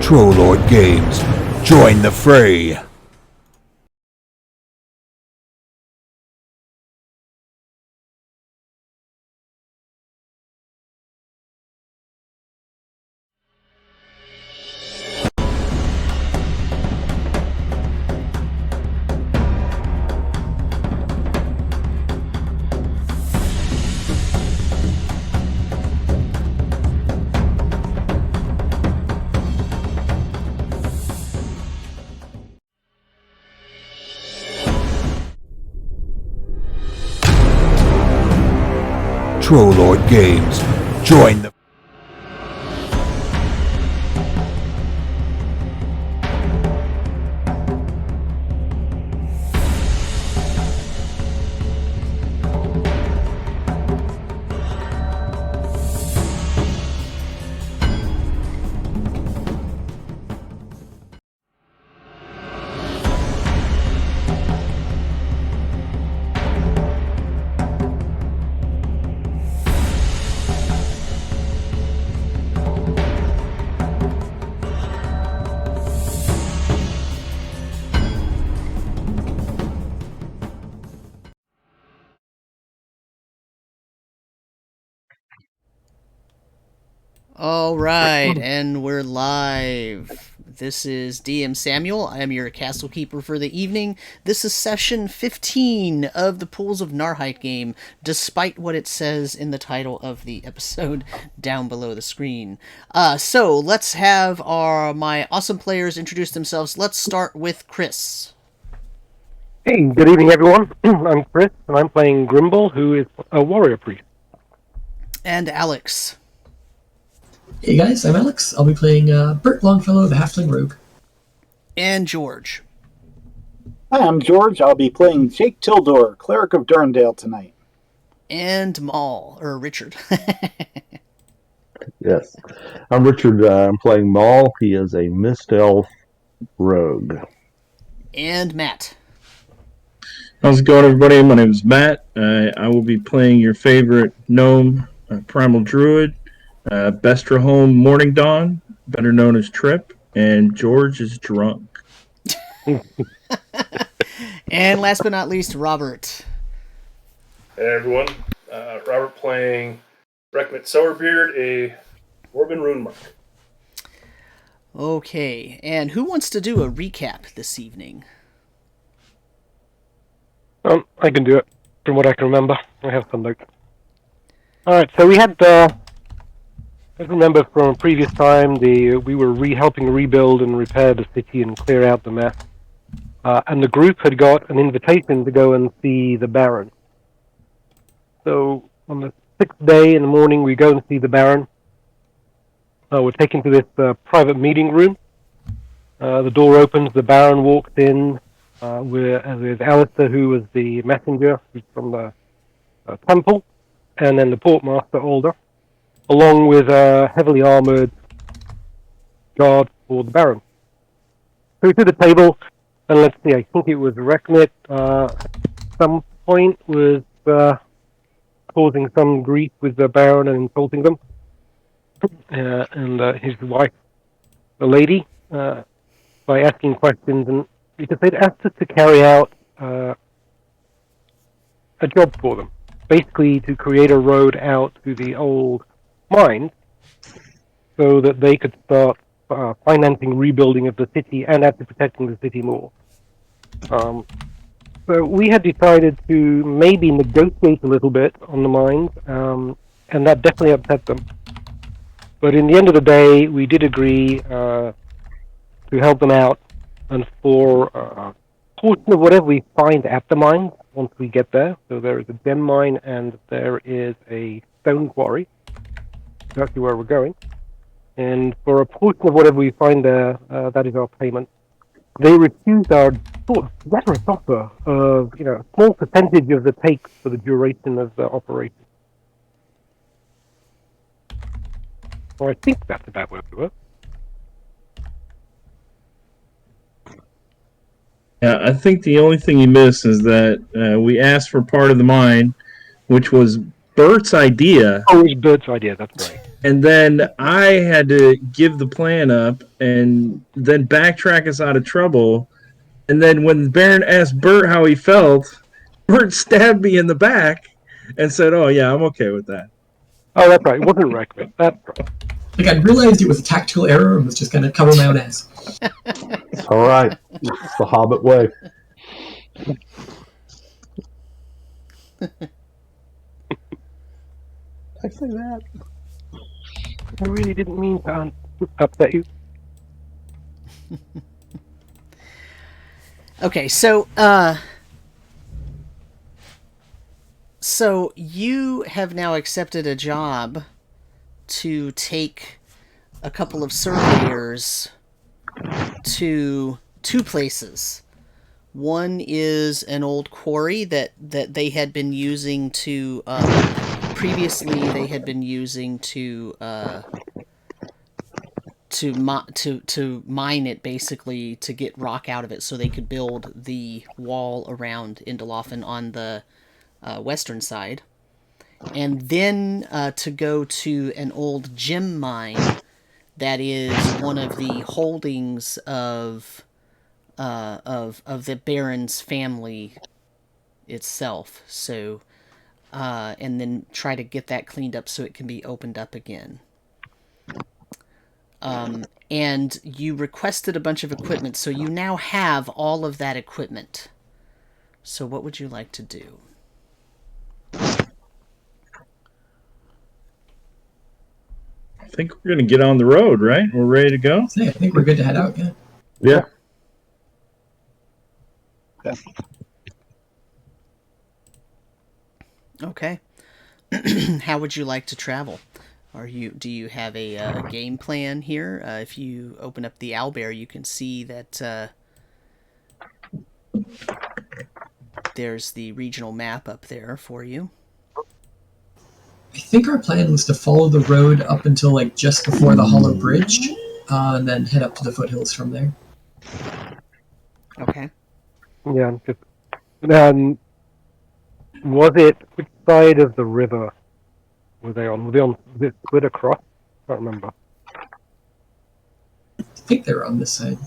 Trollord Games. Join the fray. Trollord Games. Join the All right, and we're live. This is DM Samuel. I am your castle keeper for the evening. This is session 15 of the Pools of Narrheit game, despite what it says in the title of the episode down below the screen. So let's have my awesome players introduce themselves. Let's start with Chris. Hey, good evening, everyone. I'm Chris, and I'm playing Grimbol, who is a warrior priest. And Alex. Hey guys, I'm Alex. I'll be playing Burt Longfellow, the Halfling Rogue. And George. Hi, I'm George. I'll be playing Jake Tildor, Cleric of Durendale tonight. And Mahl, or Richard. Yes. I'm Richard. I'm playing Mahl. He is a Mist Elf rogue. And Matt. How's it going, everybody? My name is Matt. I will be playing your favorite Gnome, Primal Druid, Bestripholme Morningdawn, better known as Trip, and George is drunk. And last but not least, Robert. Hey everyone, Robert playing Rekmit Sourbeard, a Dwarven Rune Mark. Okay, and who wants to do a recap this evening? I can do it, from what I can remember. I have some notes. Alright, so we had, I remember from a previous time, we were helping rebuild and repair the city and clear out the mess. And the group had got an invitation to go and see the Baron. So, on the 6th day in the morning, we go and see the Baron. We're taken to this private meeting room. The door opens, the Baron walks in, with Alistair, who was the messenger from the temple, and then the portmaster, Aihrde, along with a heavily armored guard for the Baron. So we to the table, and let's see, I think it was Rekmit, at some point was causing some grief with the Baron and insulting them, and his wife, the lady, by asking questions, and because they'd asked us to carry out a job for them, basically to create a road out to the old mines so that they could start financing rebuilding of the city and actually protecting the city more. So we had decided to maybe negotiate a little bit on the mines, and that definitely upset them. But in the end of the day, we did agree to help them out, and for a portion of whatever we find at the mines once we get there. So there is a gem mine and there is a stone quarry. That's actually where we're going. And for a portion of whatever we find there, that is our payment. They refused our sort of generous offer of, a small percentage of the takes for the duration of the operation. So I think that's about where we were. Yeah, I think the only thing you miss is that we asked for part of the mine, which was Burt's idea. Oh, it was Burt's idea, that's right. and then I had to give the plan up and then backtrack us out of trouble. And then when Baron asked Burt how he felt, Burt stabbed me in the back and said, "Oh yeah, I'm okay with that." Oh, that's right. It wasn't Rekmit. That's right. Like, I realized it was a tactical error and was just gonna cover my own ass. It's all right. It's the Hobbit way. I say that. I really didn't mean to upset you. Okay, so you have now accepted a job to take a couple of surveyors to two places. One is an old quarry that they had been using to previously they had been using to mine it, basically to get rock out of it so they could build the wall around Indelofen on the western side. And then to go to an old gem mine that is one of the holdings of the Baron's family itself. So, and then try to get that cleaned up so it can be opened up again. And you requested a bunch of equipment, so you now have all of that equipment. So what would you like to do? I think we're going to get on the road, right? We're ready to go? So, yeah, I think we're good to head out, yeah. Yeah. Okay. How would you like to travel? Do you have a game plan here? If you open up the owlbear, you can see that there's the regional map up there for you. I think our plan was to follow the road up until like just before the Hollow Bridge, and then head up to the foothills from there. Okay. Yeah. Was it which side of the river were they on? Was it split across? I can't remember. I think they were on this side.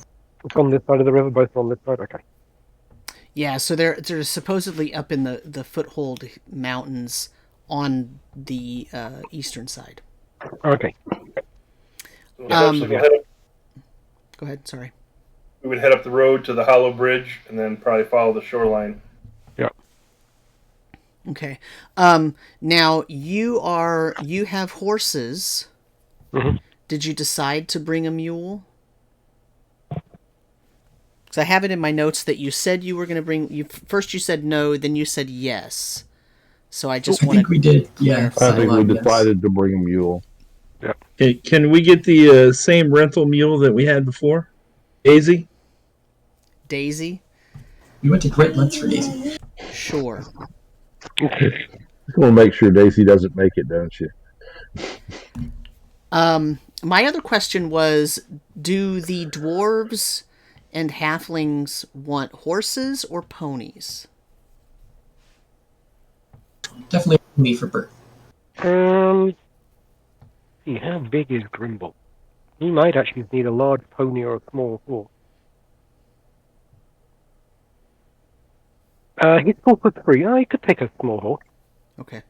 It's on this side of the river. Both are on this side. Okay. Yeah, so they're supposedly up in the foothold mountains on the eastern side. Okay. Go ahead. Sorry. We would head up the road to the Hollow Bridge and then probably follow the shoreline. Yeah. Okay. Now you have horses. Mm-hmm. Did you decide to bring a mule? Because I have it in my notes that you said you were going to bring. First you said no, then you said yes. So I just want to. I think we did. Yeah. I think we decided to bring a mule. Yeah. Okay, can we get the same rental mule that we had before? Daisy? Daisy? We went to great lengths for Daisy. Sure. You want to make sure Daisy doesn't make it, don't you? My other question was, do the dwarves and halflings want horses or ponies? Definitely me for Burt. See, how big is Grimbol? He might actually need a large pony or a small horse. He's 4'3". Oh, he could take a small horse. Okay.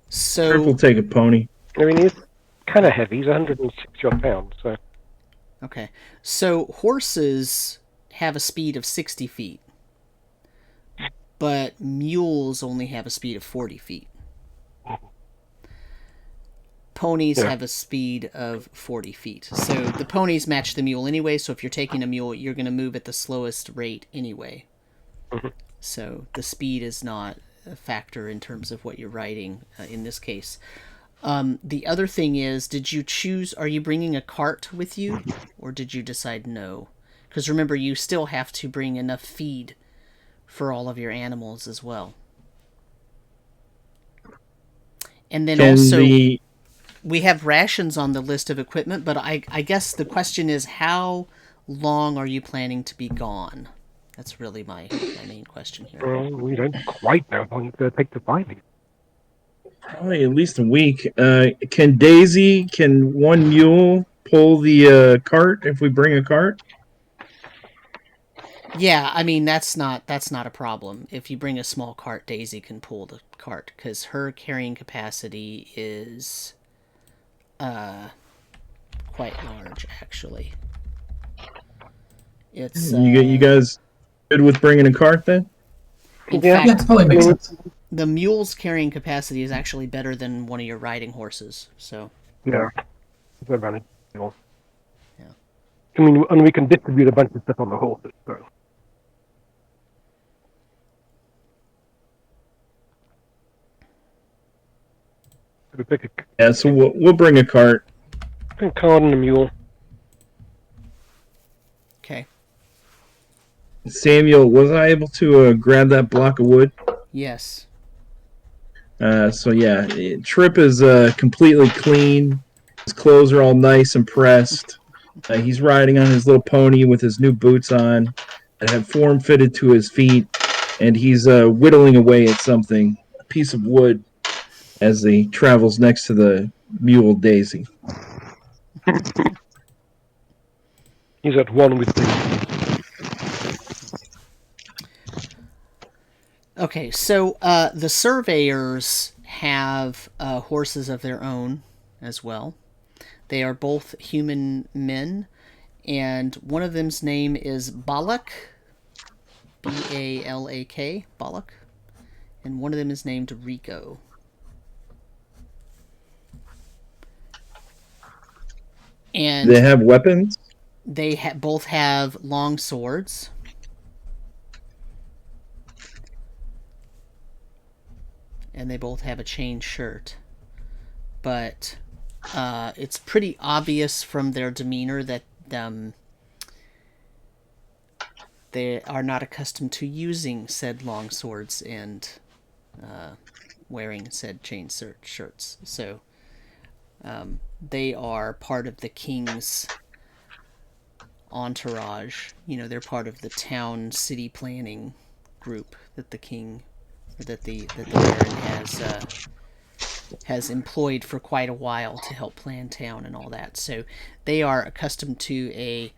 Trip will take a pony. I mean, he's kind of heavy. He's 160 odd pounds, so. Okay. So horses have a speed of 60 feet. But mules only have a speed of 40 feet. Ponies have a speed of 40 feet. So the ponies match the mule anyway, so if you're taking a mule, you're going to move at the slowest rate anyway. Mm-hmm. So the speed is not a factor in terms of what you're riding in this case. The other thing is, are you bringing a cart with you, or did you decide no? Because remember, you still have to bring enough feed for all of your animals as well. And then we have rations on the list of equipment, but I guess the question is, how long are you planning to be gone? That's really my main question here. Well, we don't quite know how long it's going to take to find him. Probably at least a week. Can one mule pull the cart if we bring a cart? Yeah, I mean that's not a problem. If you bring a small cart, Daisy can pull the cart because her carrying capacity is quite large, actually. It's You guys good with bringing a cart then? in Yeah. Yeah, fact, it probably makes sense. the mule's carrying capacity is actually better than one of your riding horses. So Yeah. It's an advantage. Yeah. I mean, and we can distribute a bunch of stuff on the horses. So. We pick Yeah, so we'll bring a cart. a cart and a mule. okay, Samuel, was I able to grab that block of wood? yes, So yeah, Trip is completely clean. His clothes are all nice and pressed. He's riding on his little pony with his new boots on that have form fitted to his feet, and he's whittling away at something, a piece of wood, as he travels next to the mule Daisy. He's at one with the. okay. So the surveyors have horses of their own as well. They are both human men, and one of them's name is Balak, Balak, Balak, and one of them is named Rico. And They have weapons? they both have long swords. And they both have a chain shirt. But it's pretty obvious from their demeanor that they are not accustomed to using said long swords and wearing said chain shirts. So they are part of the king's entourage. You know, they're part of the town city planning group that the king, that the Baron has employed for quite a while to help plan town and all that. So they are accustomed to a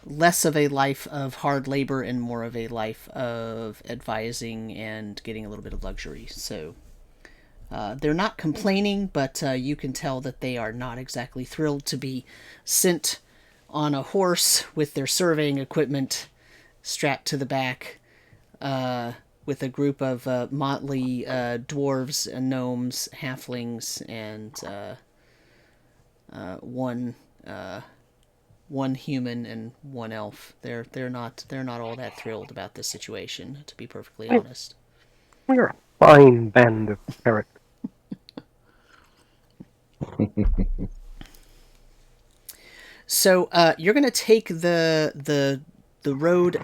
less of a life of hard labor and more of a life of advising and getting a little bit of luxury. So they're not complaining, but you can tell that they are not exactly thrilled to be sent on a horse with their surveying equipment strapped to the back with a group of motley dwarves and gnomes, halflings, and one human and one elf. They're not all that thrilled about this situation, to be perfectly honest. We're a fine band of characters. So you're going to take the road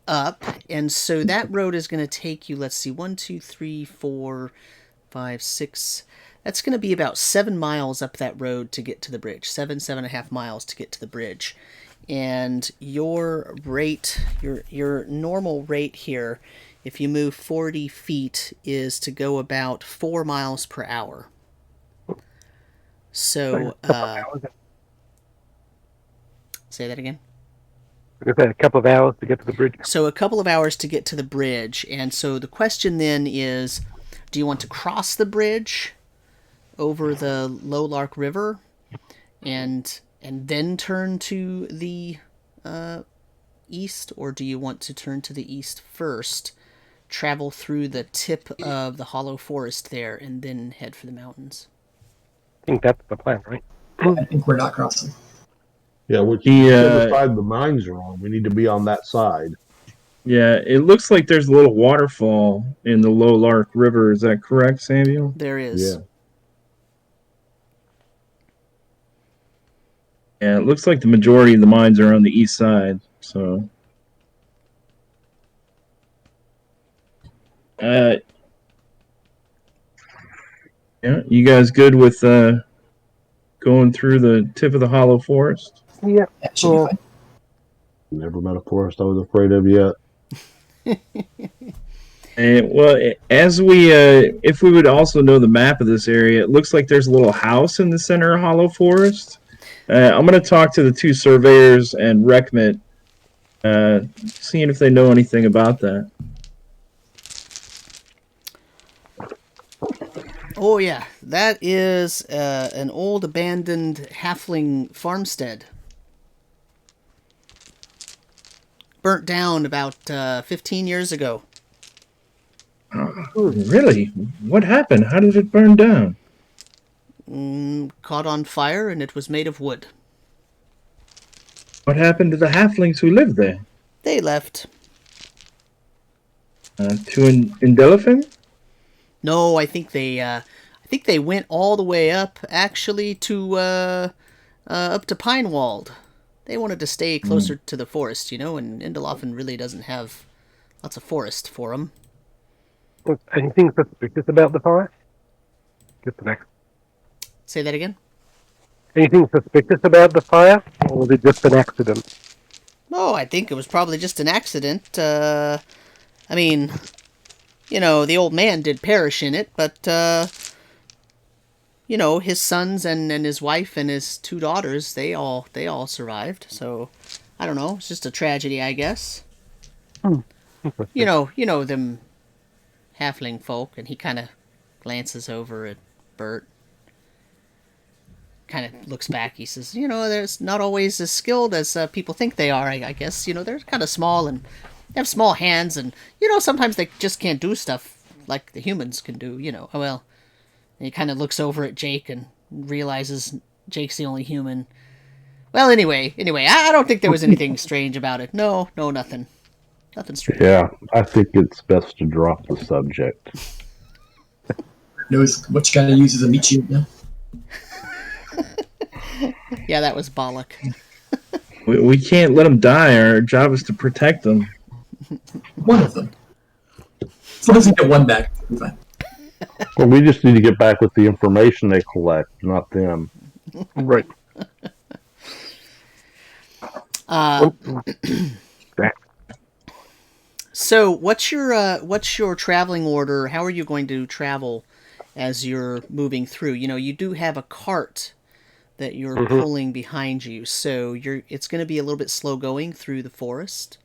up, and so that road is going to take you, let's see, 1, 2, 3, 4, 5, 6. That's going to be about 7 miles up that road to get to the bridge. 7.5 miles to get to the bridge. And your rate, your normal rate here, if you move 40 feet, is to go about 4 miles per hour. So, say that again? Like I said, a couple of hours to get to the bridge. So a couple of hours to get to the bridge. And so the question then is, do you want to cross the bridge over the Lowlark River and then turn to the east? Or do you want to turn to the east first, travel through the tip of the hollow forest there, and then head for the mountains? I think that's the plan, right? I think we're not crossing. Yeah, whichever side the mines are on, we need to be on that side. Yeah, it looks like there's a little waterfall in the Lowlark River. Is that correct, Samuel? There is. Yeah. Yeah, it looks like the majority of the mines are on the east side. So, yeah, you guys good with going through the tip of the hollow forest? Yeah. That should be fine. Never met a forest I was afraid of yet. As we, if we would also know the map of this area, it looks like there's a little house in the center of Hollow Forest. I'm going to talk to the two surveyors and Rekmit, seeing if they know anything about that. Oh yeah, that is an old abandoned halfling farmstead. Burnt down about 15 years ago. Really? What happened? How did it burn down? Caught on fire, and it was made of wood. What happened to the halflings who lived there? They left. To Indelofen? No, I think they went all the way up, actually, to up to Pinewald. They wanted to stay closer to the forest, and Indelofen really doesn't have lots of forest for them. Anything suspicious about the fire? Just the next. Say that again? Anything suspicious about the fire, or was it just an accident? Oh, I think it was probably just an accident. I mean, the old man did perish in it, but, his sons and his wife and his 2 daughters, they all survived. So, I don't know. It's just a tragedy, I guess. You know them halfling folk, and he kind of glances over at Burt. Kind of looks back. He says, there's not always as skilled as people think they are, I guess. They're kind of small and they have small hands, and, sometimes they just can't do stuff like the humans can do, Oh, well. And he kind of looks over at Jake and realizes Jake's the only human. Well, anyway, I don't think there was anything strange about it. No, nothing. Nothing strange. Yeah, I think it's best to drop the subject. Knows what you gotta use as a meat shield now. Yeah, that was bollock. We can't let them die. Our job is to protect them. One of them. As long as we get one back, we're fine. Well, we just need to get back with the information they collect, not them. Right. So, what's your traveling order? How are you going to travel as you're moving through? You do have a cart that you're pulling behind you, so it's going to be a little bit slow going through the forest,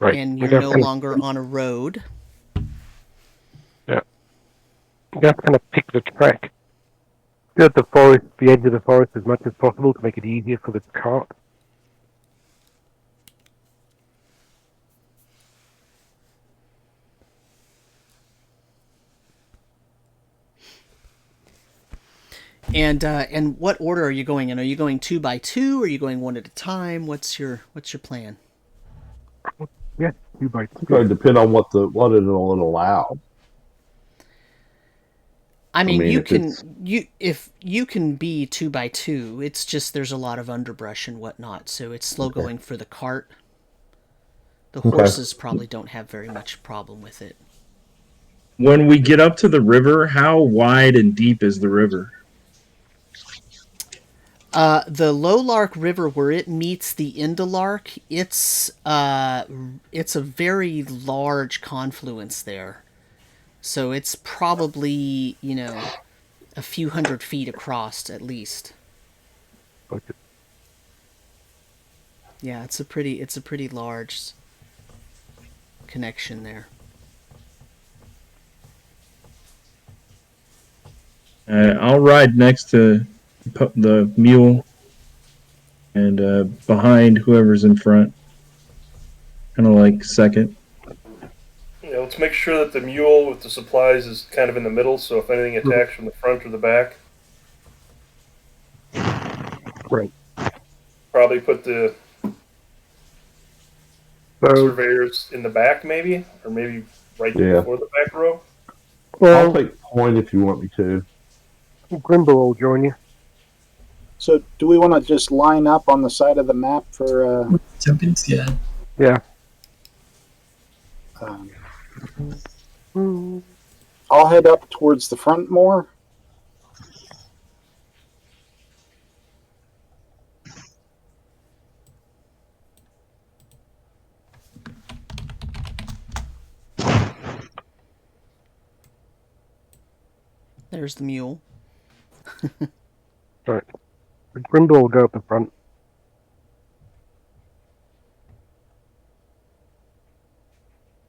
Right. and you're no longer on a road. Yeah. You have to kind of pick the track. Go at the edge of the forest as much as possible to make it easier for the cart. And what order are you going in? Are you going 2 by 2? Or are you going one at a time? What's your plan? Yeah, 2 by 2. It's going to depend on what it'll allow. I mean if you can be 2 by 2. It's just there's a lot of underbrush and whatnot, so it's slow going for the cart. The horses probably don't have very much problem with it. When we get up to the river, how wide and deep is the river? The Lowlark River, where it meets the Indelark, it's a very large confluence there. So it's probably, a few hundred feet across at least. Okay. Yeah, it's a pretty large connection there. I'll ride next to the mule and behind whoever's in front. Kind of like second. Let's make sure that the mule with the supplies is kind of in the middle, so if anything attacks from the front or the back. Right. Probably put the surveyors in the back, maybe? Or maybe right before the back row? Well, I'll take point if you want me to. Grimbol will join you. So, do we want to just line up on the side of the map for... Tokens? Yeah. Yeah. I'll head up towards the front more. There's the mule. Right. The Grimbol will go up the front.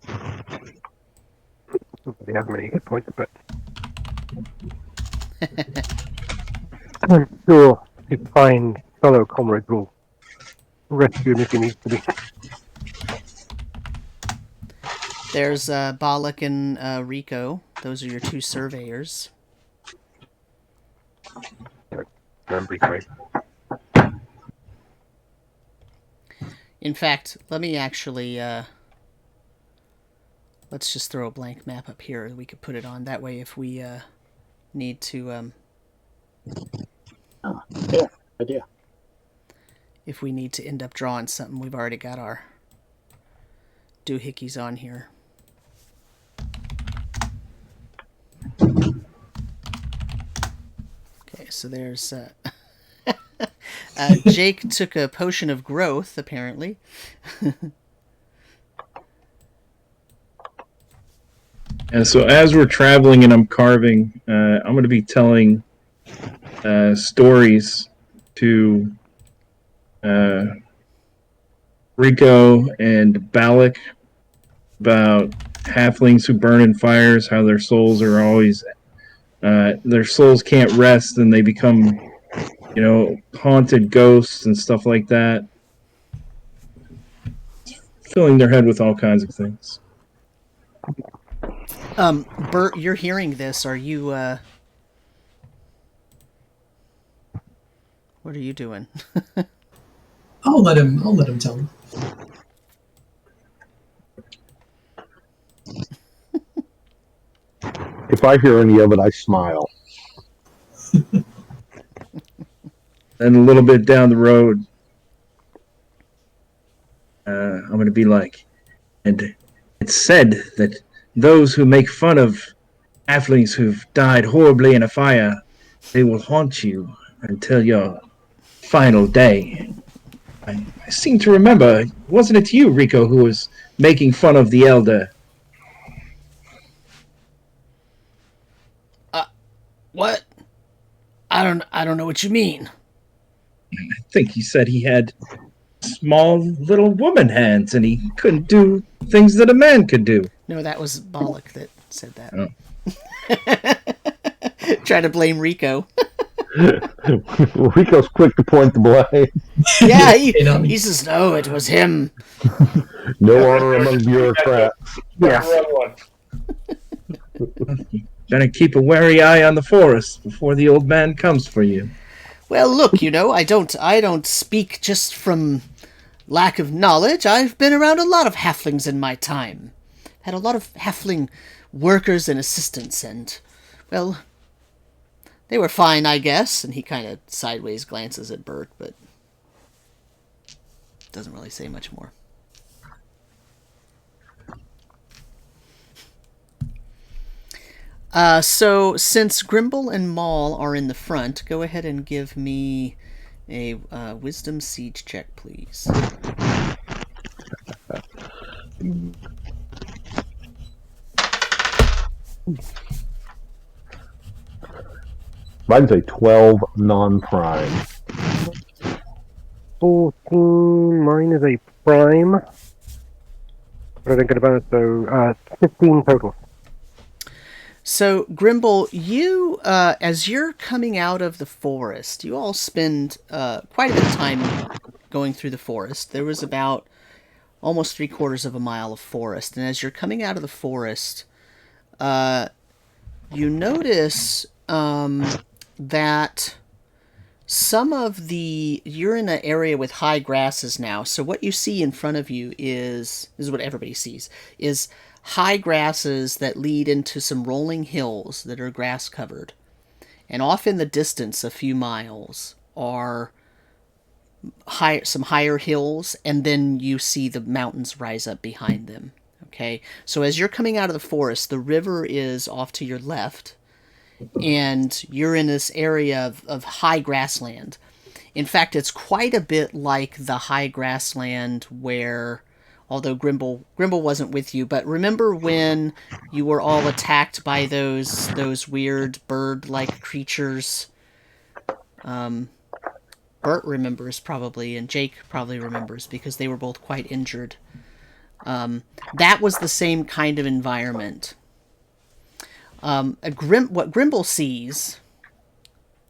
Not that he has many hit points, but I'm sure his fine fellow comrades will rescue him if he needs to be. There's Balak and Rico. Those are your two surveyors. Remember, right? In fact, let me actually... let's just throw a blank map up here. We could put it on. That way, if we need to... Oh, yeah, idea. If we need to end up drawing something, we've already got our doohickeys on here. Okay, so there's... Jake took a potion of growth, apparently. And so as we're traveling and I'm carving, I'm going to be telling stories to Rico and Balak about halflings who burn in fires, how their souls are always... their souls can't rest and they become, haunted ghosts and stuff like that. Filling their head with all kinds of things. Burt, you're hearing this. Are you, what are you doing? I'll let him tell me. If I hear any of it, I smile. And a little bit down the road, I'm going to be like, and it's said that those who make fun of halflings who've died horribly in a fire, they will haunt you until your final day. I seem to remember, wasn't it you, Rico, who was making fun of the Aihrde? What? I don't know what you mean. I think he said he had small little woman hands and he couldn't do things that a man could do. No, that was Balak that said that. Oh. Trying to blame Rico. Rico's quick to point the blame. Yeah, he says, no, it was him. No honor among bureaucrats. Yeah. Gotta keep a wary eye on the forest before the old man comes for you. Well, look, I don't speak just from lack of knowledge. I've been around a lot of halflings in my time. Had a lot of halfling workers and assistants, and, well, they were fine, I guess. And he kind of sideways glances at Burt, but doesn't really say much more. So, since Grimbol and Mahl are in the front, go ahead and give me a Wisdom Siege check, please. Mine's a 12 non-prime. 14, mine is a prime. What are I thinking about it? So, 15 total. So, Grimbol, you, as you're coming out of the forest, you all spend quite a bit of time going through the forest. There was about almost 3/4 of a mile of forest, and as you're coming out of the forest, you notice that some of you're in an area with high grasses now, so what you see in front of you is what everybody sees, is high grasses that lead into some rolling hills that are grass covered. And off in the distance, a few miles, are some higher hills, and then you see the mountains rise up behind them. Okay, so as you're coming out of the forest, the river is off to your left, and you're in this area of high grassland. In fact, it's quite a bit like the high grassland where although Grimbol wasn't with you. But remember when you were all attacked by those weird bird-like creatures? Burt remembers probably, and Jake probably remembers because they were both quite injured. That was the same kind of environment. What Grimbol sees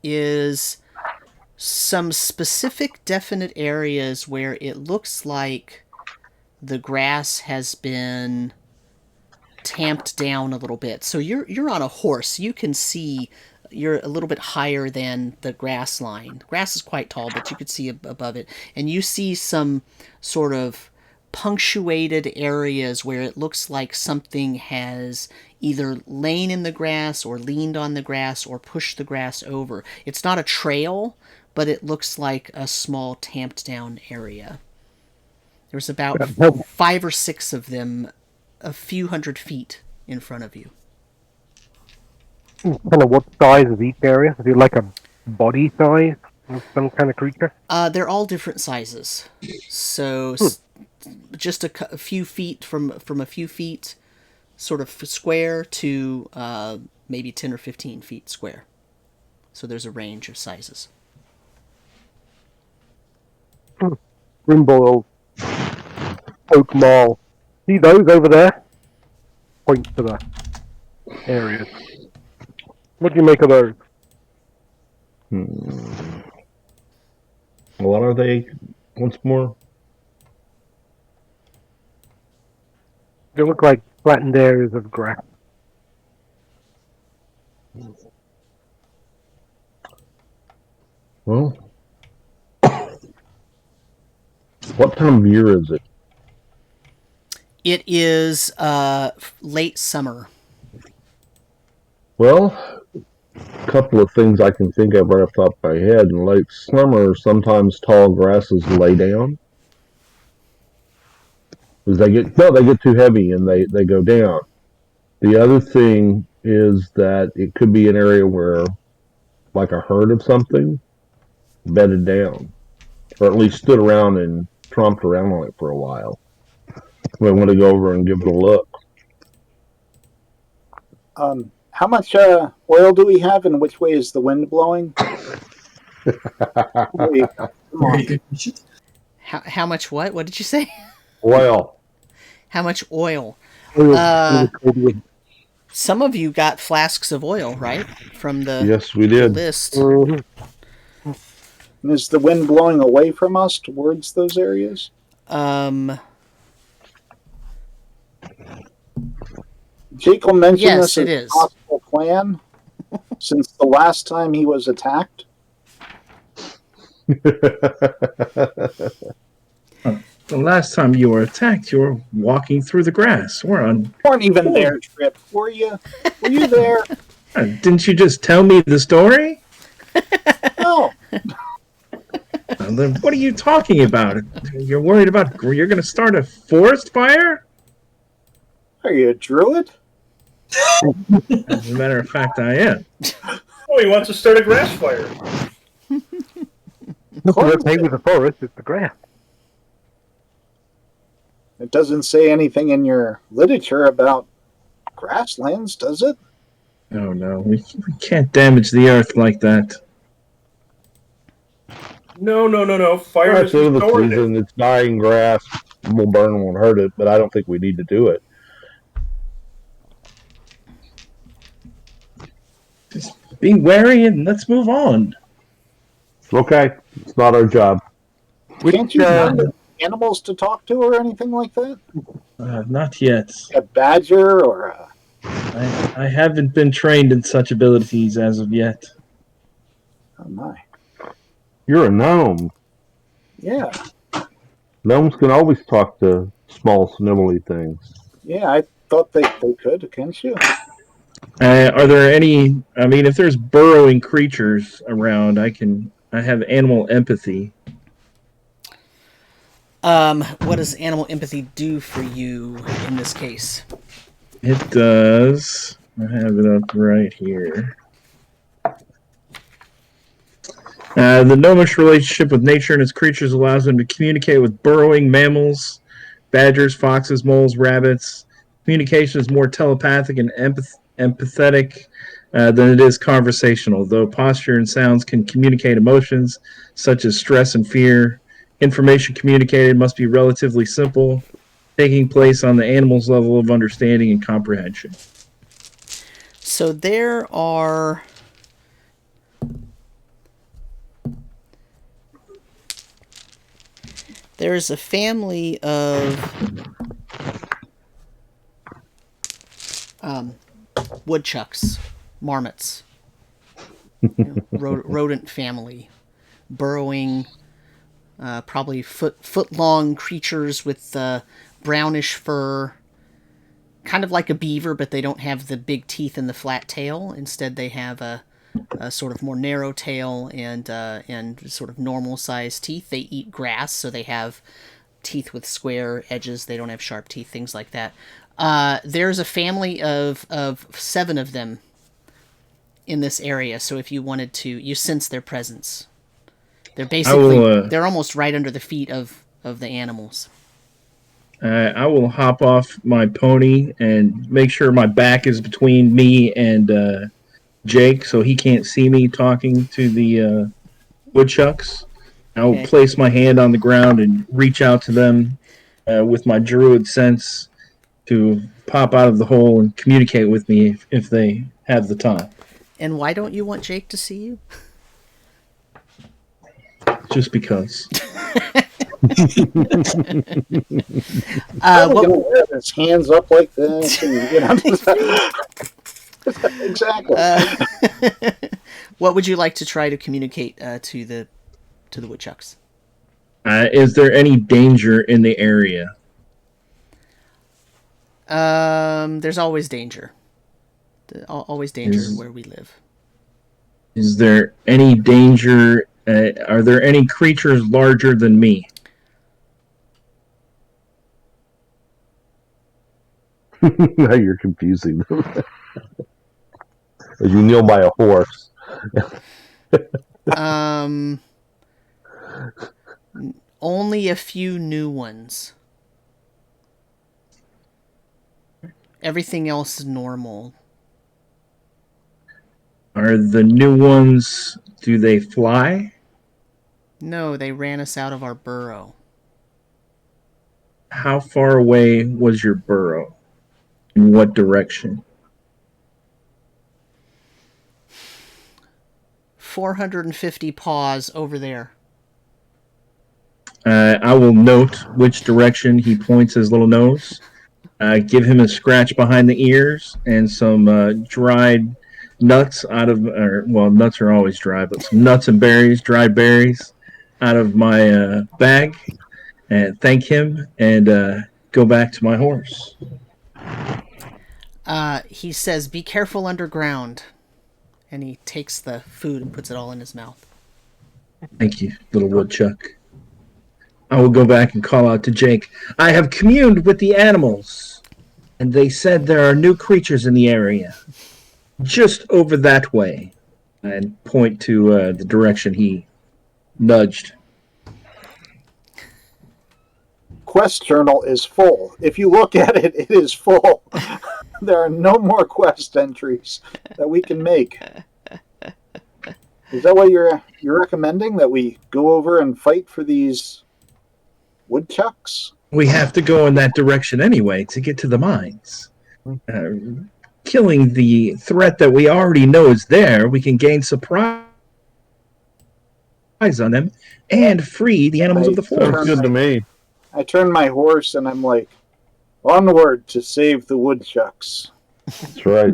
is some specific definite areas where it looks like the grass has been tamped down a little bit. So you're on a horse. You can see you're a little bit higher than the grass line. Grass is quite tall, but you could see above it. And you see some sort of punctuated areas where it looks like something has either lain in the grass or leaned on the grass or pushed the grass over. It's not a trail, but it looks like a small tamped down area. There's about 5 or 6 of them a few hundred feet in front of you. Kind of what size is each area? Is it like a body size of some kind of creature? They're all different sizes. So just a few feet from a few feet sort of square to maybe 10 or 15 feet square. So there's a range of sizes. Grimbol, Oak Mahl. See those over there? Point to the areas. What do you make of those? What are they? Once more? They look like flattened areas of grass. Well, what time of year is it? It is late summer. Well, a couple of things I can think of right off the top of my head. In late summer, sometimes tall grasses lay down. Because they get too heavy and they go down. The other thing is that it could be an area where, like a herd of something, bedded down. Or at least stood around and tromped around on it for a while. We want to go over and give it a look. How much oil do we have, and which way is the wind blowing? Very good question. How much what? What did you say? Oil. How much oil? Oil. Some of you got flasks of oil, right? From the Yes, we did. list. And is the wind blowing away from us towards those areas? Jake will mention Yes, this it as is. a possible plan since the last time he was attacked. The last time you were attacked, you were walking through the grass. You weren't even there, Trip. Were you? Were you there? Didn't you just tell me the story? No. Then what are you talking about? You're worried about you're going to start a forest fire? Are you a druid? As a matter of fact, I am. Oh, he wants to start a grass fire. Nothing okay with the forest, it's the grass. It doesn't say anything in your literature about grasslands, does it? No. We can't damage the earth like that. No. Fire At the end of the restored it. season, it's dying grass. We'll burn won't hurt it, but I don't think we need to do it. Just be wary and let's move on. Okay, it's not our job. Can't you find animals to talk to or anything like that? Not yet. A badger or a... I haven't been trained in such abilities as of yet. Oh my. You're a gnome. Yeah. Gnomes can always talk to small, snivelly things. Yeah, I thought they could, can't you? Are there any? I mean, if there's burrowing creatures around, I have animal empathy. What does animal empathy do for you in this case? It does. I have it up right here. The gnomish relationship with nature and its creatures allows them to communicate with burrowing mammals, badgers, foxes, moles, rabbits. Communication is more telepathic and empathetic than it is conversational, though posture and sounds can communicate emotions such as stress and fear. Information communicated must be relatively simple, taking place on the animal's level of understanding and comprehension. So there are... There's a family of woodchucks, marmots, rodent family, burrowing, probably foot-long creatures with brownish fur, kind of like a beaver, but they don't have the big teeth and the flat tail. Instead, they have a sort of more narrow tail and sort of normal-sized teeth. They eat grass, so they have teeth with square edges. They don't have sharp teeth, things like that. There's a family of 7 of them in this area, so if you wanted to, you sense their presence. They're basically, they're almost right under the feet of the animals. I will hop off my pony and make sure my back is between me and Jake, so he can't see me talking to the woodchucks. I'll place my hand on the ground and reach out to them with my druid sense to pop out of the hole and communicate with me if they have the time. And why don't you want Jake to see you? Just because. What his hands up like this and get onto exactly. What would you like to try to communicate to the woodchucks? Is there any danger in the area? There's always danger. Always danger where we live. Is there any danger? Are there any creatures larger than me? Now you're confusing them. As you kneel by a horse. Only a few new ones. Everything else is normal. Are the new ones, do they fly? No, they ran us out of our burrow. How far away was your burrow? In what direction? 450 paws over there. I will note which direction he points his little nose. Give him a scratch behind the ears and some dried nuts nuts are always dry, but some nuts and berries, dried berries, out of my bag, and thank him and go back to my horse. He says, "Be careful underground," and he takes the food and puts it all in his mouth. Thank you, little woodchuck. I will go back and call out to Jake. I have communed with the animals, and they said there are new creatures in the area. Just over that way. And point to the direction he nudged. Quest journal is full. If you look at it, it is full. There are no more quest entries that we can make. Is that what you're recommending? That we go over and fight for these woodchucks? We have to go in that direction anyway to get to the mines. Killing the threat that we already know is there, we can gain surprise on them and free the animals of the forest. Sounds good to me. I turn my horse and I'm like, onward to save the woodchucks. That's right.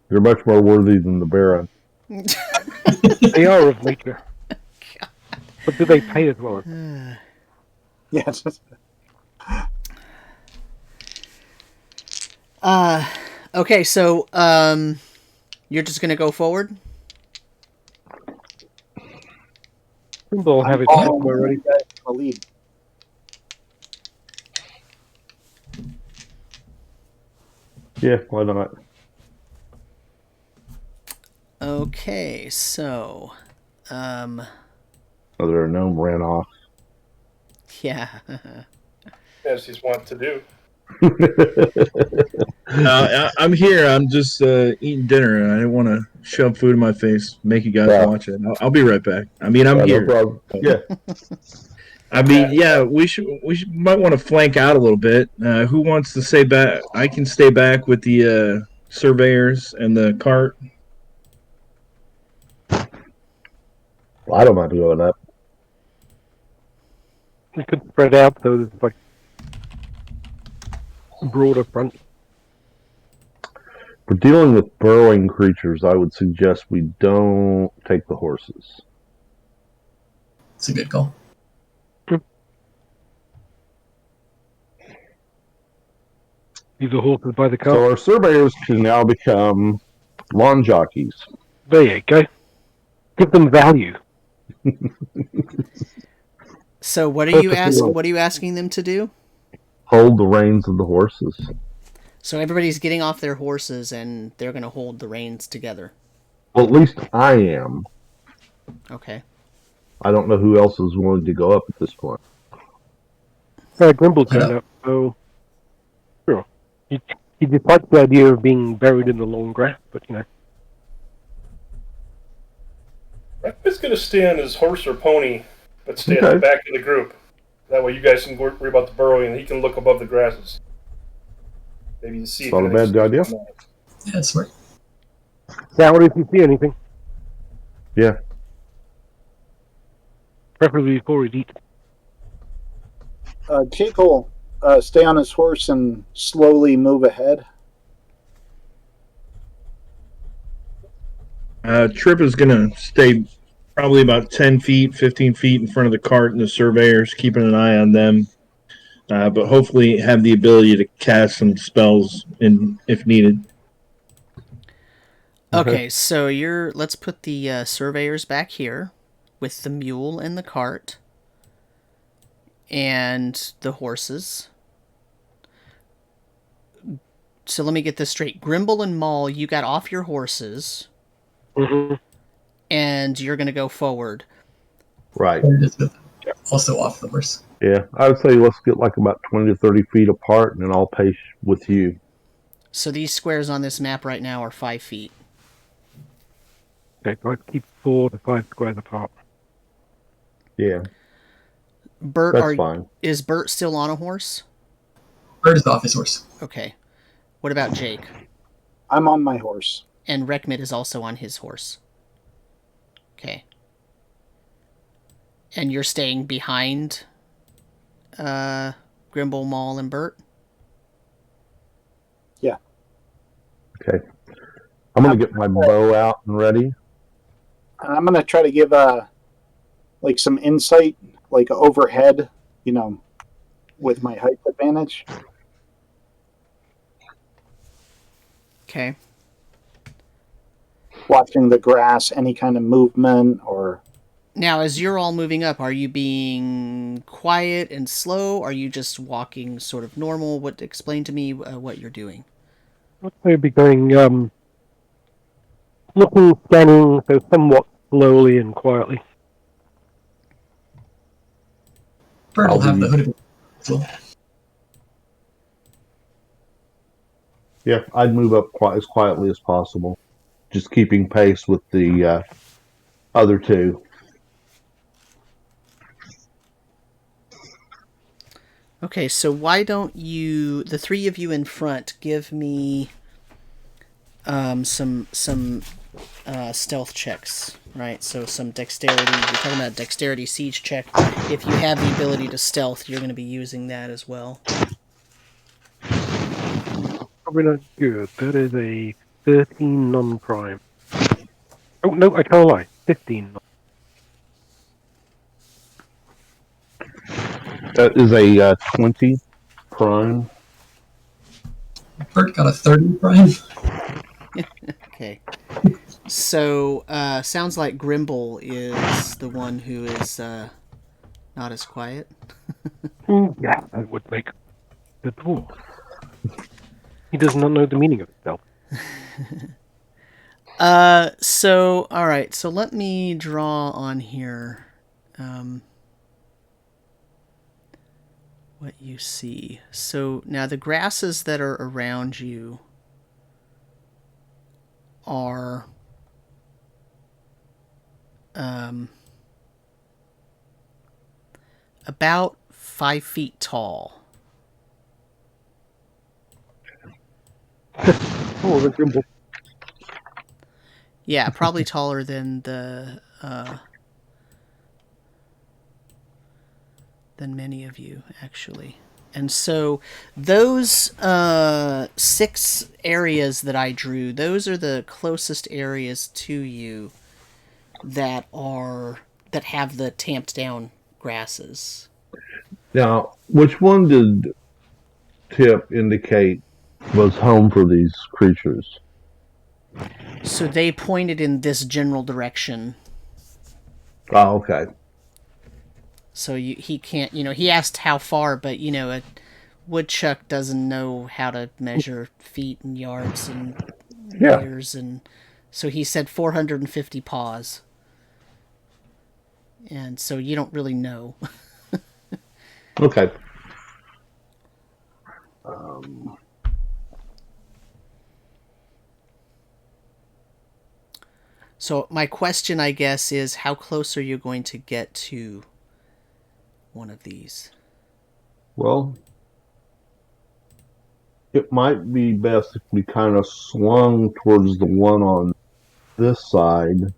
You're much more worthy than the Baron. They are of nature. But do they pay as well? Yes. Okay, so you're just gonna go forward? Grimbol have it already. A lead. Yeah, why not? Okay, so Other gnome ran off. yeah. as he's wont to do. I'm here. I'm just eating dinner, and I didn't want to shove food in my face, make you guys watch it. I'll be right back. I mean, I'm here. No problem. Yeah. I mean, yeah, we might want to flank out a little bit. Who wants to stay back? I can stay back with the surveyors and the cart. Well, I don't mind going up. You could spread out so there's like broader front. For dealing with burrowing creatures, I would suggest we don't take the horses. It's a good call. These are horses by the car. So our surveyors can now become lawn jockeys. There you go. Give them value. So what are you asking them to do? Hold the reins of the horses. So everybody's getting off their horses and they're going to hold the reins together. Well, at least I am. Okay. I don't know who else is willing to go up at this point. Grimbol turned up, so sure. He disliked the idea of being buried in the long grass, but you know. Rekmit's going to stay on his horse or pony, but stay at the back of the group. That way you guys can worry about the burrowing, and he can look above the grasses. Maybe see. It's not a bad idea. Yeah, that's right. Sour if you see anything. Yeah. Preferably before he's eaten. Jake will stay on his horse and slowly move ahead. Trip is going to stay probably about 10 feet, 15 feet in front of the cart and the surveyors, keeping an eye on them. But hopefully have the ability to cast some spells if needed. Okay, so let's put the surveyors back here with the mule and the cart and the horses. So let me get this straight. Grimbol and Mahl, you got off your horses. Mm-hmm. And you're going to go forward. Right. Also off the horse. Yeah, I would say let's get like about 20 to 30 feet apart, and then I'll pace with you. So these squares on this map right now are 5 feet. Okay, so I keep 4 to 5 squares apart. Yeah. Burt, that's fine. Is Burt still on a horse? Burt is off his horse. Okay. What about Jake? I'm on my horse. And Rekmit is also on his horse. Okay. And you're staying behind Grimbol, Mahl, and Burt? Yeah. Okay. I'm going to get my bow out and ready. And I'm going to try to give like some insight, like overhead, you know, with my height advantage. Okay. Watching the grass, any kind of movement or... Now, as you're all moving up, are you being quiet and slow? Are you just walking sort of normal? Explain to me what you're doing. I'd be going, looking, scanning, so somewhat slowly and quietly. Burt will have the hood as well. Yeah, I'd move up as quietly as possible. Just keeping pace with the other two. Okay, so why don't you, the three of you in front, give me some stealth checks, right? So some dexterity. You're talking about dexterity siege check. If you have the ability to stealth, you're going to be using that as well. Probably not good. That is a 13 non-prime. Oh, no, I can't lie. 15. That is a 20 prime. Burt got a 30 prime. Okay. So, sounds like Grimbol is the one who is not as quiet. Yeah, that would make the dwarf. He does not know the meaning of itself. So, alright, so let me draw on here. what you see. So now the grasses that are around you are about 5 feet tall. Oh, the Grimbol. Yeah, probably taller than than many of you, actually. And so those 6 areas that I drew, those are the closest areas to you that have the tamped down grasses. Now, which one did Tip indicate was home for these creatures? So they pointed in this general direction. Oh, okay. So he can't, he asked how far, but, a woodchuck doesn't know how to measure feet and yards and meters. And so he said 450 paws. And so you don't really know. Okay. So my question, I guess, is how close are you going to get to one of these? Well, it might be best if we kind of swung towards the one on this side.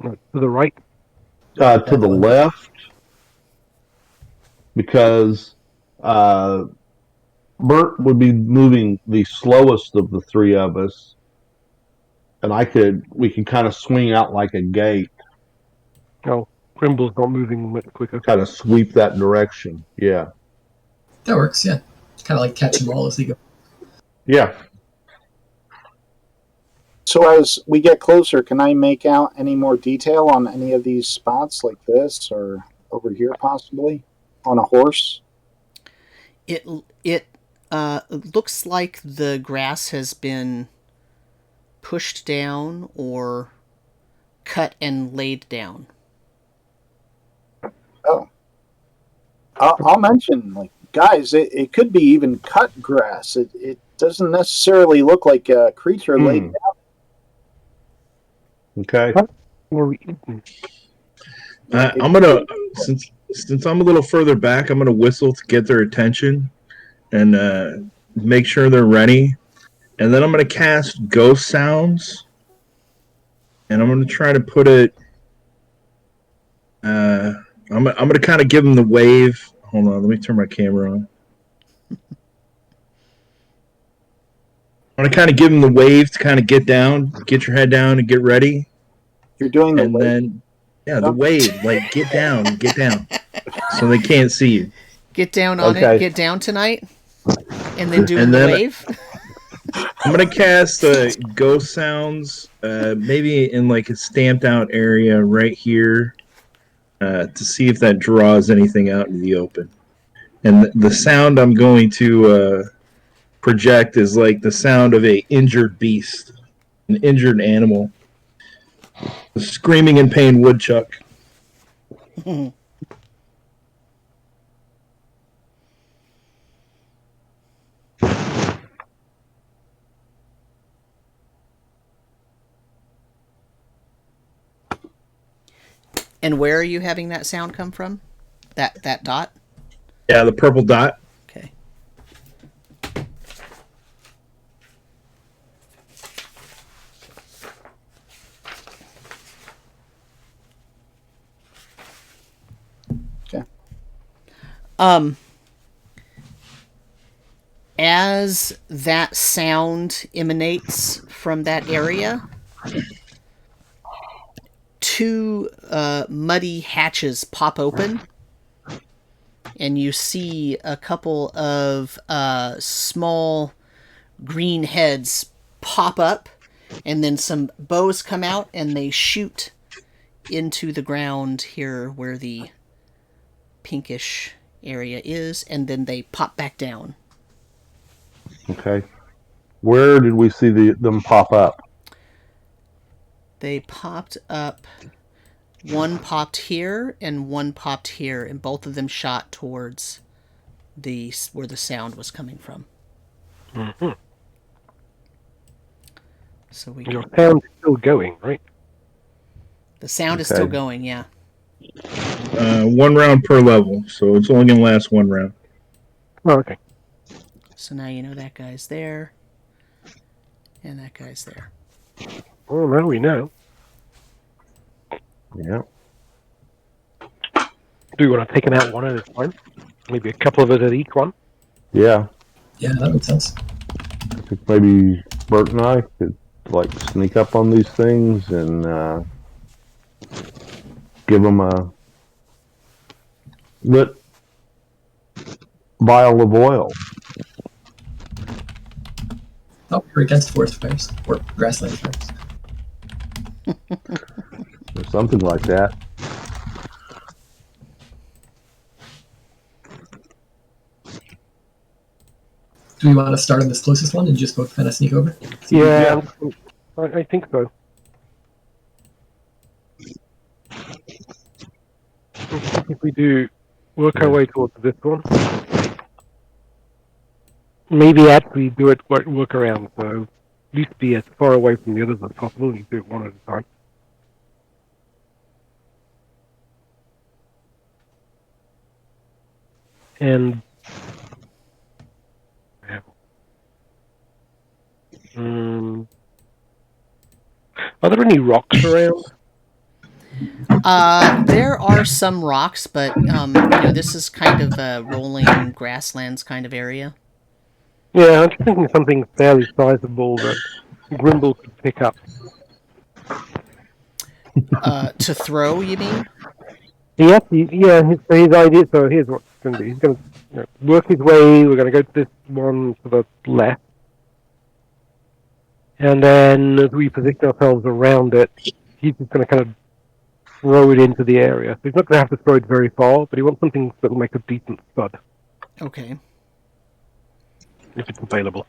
To the right. To the left. Because Burt would be moving the slowest of the 3 of us. And we could kind of swing out like a gate. Oh, Grimbol's not moving much quicker. Kind of sweep that direction. Yeah. That works, yeah. Kind of like catch them all as they go. Yeah. So as we get closer, can I make out any more detail on any of these spots like this or over here possibly on a horse? It looks like the grass has been pushed down or cut and laid down. Oh. I'll mention, like, guys, it could be even cut grass. It doesn't necessarily look like a creature laid down. Okay. I'm gonna since I'm a little further back, I'm gonna whistle to get their attention and make sure they're ready. And then I'm gonna cast ghost sounds, and I'm gonna try to put it. I'm gonna kind of give them the wave. Hold on, let me turn my camera on. I'm gonna kind of give them the wave to kind of get down, get your head down, and get ready. You're doing the and wave? Then the wave, like get down, so they can't see you. Get down on it. Get down tonight, and then do the wave. I'm gonna cast ghost sounds, maybe in like a stamped out area right here, to see if that draws anything out into the open. And the sound I'm going to project is like the sound of a injured beast, an injured animal, a screaming in pain woodchuck. And where are you having that sound come from? That dot? Yeah, the purple dot. Okay. Okay. As that sound emanates from that area, 2 muddy hatches pop open, and you see a couple of small green heads pop up, and then some bows come out, and they shoot into the ground here where the pinkish area is, and then they pop back down. Okay. Where did we see them pop up? They popped up One popped here and one popped here, and both of them shot towards where the sound was coming from. Mm-hmm. So Your sound is still going, right? The sound is still going, yeah. 1 round per level, so it's only going to last 1 round. Oh, okay. So now you know that guy's there, and that guy's there. Well, now we know. Yeah. Do you want to take them out one at a time? Maybe a couple of us at each one? Yeah. Yeah, that makes sense. I think maybe Burt and I could like sneak up on these things and give them a lit vial of oil. Oh, you're against forest fires or grassland fires. Or something like that. Do we want to start on this closest one and just both kind of sneak over? Yeah, I think so. If we do work our way towards this one, maybe actually do it work around, so at least be as far away from the others as possible and do it one at a time. And are there any rocks around? There are some rocks, but this is kind of a rolling grasslands kind of area. Yeah, I'm just thinking something fairly sizable that Grimbol could pick up. To throw, you mean? His idea. So here's what he's going to do. He's going to work his way. We're going to go to this one to the left, and then as we position ourselves around it, he's just going to kind of throw it into the area. So he's not going to have to throw it very far, but he wants something that will make a decent thud. Okay. If it's available.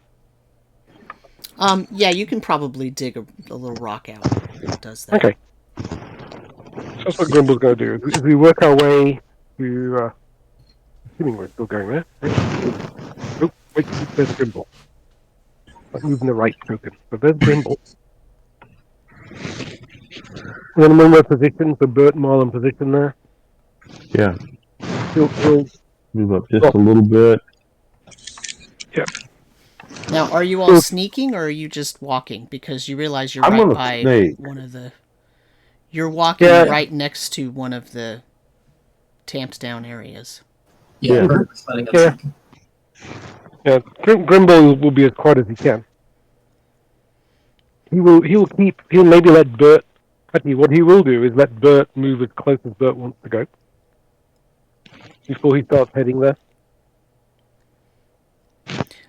Yeah, you can probably dig a little rock out that does that. Okay. That's what Grimbol's going to do. As we work our way to... assuming we're still going there. Oh, wait, there's Grimbol. I'm moving the right token. So there's Grimbol. And then when we're positioned, so Burt and Mahl in position there. Yeah. He'll move up just a little bit. Yeah. Now, are you all sneaking, or are you just walking? Because you realize you're right by one of the... You're walking right next to one of the tamped down areas. Yeah. Grimbol will be as quiet as he can. He'll maybe let Burt... Actually, what he will do is let Burt move as close as Burt wants to go. Before he starts heading there.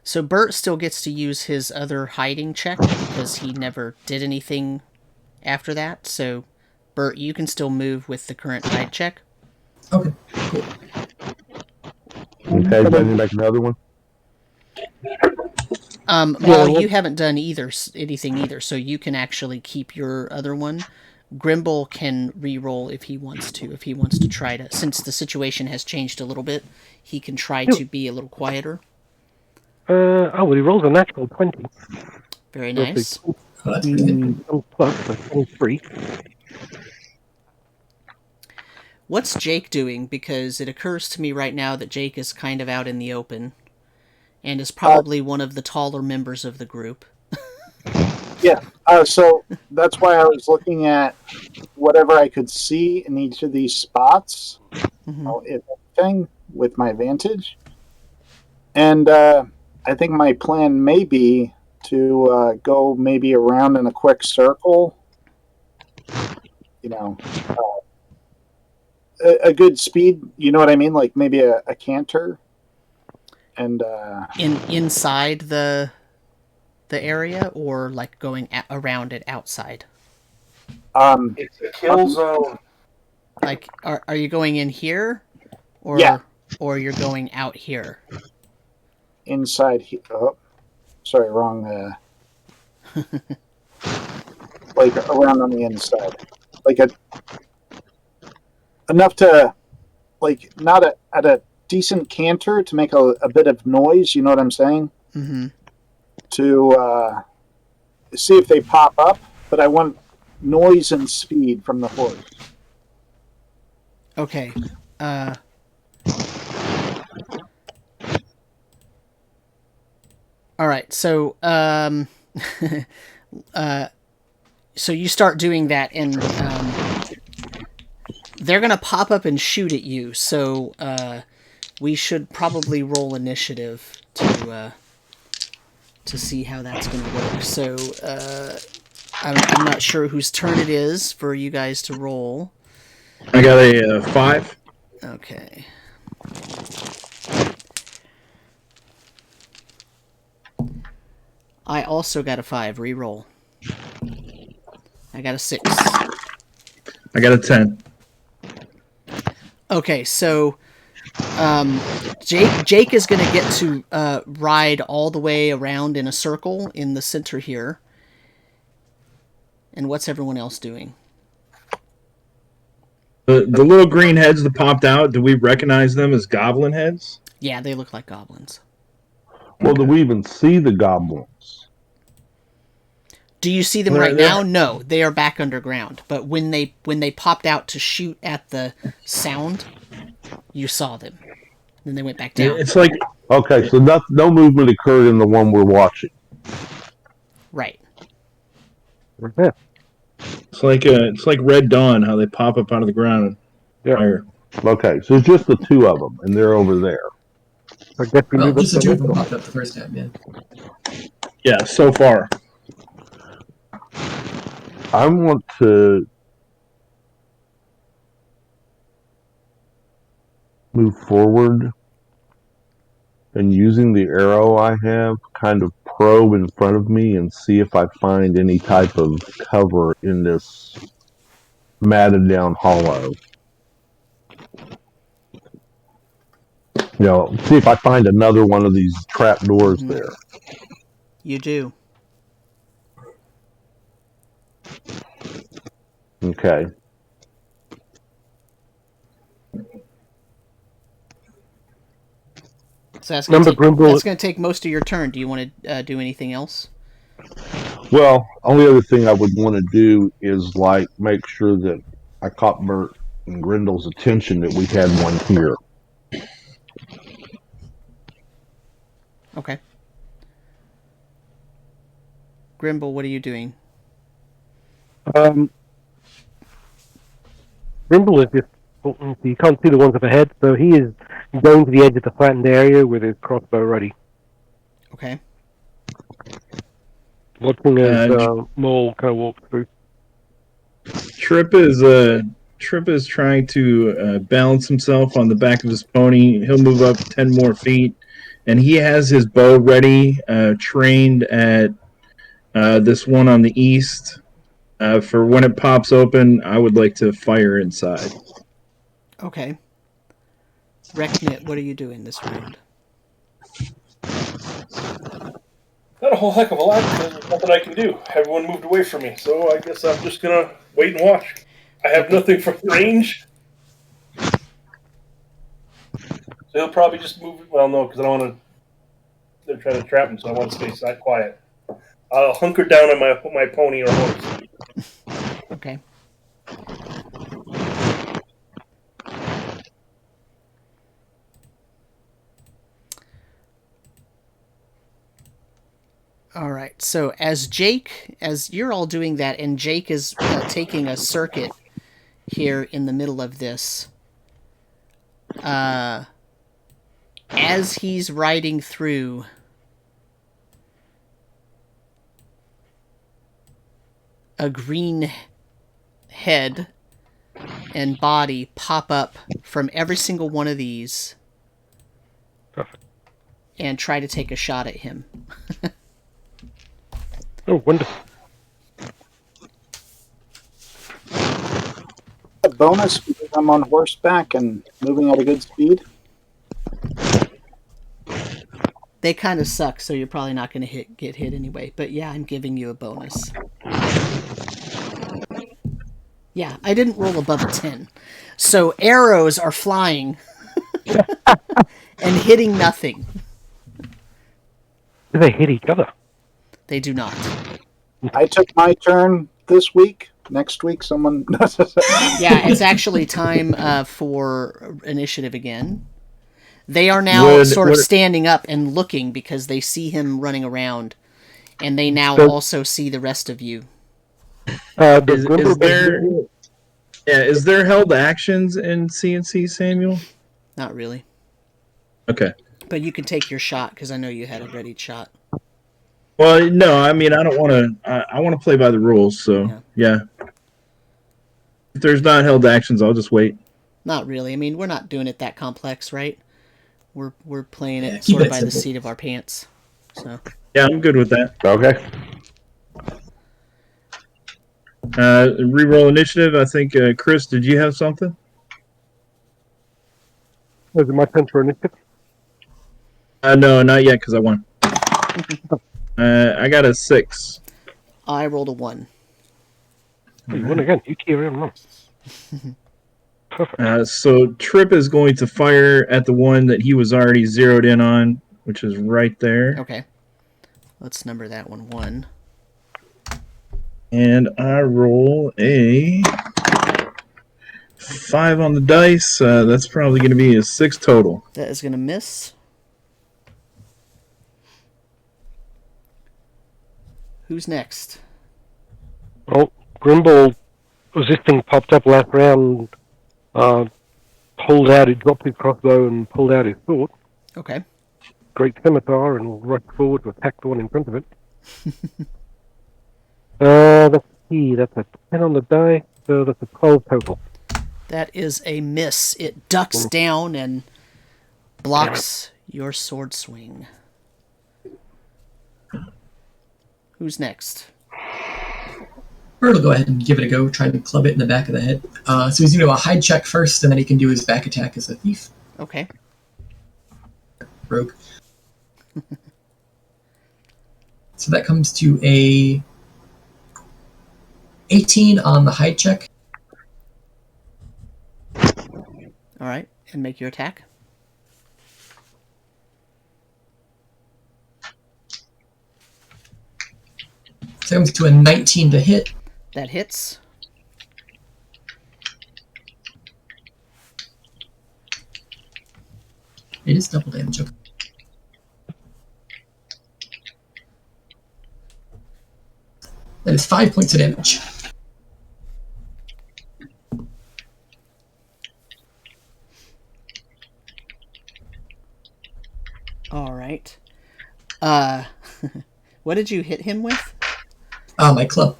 So Burt still gets to use his other hiding check, because he never did anything after that. So, Burt, you can still move with the current hide check. Okay, cool. Okay, bringing back another one. Mahl, you haven't done anything either, so you can actually keep your other one. Grimbol can re-roll if he wants to. If he wants to try to, since the situation has changed a little bit, he can try to be a little quieter. Well, he rolls a natural 20. Very nice. That's pretty good. Plus, so 23. What's Jake doing? Because it occurs to me right now that Jake is kind of out in the open, and is probably one of the taller members of the group. Yeah, so that's why I was looking at whatever I could see in each of these spots, if anything, with my vantage. And I think my plan may be to go maybe around in a quick circle. A good speed, you know what I mean? Like maybe a canter. And inside the area, or like going around it outside? It's a kill zone. Like, are you going in here, or or you're going out here? Inside here. Oh, sorry, wrong. Like around on the inside, like enough to, like, not at a decent canter to make a bit of noise. You know what I'm saying? Mm-hmm. To see if they pop up, but I want noise and speed from the horse. Okay. All right. So, so you start doing that, and they're gonna pop up and shoot at you. So, we should probably roll initiative to see how that's gonna work. So, I'm not sure whose turn it is for you guys to roll. I got a 5. Okay. I also got a 5. Reroll. I got a 6. I got a 10. Okay, so Jake is going to get to ride all the way around in a circle in the center here. And what's everyone else doing? The little green heads that popped out, do we recognize them as goblin heads? Yeah, they look like goblins. Well, do we even see the goblins? Do you see them right now? No, they are back underground. But when they popped out to shoot at the sound, you saw them. Then they went back down. It's like, Okay, so no movement occurred in the one we're watching. Right. Yeah. it's like Red Dawn, how they pop up out of the ground and Yeah. fire. Okay, so it's just the two of them, and they're over there. I guess we Well, move up just the to two of them this one. popped up the first time, yeah. Yeah, so far. I want to move forward and using the arrow I have, kind of probe in front of me and see if I find any type of cover in this matted down hollow. You know, see if I find another one of these trap doors there. You do. Okay. So that's going Grimbol. to take most of your turn. Do you want to do anything else? Well, only other thing I would want to do is like make sure that I caught Burt and Grendel's attention that we had one here. Okay. Grimbol, what are you doing? Grimbol is just, you can't see the ones up ahead, so he is going to the edge of the flattened area with his crossbow ready. Okay. Watching as Mahl kind of walks through. Trip is trying to balance himself on the back of his pony. He'll move up 10 more feet, and he has his bow ready, trained at this one on the east. For when it pops open, I would like to fire inside. Okay. Rekmit, what are you doing this round? Not a whole heck of a lot, because there's nothing I can do. Everyone moved away from me, so I guess I'm just gonna wait and watch. I have nothing from range. So he'll probably just move. Well, no, because I don't want to. They're trying to trap him, so I want to stay quiet. I'll hunker down on my pony or horse. Okay. All right. So as you're all doing that, and Jake is taking a circuit here in the middle of this, as he's riding through, a green head and body pop up from every single one of these and try to take a shot at him. Oh, wonderful. A bonus because I'm on horseback and moving at a good speed. They kind of suck, so you're probably not going to get hit anyway. But yeah, I'm giving you a bonus. Yeah, Yeah, I didn't roll above a 10. So arrows are flying and hitting nothing. Do they hit each other? They do not. I took my turn this week. Next week, someone. Yeah, it's actually time for initiative again. They are now sort of standing up and looking because they see him running around, and they now also see the rest of you. Is there held actions in CNC, Samuel? Not really. Okay. But you can take your shot because I know you had a ready shot. Well, no, I mean I don't want to. I want to play by the rules, so yeah. If there's not held actions, I'll just wait. Not really. I mean, we're not doing it that complex, right? We're playing it sort of by the seat of our pants. So yeah, I'm good with that. Okay. Reroll initiative. I think Chris, did you have something? Was it my turn for initiative? No, not yet because I won. I got a 6. I rolled a 1. You won again. You keep around. Perfect. So Trip is going to fire at the one that he was already zeroed in on, which is right there. Okay. Let's number that one 1. And I roll a 5 on the dice. That's probably going to be a 6 total. That is going to miss. Who's next? Well, Grimbol, as this thing popped up last round, pulled out, he dropped his crossbow and pulled out his sword. Okay. Great scimitar and rushed forward to attack the one in front of it. That's a 10 on the die, so that's a 12 total. That is a miss. It ducks down and blocks your sword swing. Who's next? Burt will go ahead and give it a go, try and club it in the back of the head. So he's going to do a hide check first, and then he can do his back attack as a thief. Okay. Rogue. So that comes to a 18 on the hide check. All right, and make your attack. So it comes to a 19 to hit. That hits. It is double damage. Okay. That is 5 points of damage. All right. What did you hit him with? My club.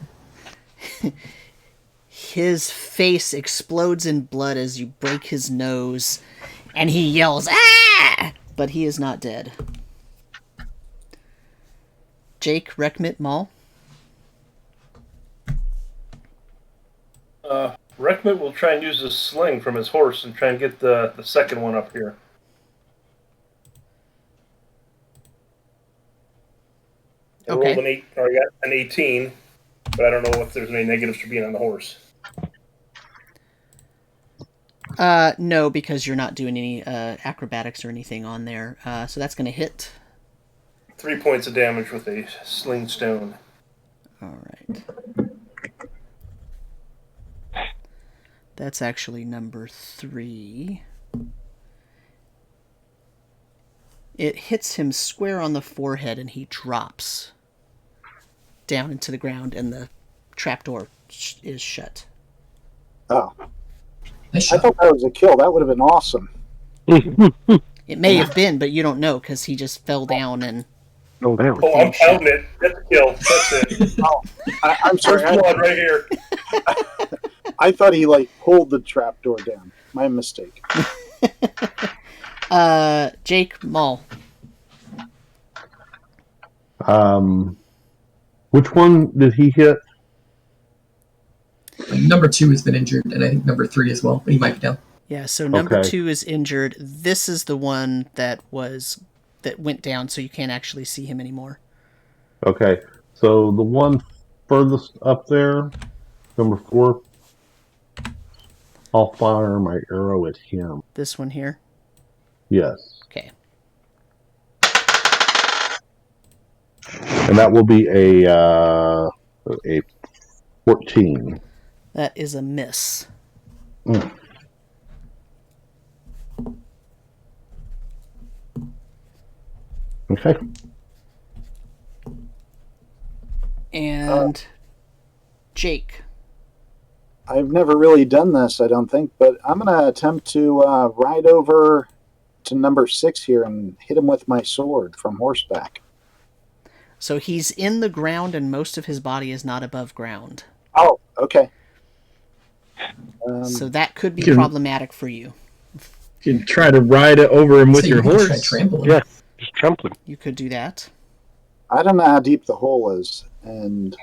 His face explodes in blood as you break his nose, and he yells, "Ah!" But he is not dead. Jake, Rekmit, Mahl? Rekmit will try and use his sling from his horse and try and get the second one up here. I rolled an 8, or I got an 18, but I don't know if there's any negatives for being on the horse. No, because you're not doing any acrobatics or anything on there. So that's going to hit. 3 points of damage with a sling stone. All right. That's actually number 3. It hits him square on the forehead, and he drops down into the ground, and the trapdoor is shut. Oh. I thought that was a kill. That would have been awesome. It may have been, but you don't know, because he just fell down and... Oh, I'm counting it. That's a kill. That's it. I'm sorry. First blood right here. I thought he, pulled the trapdoor down. My mistake. Jake, Mahl. Which one did he hit? Number 2 has been injured, and I think number 3 as well, but he might be down. Yeah, so number 2 is injured. This is the one that went down, so you can't actually see him anymore. Okay, so the one furthest up there, number 4. I'll fire my arrow at him. This one here? Yes. Okay. And that will be a 14. That is a miss. Mm. Okay. And Jake. I've never really done this, I don't think, but I'm going to attempt to ride over to number 6 here and hit him with my sword from horseback. So he's in the ground and most of his body is not above ground. Oh, okay. So that could be problematic for you. You can try to ride it over him with your you can try horse. trampling. Yeah, just trampling. You could do that. I don't know how deep the hole is, and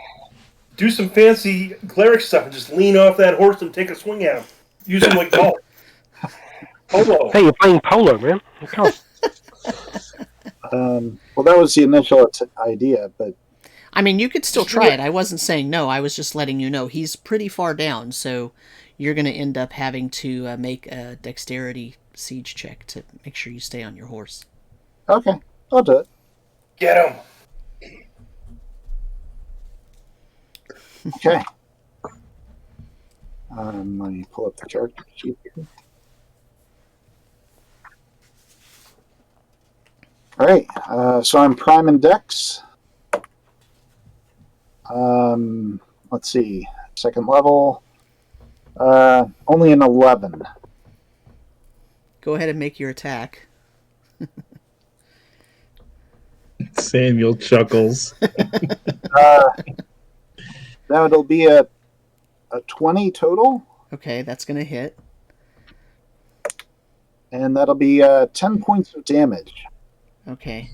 Do some fancy cleric stuff and just lean off that horse and take a swing at him. Use him like golf. Polo. Hey, you're playing polo, man. Come on. well, that was the initial idea, but I mean, you could still try it. I wasn't saying no. I was just letting you know he's pretty far down, so you're going to end up having to make a dexterity siege check to make sure you stay on your horse. okay, I'll do it. Get him. Okay. Let me pull up the character sheet here. All right, so I'm Prime and Dex. Let's see, second level. Only an 11. Go ahead and make your attack. Samuel chuckles. That'll be a 20 total, Okay, that's going to hit. and that'll be 10 points of damage. Okay.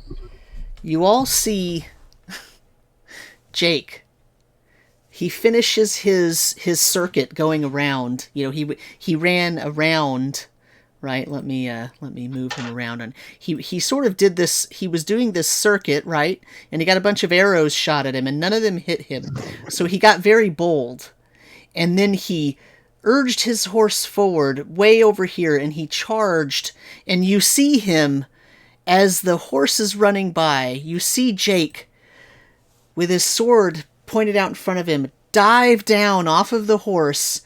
You all see Jake. He finishes his circuit going around. You know, he ran around, right? Let me move him around. And he sort of did this. He was doing this circuit, right? And he got a bunch of arrows shot at him, and none of them hit him. So he got very bold, and then he urged his horse forward way over here, and he charged. And you see him as the horse is running by. You see Jake with his sword pointed out in front of him, dive down off of the horse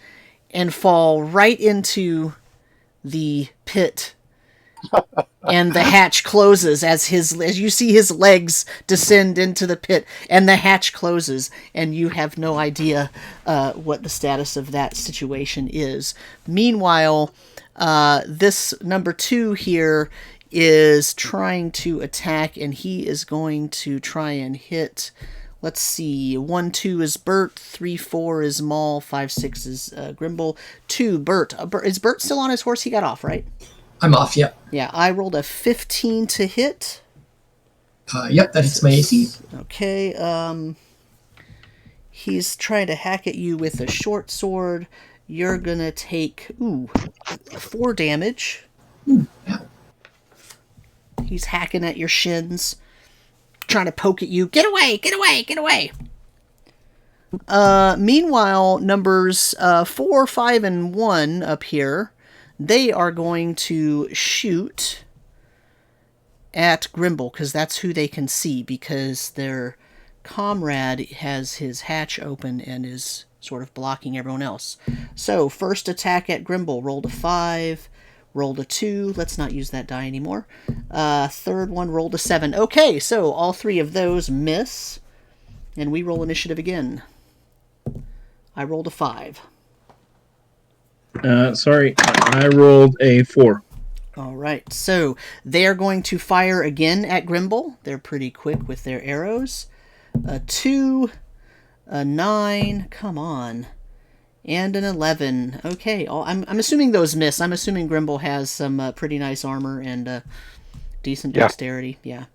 and fall right into the pit. And the hatch closes as you see his legs descend into the pit, and the hatch closes, and you have no idea what the status of that situation is. Meanwhile, this number 2 here is trying to attack, and he is going to try and hit. Let's see. 1-2 is Burt. 3-4 is Mahl. 5-6 is Grimbol. 2 Burt. Is Burt still on his horse? He got off, right? I'm off, yep. Yeah, I rolled a 15 to hit. Yep, that hits my AC. Okay, he's trying to hack at you with a short sword. You're gonna take, 4 damage. Yeah. He's hacking at your shins, trying to poke at you. Get away, get away, get away! Meanwhile, numbers 4, 5, and 1 up here, they are going to shoot at Grimbol, because that's who they can see, because their comrade has his hatch open and is sort of blocking everyone else. So, first attack at Grimbol. Rolled a 5, rolled a 2. Let's not use that die anymore. Third one rolled a 7. Okay, so all 3 of those miss, and we roll initiative again. I rolled a 5. Sorry, I rolled a 4. All right, so they're going to fire again at Grimbol. They're pretty quick with their arrows. A 2, a 9, come on, and an 11. Okay, I'm assuming those miss. I'm assuming Grimbol has some pretty nice armor and decent dexterity. Yeah.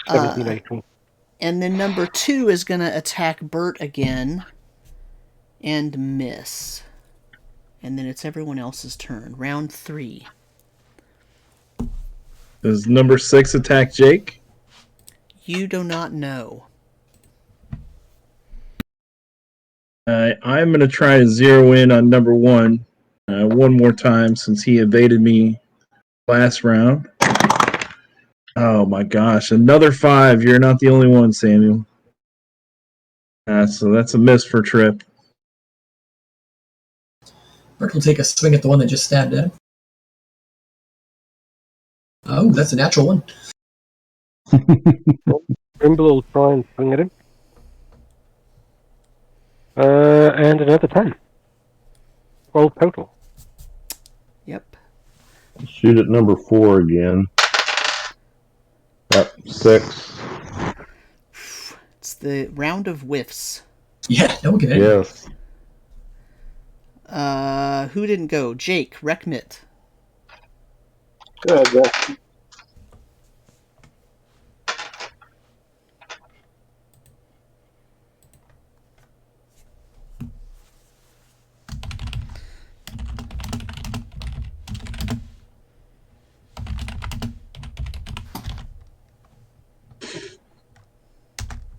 17, 18. And then number 2 is going to attack Burt again and miss. And then it's everyone else's turn. Round 3. Does number 6 attack Jake? You do not know. I'm going to try to zero in on number 1. one more time since he evaded me last round. Oh my gosh, another 5. You're not the only one, Samuel. So that's a miss for Trip. Burt will take a swing at the one that just stabbed at him. Oh, that's a natural one. Grimbol will try and swing at him. And another 10. 12 total. Yep. Shoot at number 4 again. Yep, 6. It's the round of whiffs. Yeah, no one can hit. Yes. Who didn't go? Jake, Rekmit. Go ahead, Jeff.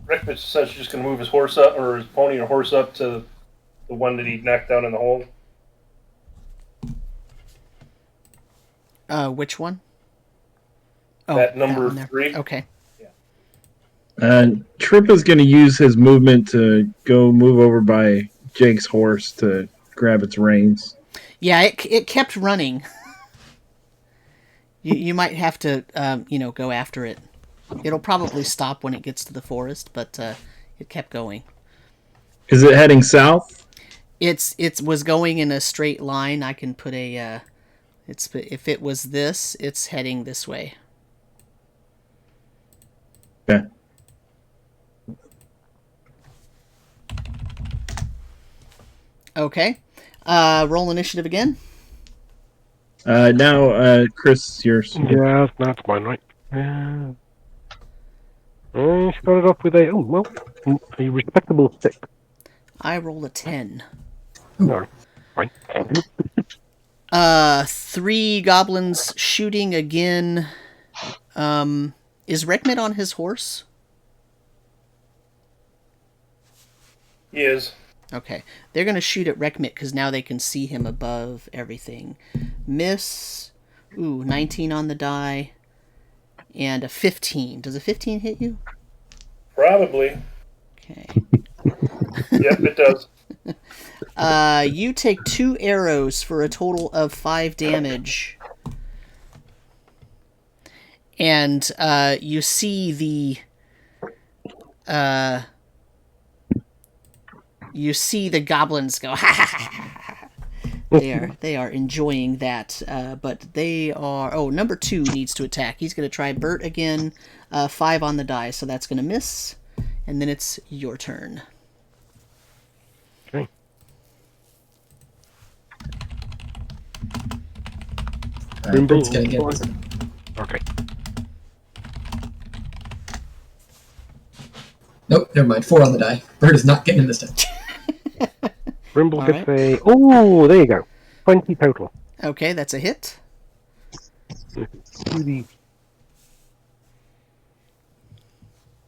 Rekmit says he's just going to move his horse up, or his pony or horse up to the one that he knocked down in the hole. Which one? Oh, That number one there. 3. Okay. Trip is going to use his movement to go move over by Jake's horse to grab its reins. Yeah, it kept running. you might have to go after it. It'll probably stop when it gets to the forest, but it kept going. Is it heading south? It was going in a straight line. I can put a if it was this, it's heading this way. Okay. Okay. Roll initiative again. Now, Chris, yours. Yeah, that's mine, right? She got it off with a respectable 6. I roll a 10. No, fine. 3 goblins shooting again. Is Rekmit on his horse? He is. Okay. They're going to shoot at Rekmit because now they can see him above everything. Miss. 19 on the die. And a 15. Does a 15 hit you? Probably. Okay. Yep, it does. You take 2 arrows for a total of 5 damage. And you see the goblins go ha ha ha ha. They are enjoying that, but they are. Number 2 needs to attack. He's going to try Burt again. 5 on the die, so that's going to miss. And then it's your turn. Okay. Burt's gonna get this. Okay. Nope, never mind. 4 on the die. Burt is not getting in this time. Grimbol gets a... Oh, there you go. 20 total. Okay, that's a hit. 1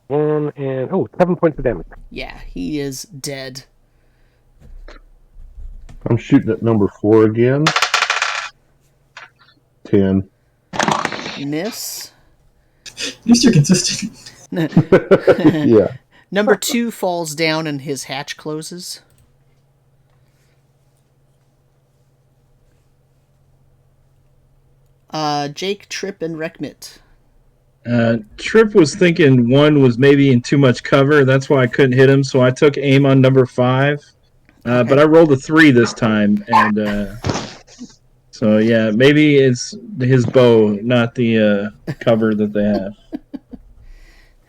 and... 7 points of damage. Yeah, he is dead. I'm shooting at number 4 again. 10. Miss. At least you're consistent. Yeah. Number 2 falls down and his hatch closes. Jake, Trip, and Rekmit. Trip was thinking 1 was maybe in too much cover. That's why I couldn't hit him. So I took aim on number 5. But I rolled a 3 this time. And so, yeah, maybe it's his bow, not the cover that they have.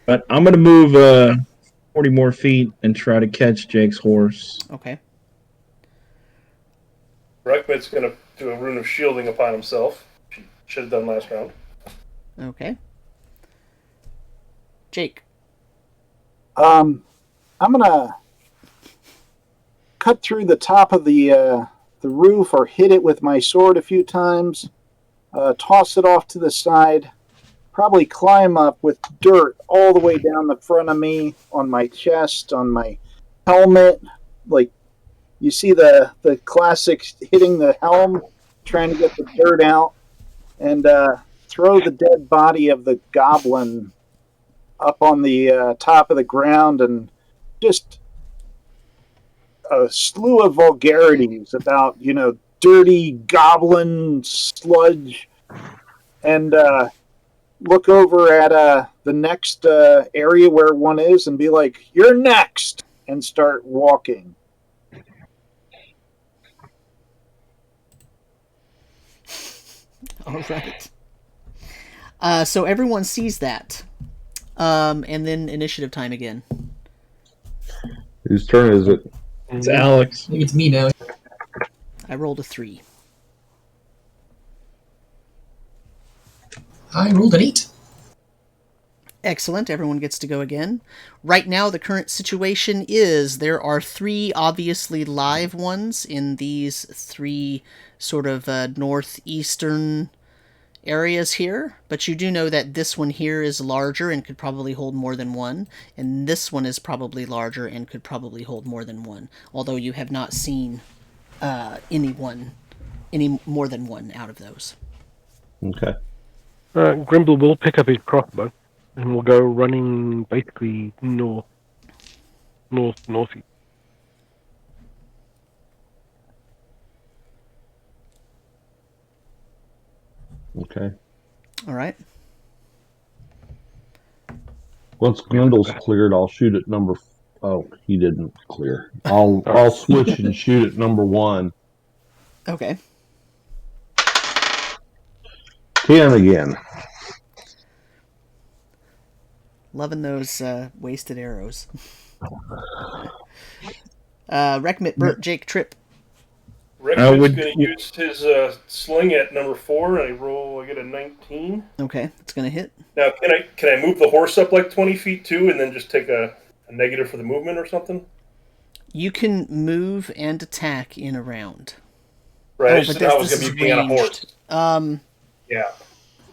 But I'm going to move 40 more feet and try to catch Jake's horse. Okay. Rekmit's going to do a rune of shielding upon himself. She should have done last round. Okay. Jake. I'm gonna cut through the top of the roof or hit it with my sword a few times. Toss it off to the side. Probably climb up with dirt all the way down the front of me, on my chest, on my helmet, like You see the classic hitting the helm, trying to get the dirt out, and throw the dead body of the goblin up on the top of the ground, and just a slew of vulgarities about, dirty goblin sludge, and look over at the next area where one is and be like, "You're next," and start walking. All right. So everyone sees that. And then initiative time again. Whose turn is it? It's Alex. I think it's me now. I rolled a 3. I rolled an 8. Excellent. Everyone gets to go again. Right now, the current situation is there are 3 obviously live ones in these 3 sort of northeastern areas here, but you do know that this one here is larger and could probably hold more than one, and this one is probably larger and could probably hold more than one, although you have not seen any more than one out of those. Okay. Grimbol will pick up his crossbow and will go running basically northeast. Okay. All right. Once Grimbal's cleared, I'll shoot at number. Oh, he didn't clear. I'll switch and shoot at number 1. Okay. 10 again. Loving those wasted arrows. Rekmit, Burt, Jake, Trip. Rekmit's going to use his sling at number 4, and I get a 19. Okay, it's going to hit. Now, can I move the horse up like 20 feet too, and then just take a negative for the movement or something? You can move and attack in a round. Right, I just thought I was going to be being on a horse. Yeah.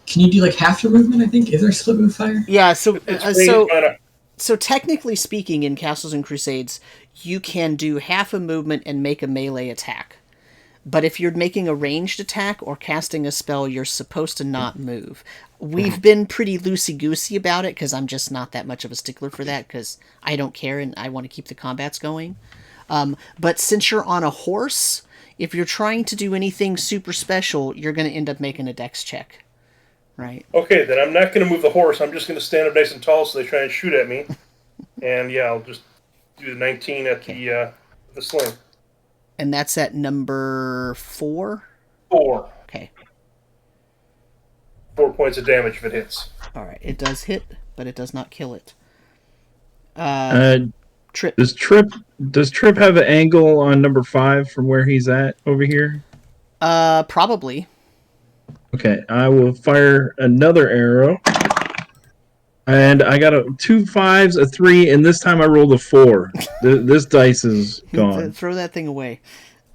Can you do like half your movement, I think? Is there a split move fire? Yeah, so technically speaking, in Castles and Crusades, you can do half a movement and make a melee attack. But if you're making a ranged attack or casting a spell, you're supposed to not move. We've been pretty loosey-goosey about it, because I'm just not that much of a stickler for that, because I don't care and I want to keep the combats going. But since you're on a horse, if you're trying to do anything super special, you're going to end up making a dex check. Right. Okay, then I'm not going to move the horse. I'm just going to stand up nice and tall so they try and shoot at me. And yeah, I'll just do the 19 at the sling. And that's at number 4? 4. Okay. 4 points of damage if it hits. All right, it does hit, but it does not kill it. Trip. Does Trip have an angle on number 5 from where he's at over here? Probably. Okay, I will fire another arrow. And I got 2 5s, a 3, and this time I rolled a 4. This dice is gone. Throw that thing away.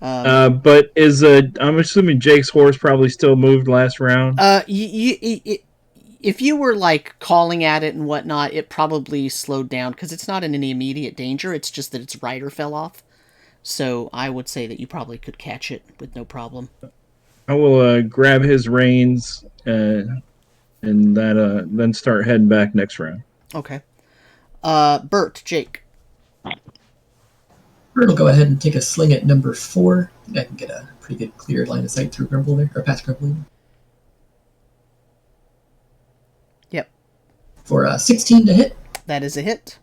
But I'm assuming Jake's horse probably still moved last round. If you were like calling at it and whatnot, it probably slowed down because it's not in any immediate danger. It's just that its rider fell off. So I would say that you probably could catch it with no problem. I will grab his reins and then start heading back next round. Okay. Burt, Jake. Burt will go ahead and take a sling at number 4. I can get a pretty good clear line of sight through Grimbol there, or past Grimbol. Yep. For 16 to hit. That is a hit.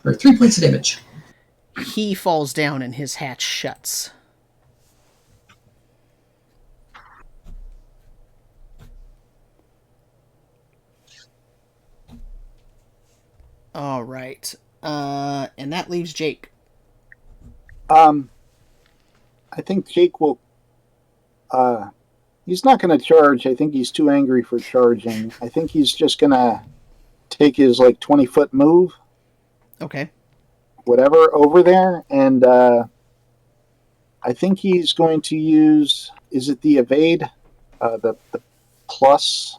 For 3 points of damage. He falls down and his hatch shuts. All right. And that leaves Jake. I think Jake will... he's not going to charge. I think he's too angry for charging. I think he's just going to take his 20-foot move. Okay. Whatever, over there, and I think he's going to use, is it the evade? The plus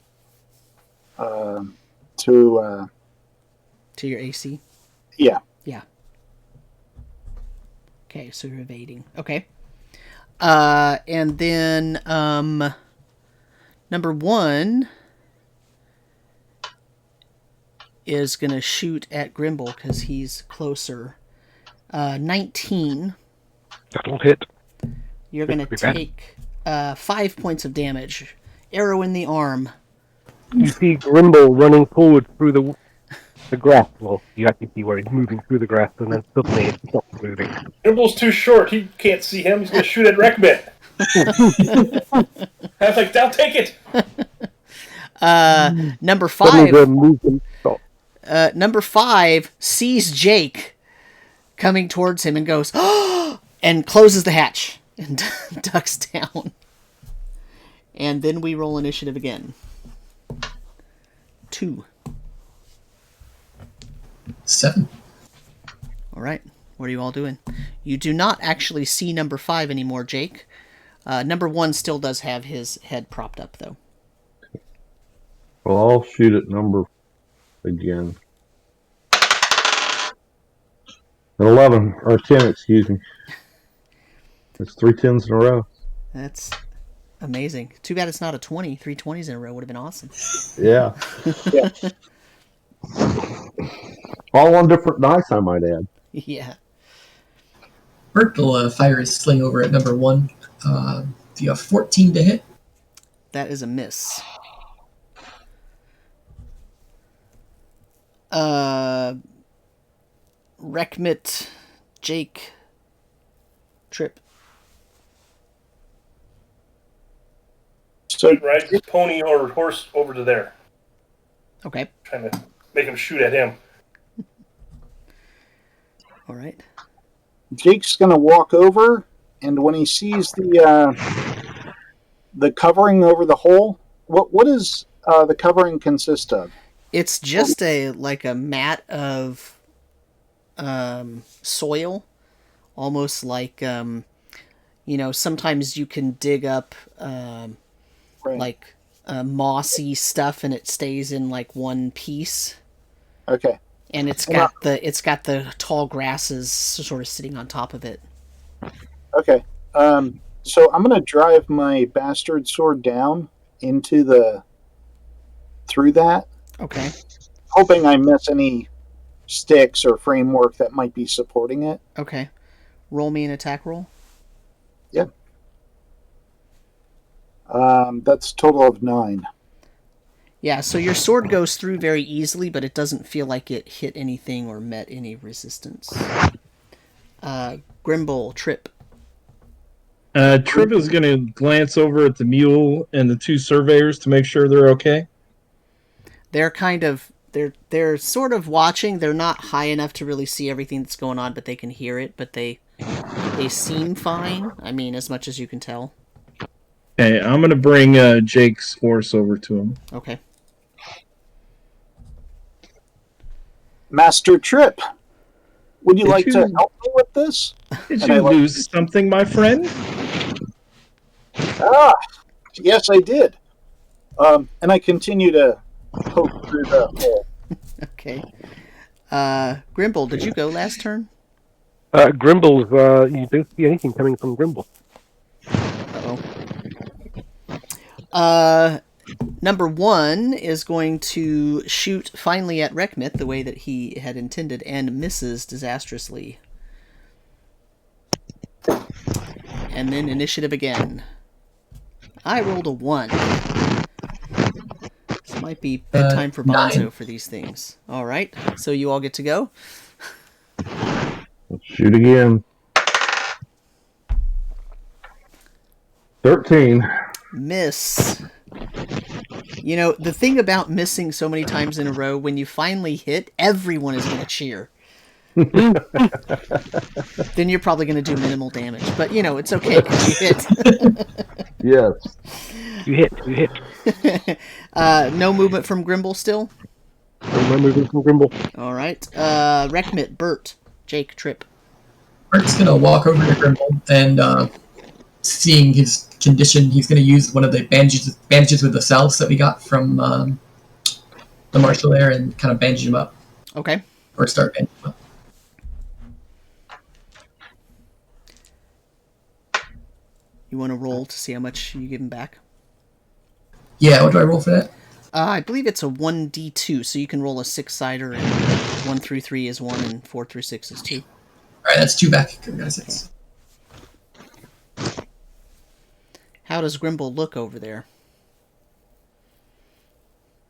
to to your AC? Yeah. Yeah. Okay, so you're evading. Okay. And then number 1 is going to shoot at Grimbol because he's closer. 19. That'll hit. You're going to take 5 points of damage. Arrow in the arm. You see Grimbol running forward through the grass. Well, you actually see where he's moving through the grass, and then suddenly it stops moving. Grimbol's too short. He can't see him. He's going to shoot at Rekmit. I was like, I'll take it. Number Suddenly 5. the movement stops. Number 5 sees Jake coming towards him and goes, "Oh!" and closes the hatch and ducks down. And then we roll initiative again. 2. 7. All right. What are you all doing? You do not actually see number 5 anymore, Jake. Number 1 still does have his head propped up, though. Well, I'll shoot at number again. An 11, or 10, excuse me. It's 3 10s in a row. That's amazing. Too bad it's not a 20. 3 20s in a row would have been awesome. Yeah. All on different dice, I might add. Yeah. Burt will fire his sling over at number 1. Do you have 14 to hit? That is a miss. Rekmit, Jake, Trip. So Ride your pony or horse over to there. Okay. Trying to make him shoot at him. All right. Jake's going to walk over, and when he sees the covering over the hole, what does the covering consist of? It's just a mat of soil, almost like sometimes you can dig up Right. mossy stuff and it stays in one piece. Okay. And it's got the tall grasses sort of sitting on top of it. Okay. So I'm going to drive my bastard sword down through that, Okay. hoping I miss any sticks or framework that might be supporting it. Okay. Roll me an attack roll. Yep. That's a total of 9. Yeah, so your sword goes through very easily, but it doesn't feel like it hit anything or met any resistance. Grimbol, Trip. Trip is going to glance over at the mule and the 2 surveyors to make sure they're okay. They're they're sort of watching. They're not high enough to really see everything that's going on, but they can hear it. But they seem fine. I mean, as much as you can tell. Okay, I'm going to bring Jake's horse over to him. Okay. Master Trip, would you Did like you- to help me with this? Did And I you like- lose something, my friend? Yes, I did. And I continue to poke through the hole. Okay. Grimbol, did you go last turn? Grimbol's, you don't see anything coming from Grimbol. Uh-oh. Number 1 is going to shoot finally at Rekmit the way that he had intended and misses disastrously. And then initiative again. I rolled a 1. This might be bedtime for Bonzo 9. for these things. Alright, so you all get to go. Let's shoot again. 13. Miss. You know, the thing about missing so many times in a row, when you finally hit, everyone is going to cheer. Then you're probably going to do minimal damage. But, it's okay if you hit. Yes. You hit. No movement from Grimbol still? No movement from Grimbol. All right. Rekmit, Burt, Jake, Trip. Burt's going to walk over to Grimbol and, seeing his condition, he's going to use one of the bandages with the salves that we got from the marshal there and kind of bandage him up. Okay. Or start banding them up. You want to roll to see how much you give him back? Yeah, what do I roll for that? I believe it's a 1d2, so you can roll a 6-sider, and 1 through 3 is 1, and 4 through 6 is 2. Alright, that's 2 back. Good guys. Okay. How does Grimbol look over there?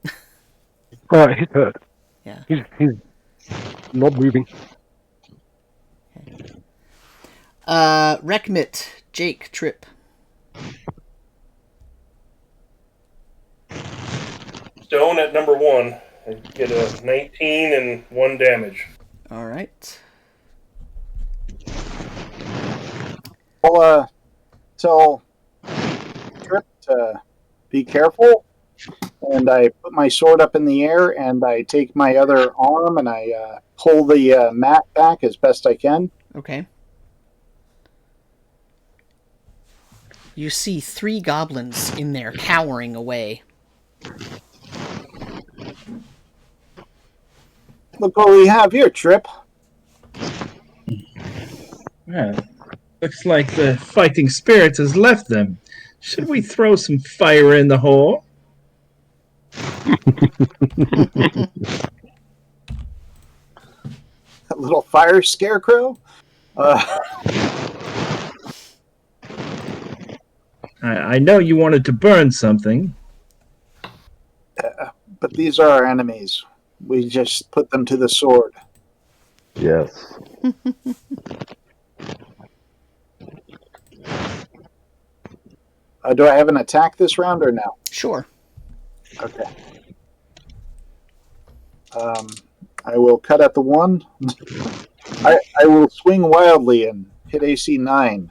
He's hurt. Yeah. He's not moving. Okay. Rekmit, Jake, Trip. Stone at number 1. I get a 19 and 1 damage. All right. I'll tell Trip to be careful, and I put my sword up in the air, and I take my other arm, and I pull the mat back as best I can. Okay. You see 3 goblins in there cowering away. Look what we have here, Trip. Yeah. Looks like the fighting spirit has left them. Should we throw some fire in the hole? That little fire scarecrow. I know you wanted to burn something. But these are our enemies. We just put them to the sword. Yes. Do I have an attack this round or no? Sure. Okay. I will cut at the 1. I will swing wildly and hit AC 9.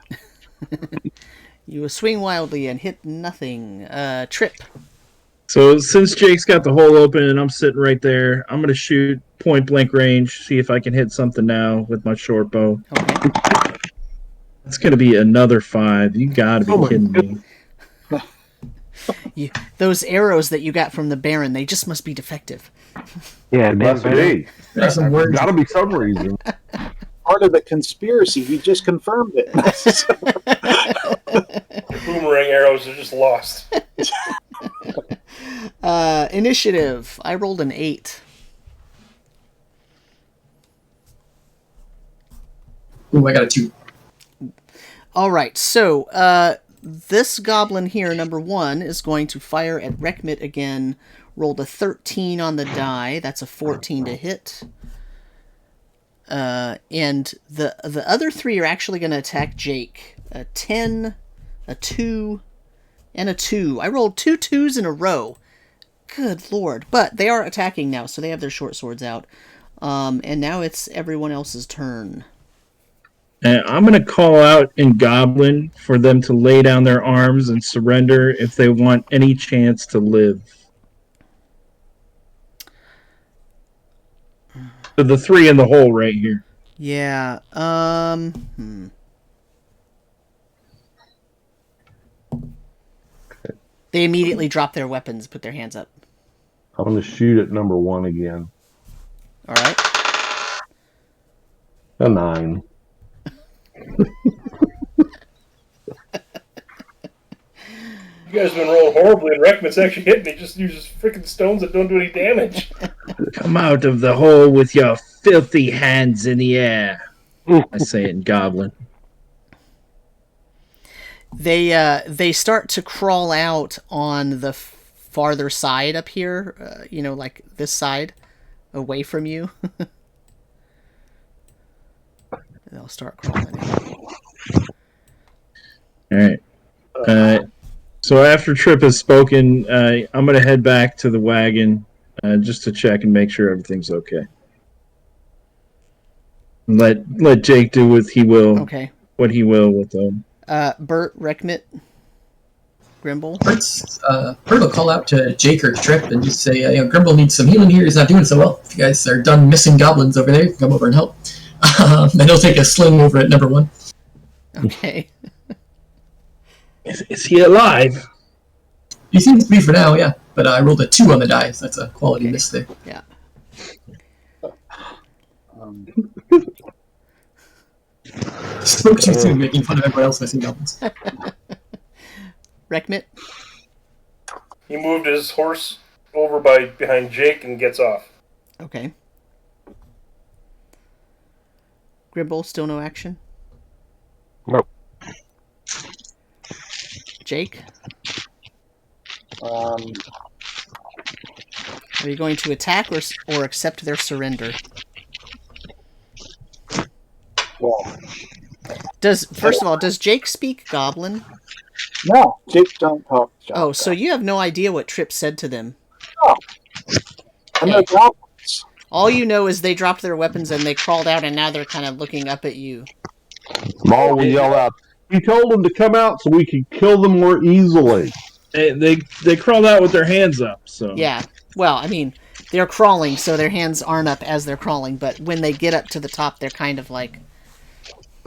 You will swing wildly and hit nothing. Trip. So since Jake's got the hole open and I'm sitting right there, I'm going to shoot point blank range, see if I can hit something now with my short bow. Okay. It's going to be another 5. You got to be kidding me. Those arrows that you got from the Baron, they just must be defective. Yeah, Must be. There's some words. Gotta be some reason. Part of the conspiracy. He just confirmed it. Boomerang arrows are just lost. Initiative. I rolled an 8. Ooh, I got a 2. All right, so this goblin here, number 1, is going to fire at Rekmit again. Rolled a 13 on the die. That's a 14 to hit. And the other 3 are actually going to attack Jake. A 10, a 2, and a 2. I rolled 2 2s in a row. Good lord. But they are attacking now, so they have their short swords out. And now it's everyone else's turn. And I'm going to call out in Goblin for them to lay down their arms and surrender if they want any chance to live. So the 3 in the hole right here. Yeah. They immediately drop their weapons, put their hands up. I'm going to shoot at number 1 again. All right. A 9. You guys have been rolling horribly, and Rekmit's actually hitting me. Just uses freaking stones that don't do any damage. Come out of the hole with your filthy hands in the air. I say it in Goblin. They start to crawl out on the farther side up here, like this side, away from you. They'll start crawling in. All right. So after Trip has spoken, I'm going to head back to the wagon just to check and make sure everything's okay. Let Jake do what he will. Okay. What he will with them. Burt, Rekmit, Grimbol. Burt will call out to Jake or Trip and just say, Grimbol needs some healing here. He's not doing so well. If you guys are done missing goblins over there, come over and help. Then he'll take a sling over at number 1. Okay. Is he alive? He seems to be for now, yeah. But I rolled a 2 on the die, so that's a quality miss there. Yeah. Spoke too soon, making fun of everyone else missing goblins. Rekmit? He moved his horse over behind Jake and gets off. Okay. Grimbol, still no action? Nope. Jake? Um, Are you going to attack or accept their surrender? well, First of all, does Jake speak Goblin? no, Jake don't talk. Oh, so you have no idea what Tripp said to them. And they're goblins. All you know is they dropped their weapons and they crawled out, and now they're kind of looking up at you. Mahl will yell out, "We told them to come out so we could kill them more easily." They crawled out with their hands up. So Yeah. Well, I mean, they're crawling, so their hands aren't up as they're crawling, but when they get up to the top, they're kind of like...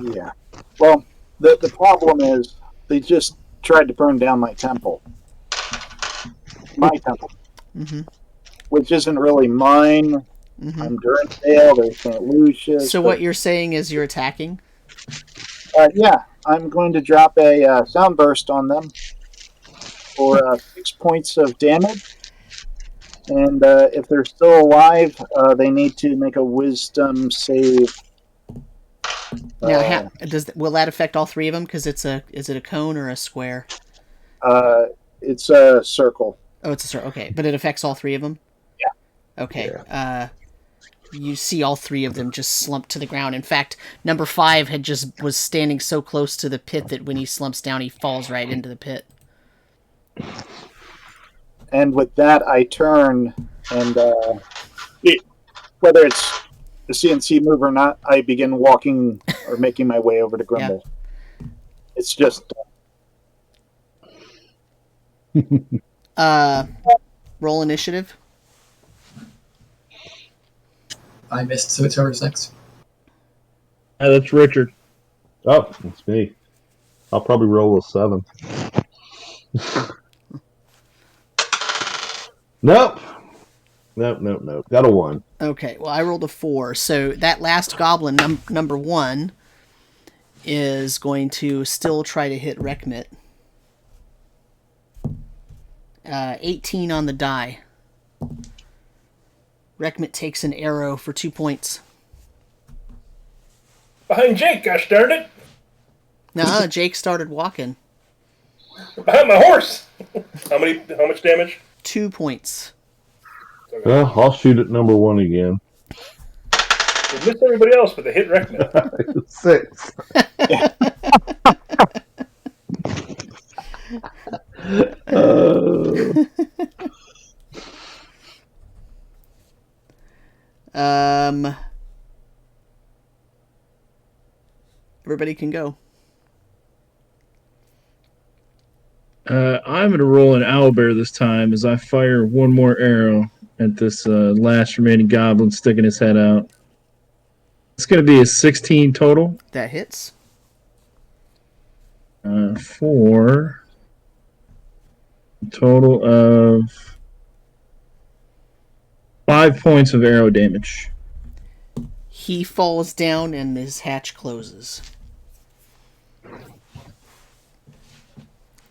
Yeah. Well, the problem is they just tried to burn down my temple. My temple. Mm-hmm. Which isn't really mine. Mm-hmm. I'm Durendale, there's St. Lucius. So what you're saying is you're attacking? Yeah, I'm going to drop a sound burst on them for 6 points of damage. And if they're still alive, they need to make a wisdom save. Now, will that affect all three of them? Because is it a cone or a square? It's a circle. Oh, it's a circle. Okay, but it affects all three of them? Yeah. Okay. Yeah. You see all three of them just slump to the ground. In fact, number 5 was standing so close to the pit that when he slumps down, he falls right into the pit. And with that, I turn, and whether it's the CNC move or not, I begin walking or making my way over to Grimbol. Yeah. It's just... roll initiative. I missed, so it's whoever's next. That's Richard. Oh, it's me. I'll probably roll a 7. Nope. Got a 1. Okay, well, I rolled a 4. So that last goblin, number 1, is going to still try to hit Rekmit. 18 on the die. Rekmit takes an arrow for 2 points. Behind Jake, gosh darn it! Nah, Jake started walking. Behind my horse! How much damage? 2 points. Okay. I'll shoot at number 1 again. You missed everybody else, but they hit Rekmit. 6. Everybody can go. I'm going to roll an owlbear this time as I fire one more arrow at this last remaining goblin sticking his head out. It's going to be a 16 total. That hits. For a total of 5 points of arrow damage. He falls down and his hatch closes.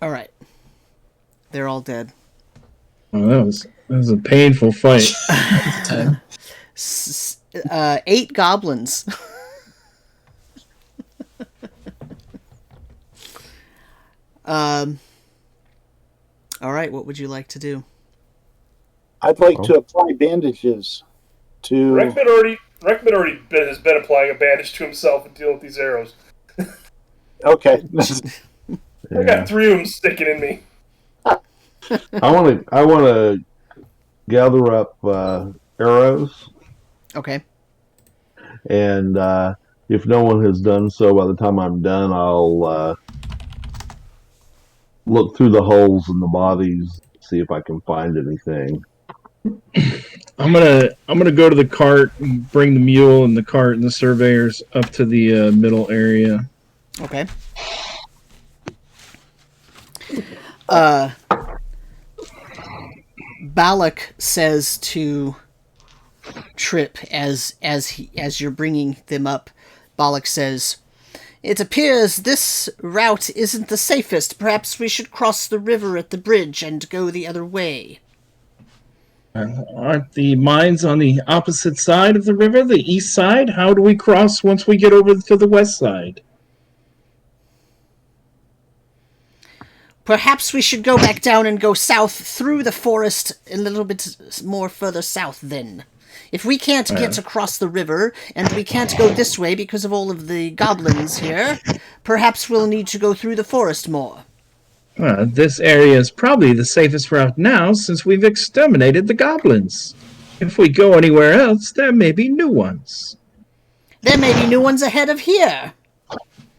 All right. They're all dead. Oh, that was a painful fight. 8 goblins. All right, what would you like to do? I'd like to apply bandages to... Rekmit already has been applying a bandage to himself and dealing with these arrows. Okay. I got 3 of them sticking in me. I want to gather up arrows. Okay. And if no one has done so, by the time I'm done, I'll look through the holes in the bodies, see if I can find anything. I'm gonna go to the cart and bring the mule and the cart and the surveyors up to the middle area. Okay. Balak says to Trip as you're bringing them up. Bollock says, "It appears this route isn't the safest. Perhaps we should cross the river at the bridge and go the other way." Aren't the mines on the opposite side of the river, the east side? How do we cross once we get over to the west side? Perhaps we should go back down and go south through the forest a little bit more further south then. If we can't get across the river, and we can't go this way because of all of the goblins here, perhaps we'll need to go through the forest more. This area is probably the safest route now since we've exterminated the goblins. If we go anywhere else, there may be new ones. There may be new ones ahead of here.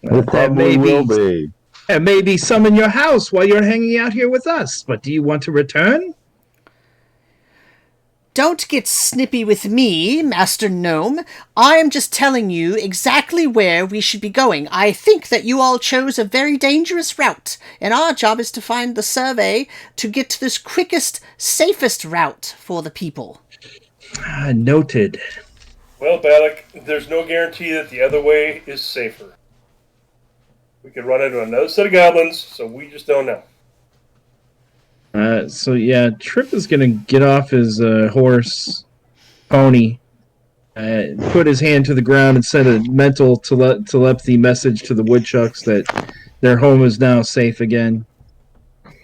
There probably will be. There may be some in your house while you're hanging out here with us, but do you want to return? Don't get snippy with me, Master Gnome. I am just telling you exactly where we should be going. I think that you all chose a very dangerous route, and our job is to find the survey to get to this quickest, safest route for the people. Noted. Well, Balak, there's no guarantee that the other way is safer. We could run into another set of goblins, so we just don't know. Trip is going to get off his horse, pony, put his hand to the ground and send a mental telepathy message to the woodchucks that their home is now safe again.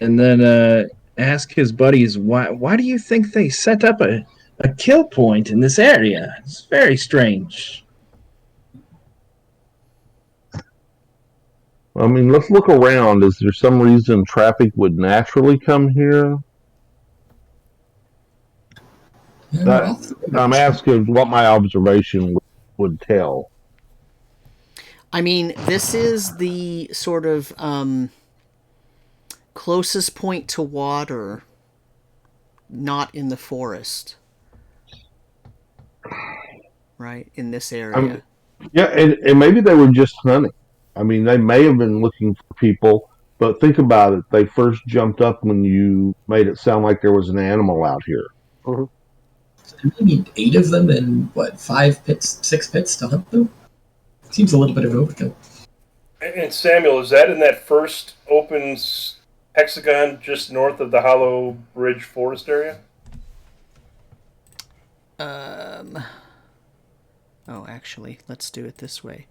And then ask his buddies, why do you think they set up a kill point in this area? It's very strange. I mean, let's look around. Is there some reason traffic would naturally come here? I'm asking what my observation would tell. I mean, this is the sort of closest point to water, not in the forest. Right? In this area. And maybe they were just hunting. I mean, they may have been looking for people, but think about it. They first jumped up when you made it sound like there was an animal out here. Mm-hmm. So maybe 8 of them and, 5 pits, 6 pits to hunt them? Seems a little bit of overkill. And Samuel, is that in that first open hexagon just north of the Hollow Bridge forest area? Actually, let's do it this way.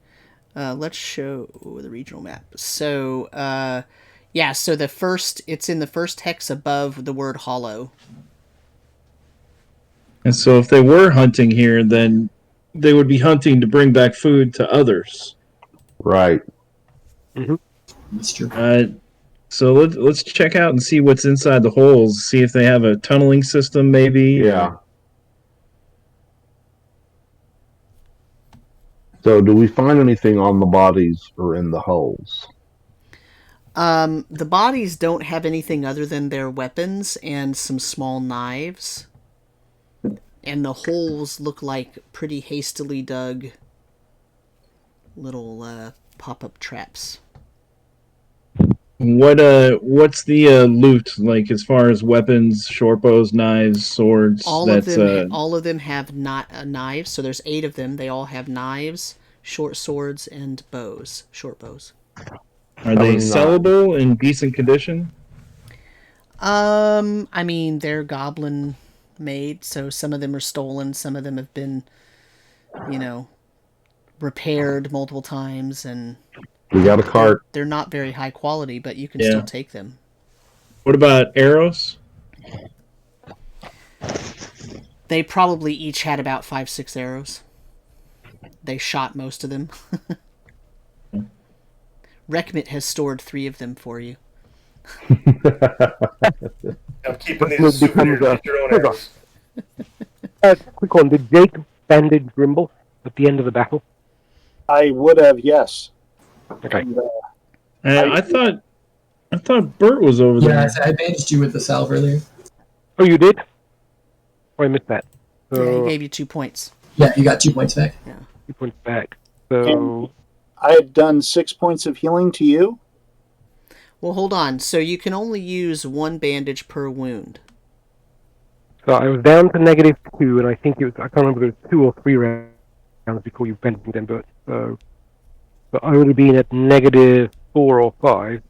Let's show the regional map. So, so it's in the first hex above the word hollow. And so if they were hunting here, then they would be hunting to bring back food to others. Right. Mm-hmm. That's true. So let's check out and see what's inside the holes. See if they have a tunneling system, maybe. Yeah. So, do we find anything on the bodies or in the holes? The bodies don't have anything other than their weapons and some small knives. And the holes look like pretty hastily dug little pop-up traps. What's the loot like as far as weapons, short bows, knives, swords? All of them have knives. So there's 8 of them. They all have knives, short swords, and bows. Short bows. Are they sellable in decent condition? I mean, they're goblin made, so some of them are stolen. Some of them have been, repaired multiple times, and we got a cart. They're not very high quality, but you can still take them. What about arrows? They probably each had about 5-6 arrows. They shot most of them. Rekmit has stored 3 of them for you. I'm keeping these souvenirs with your own arrows. Quick one. Did Jake bandage Grimbol at the end of the battle? I would have, yes. Okay. And, I thought Burt was over there. Yeah, I bandaged you with the salve earlier. Oh, you did? Oh, I missed that. So, he gave you 2 points. Yeah, you got 2 points back. Yeah. 2 points back. So I had done 6 points of healing to you. Well, hold on. So you can only use 1 bandage per wound. So I was down to -2, and I think I can't remember if it was 2 or 3 rounds before you bent them, but so I would have been at -4 or 5.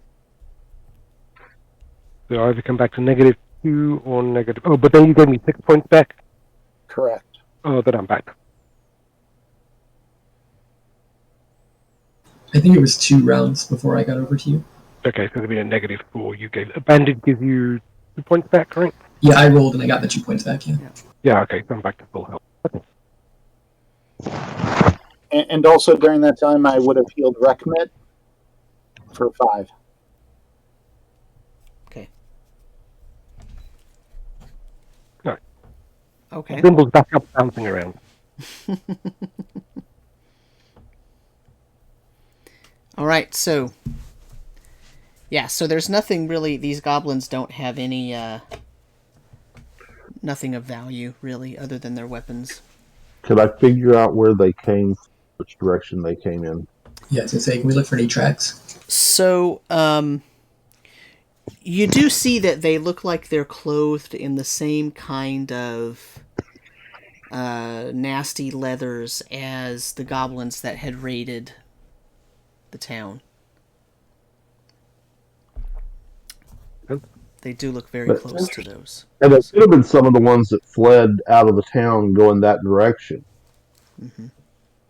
So I either come back to -2 or negative. Oh, but then you gave me 6 points back. Correct. Oh, then I'm back. I think it was 2 rounds before I got over to you. Okay, so it'd be a -4. You gave a bandage gives you 2 points back, right? Yeah, I rolled and I got the 2 points back. Yeah. Yeah. Okay, so I'm back to full health. And also during that time, I would have healed Rekmit for 5. Okay. No. Okay. Grimbol's back up, bouncing around. All right, so yeah, so there's nothing really. These goblins don't have any nothing of value really, other than their weapons. Could I figure out where they came, which direction they came in? Yeah, I was gonna say, can we look for any tracks? So, you do see that they look like they're clothed in the same kind of nasty leathers as the goblins that had raided the town. They do look very close to those. And it could have been some of the ones that fled out of the town going that direction. Mm-hmm.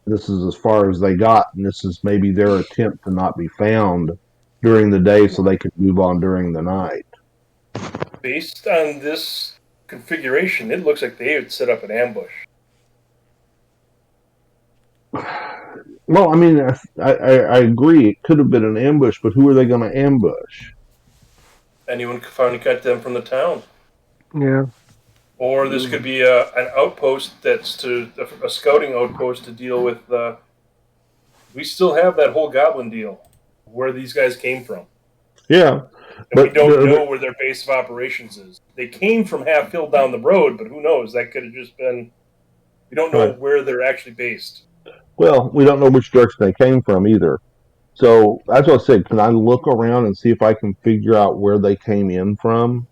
This is as far as they got, and this is maybe their attempt to not be found during the day so they could move on during the night. Based on this configuration, it looks like they would set up an ambush. Well, I mean, I agree. It could have been an ambush, but who are they going to ambush? Anyone could finally cut them from the town. Yeah. Or this could be an outpost that's a scouting outpost to deal with. We still have that whole goblin deal, where these guys came from. Yeah. And we don't know where their base of operations is. They came from half hill down the road, but who knows? That could have just been... We don't know where they're actually based. Well, we don't know which direction they came from either. So that's what I said. Can I look around and see if I can figure out where they came in from?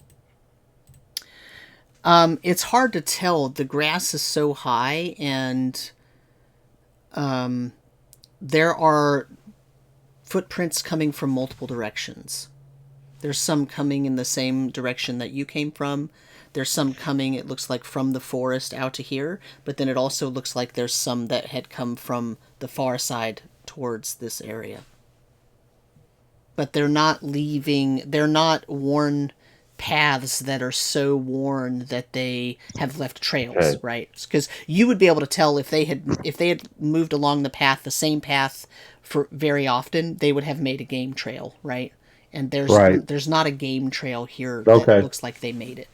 It's hard to tell. The grass is so high, and there are footprints coming from multiple directions. There's some coming in the same direction that you came from. There's some coming, it looks like, from the forest out to here, but then it also looks like there's some that had come from the far side towards this area. But they're not worn paths that are so worn that they have left trails, right? Because you would be able to tell if they had moved along the same path for very often, they would have made a game trail, right? And there's not a game trail here that looks like they made it.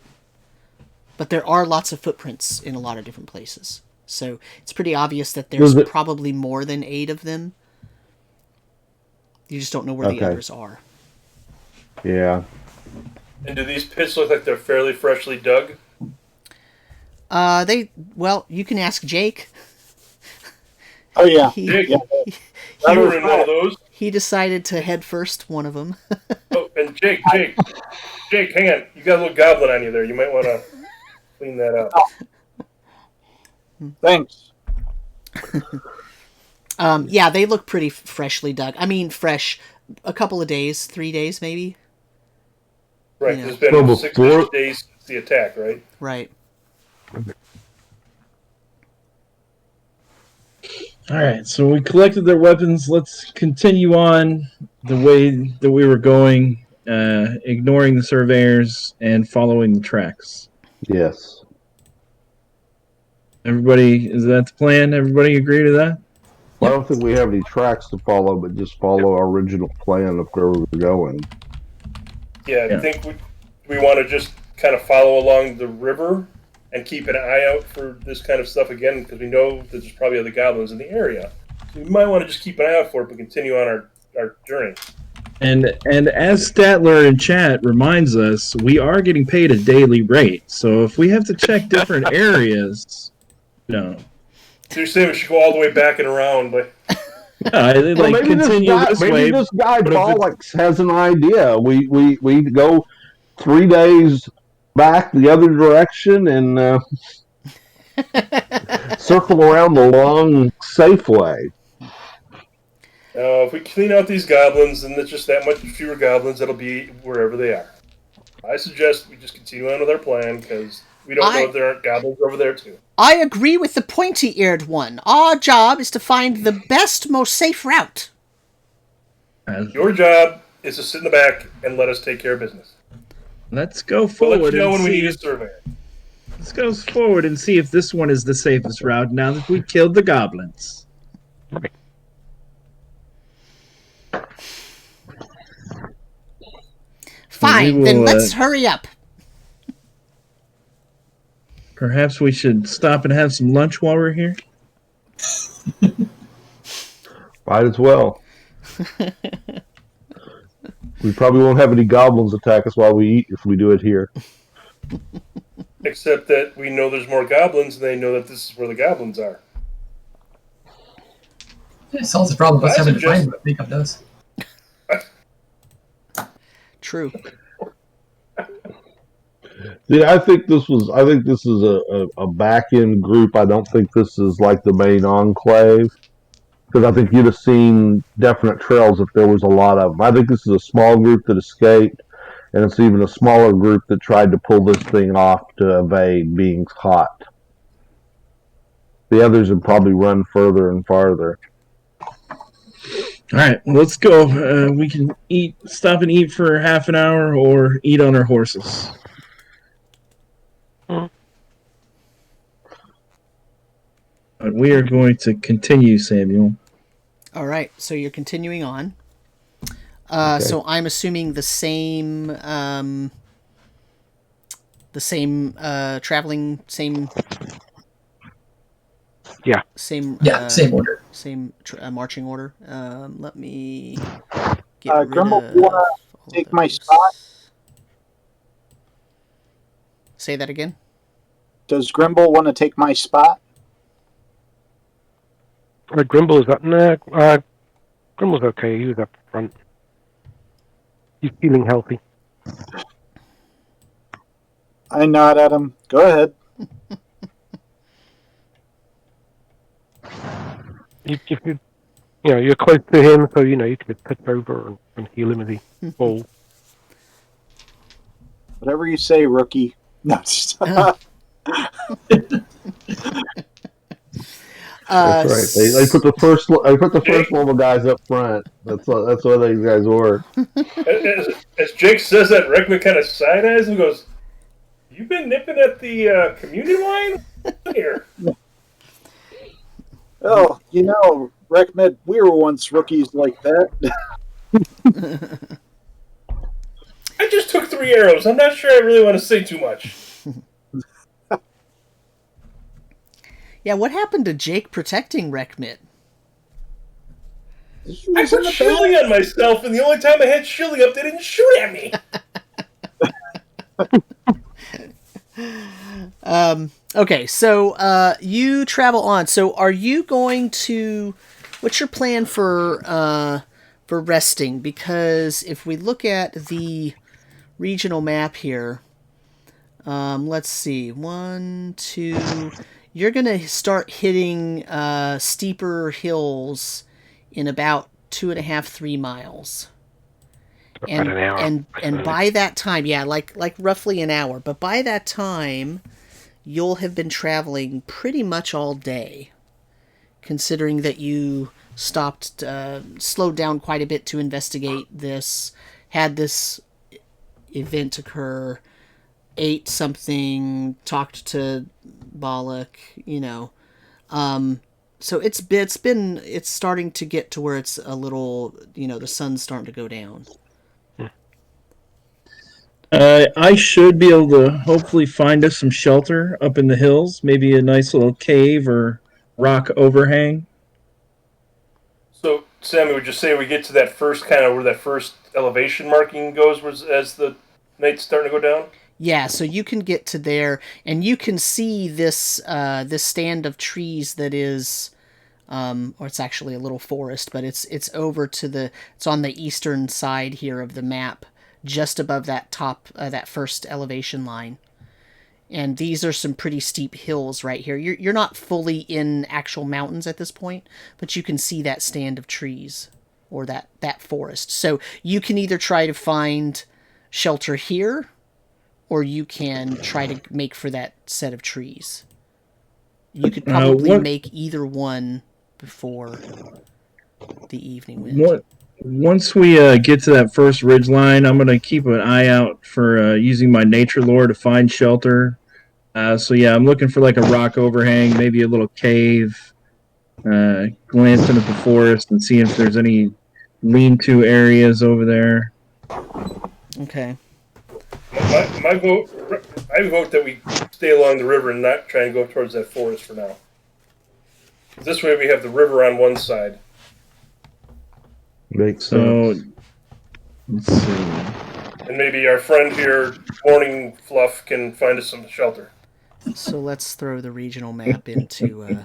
But there are lots of footprints in a lot of different places. So it's pretty obvious that there's probably more than 8 of them. You just don't know where the others are. Yeah. And do these pits look like they're fairly freshly dug? You can ask Jake. Oh, yeah. Jake, you were in one of those. He decided to head first one of them. Oh, and Jake, hang on. You got a little goblin on you there. You might want to clean that up. Thanks. Yeah, they look pretty freshly dug. I mean, fresh. A couple of days, 3 days maybe. Right, It's been 6 days since the attack, right? Right. All right, so we collected their weapons. Let's continue on the way that we were going, ignoring the surveyors and following the tracks. Yes. Everybody, is that the plan? Everybody agree to that? Well, I don't think we have any tracks to follow, but just follow our original plan of where we're going. Yeah, I think we want to just kind of follow along the river and keep an eye out for this kind of stuff again, because we know that there's probably other goblins in the area. So we might want to just keep an eye out for it, but continue on our journey. And as Statler in chat reminds us, we are getting paid a daily rate. So if we have to check different areas, no. So you're saying we should go all the way back and around, but yeah, they continue this way. Maybe this guy Bollocks has an idea. We go 3 days back the other direction and circle around the long safe way. If we clean out these goblins, then there's just that much fewer goblins that'll be wherever they are. I suggest we just continue on with our plan, because we don't know if there aren't goblins over there, too. I agree with the pointy-eared one. Our job is to find the best, most safe route. Your job is to sit in the back and let us take care of business. Let's go We'll forward let you know and when we see. need a surveyor. Let's go forward and see if this one is the safest route now that we killed the goblins. Fine, then let's hurry up. Perhaps we should stop and have some lunch while we're here? Might as well. We probably won't have any goblins attack us while we eat if we do it here. Except that we know there's more goblins, and they know that this is where the goblins are. Yeah, it solves the problem of us having to find what makeup does. True. Yeah, I think this is a back end group. I don't think this is like the main enclave, because I think you'd have seen definite trails if there was a lot of them. I think this is a small group that escaped, and it's even a smaller group that tried to pull this thing off to evade being caught. The others would probably run further and farther. All right, well, let's go. We can stop and eat for half an hour, or eat on our horses. But we are going to continue, Samuel. All right, so you're continuing on. Okay. So I'm assuming the same traveling, same. Yeah. Same. Same order. Same marching order. Let me get rid Grimbol, of you wanna all take my those. spot? Say that again. Does Grimbol want to take my spot? Grimbol is up. Nah, Grimbol's okay. He was up front. He's feeling healthy. I nod at him. Go ahead. You're close to him, so you can touch over and heal him as he falls. Whatever you say, rookie. No, just... That's right. They put the first level guys up front. That's what these guys were. As Jake says that, Rekmit kind of side-eyes and goes, "You've been nipping at the communion wine here." Oh, Rekmit, we were once rookies like that. I just took 3 arrows. I'm not sure I really want to say too much. Yeah, what happened to Jake protecting Rekmit? I put shielding on myself, and the only time I had shielding up, they didn't shoot at me. Okay, so you travel on. So are you going to... What's your plan for resting? Because if we look at the regional map here, let's see. 1, 2... You're going to start hitting steeper hills in about 2.5, 3 miles. About an hour. And by that time, like roughly an hour, but by that time, you'll have been traveling pretty much all day, considering that you stopped, slowed down quite a bit to investigate this, had this event occur, ate something, talked to Bollock, so it's starting to get to where it's a little, the sun's starting to go down. I should be able to hopefully find us some shelter up in the hills, maybe a nice little cave or rock overhang. So, Sammy, would you say we get to that first kind of where that first elevation marking goes as the night's starting to go down? Yeah, so you can get to there, and you can see this this stand of trees that is, or it's actually a little forest, but it's over to it's on the eastern side here of the map, just above that top, that first elevation line. And these are some pretty steep hills right here. You're not fully in actual mountains at this point, but you can see that stand of trees, or that forest. So you can either try to find shelter here, or you can try to make for that set of trees. You could probably make either one before the evening wind. Once we get to that first ridge line, I'm going to keep an eye out for using my nature lore to find shelter. So yeah, I'm looking for like a rock overhang, maybe a little cave, glancing at the forest and seeing if there's any lean-to areas over there. Okay. My vote, I vote that we stay along the river and not try and go towards that forest for now. This way we have the river on one side. Makes sense. Let's see. And maybe our friend here, Morning Fluff, can find us some shelter. So let's throw the regional map into...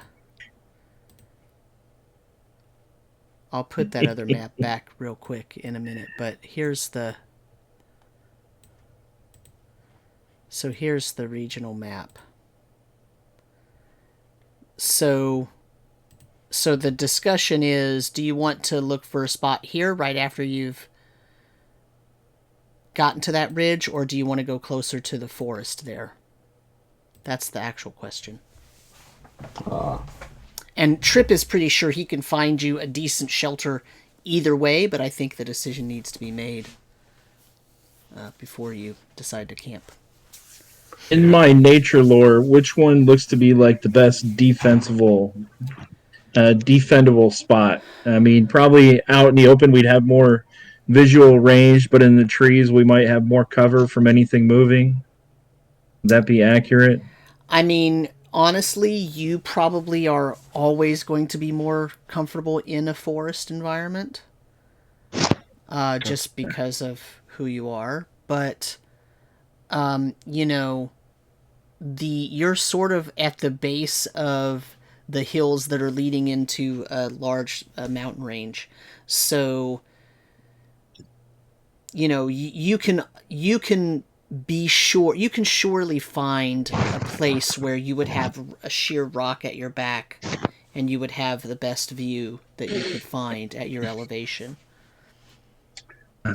I'll put that other map back real quick in a minute, but here's the... So here's the regional map. So the discussion is, do you want to look for a spot here right after you've gotten to that ridge, or do you want to go closer to the forest there? That's the actual question. And Trip is pretty sure he can find you a decent shelter either way, but I think the decision needs to be made before you decide to camp. In my nature lore, which one looks to be like the best defendable spot? I mean, probably out in the open we'd have more visual range, but in the trees we might have more cover from anything moving. Would that be accurate? I mean, honestly, you probably are always going to be more comfortable in a forest environment, just because of who you are. But, you know, you're sort of at the base of the hills that are leading into a large mountain range. So, you know, you can be sure, you can surely find a place where you would have a sheer rock at your back and you would have the best view that you could find at your elevation.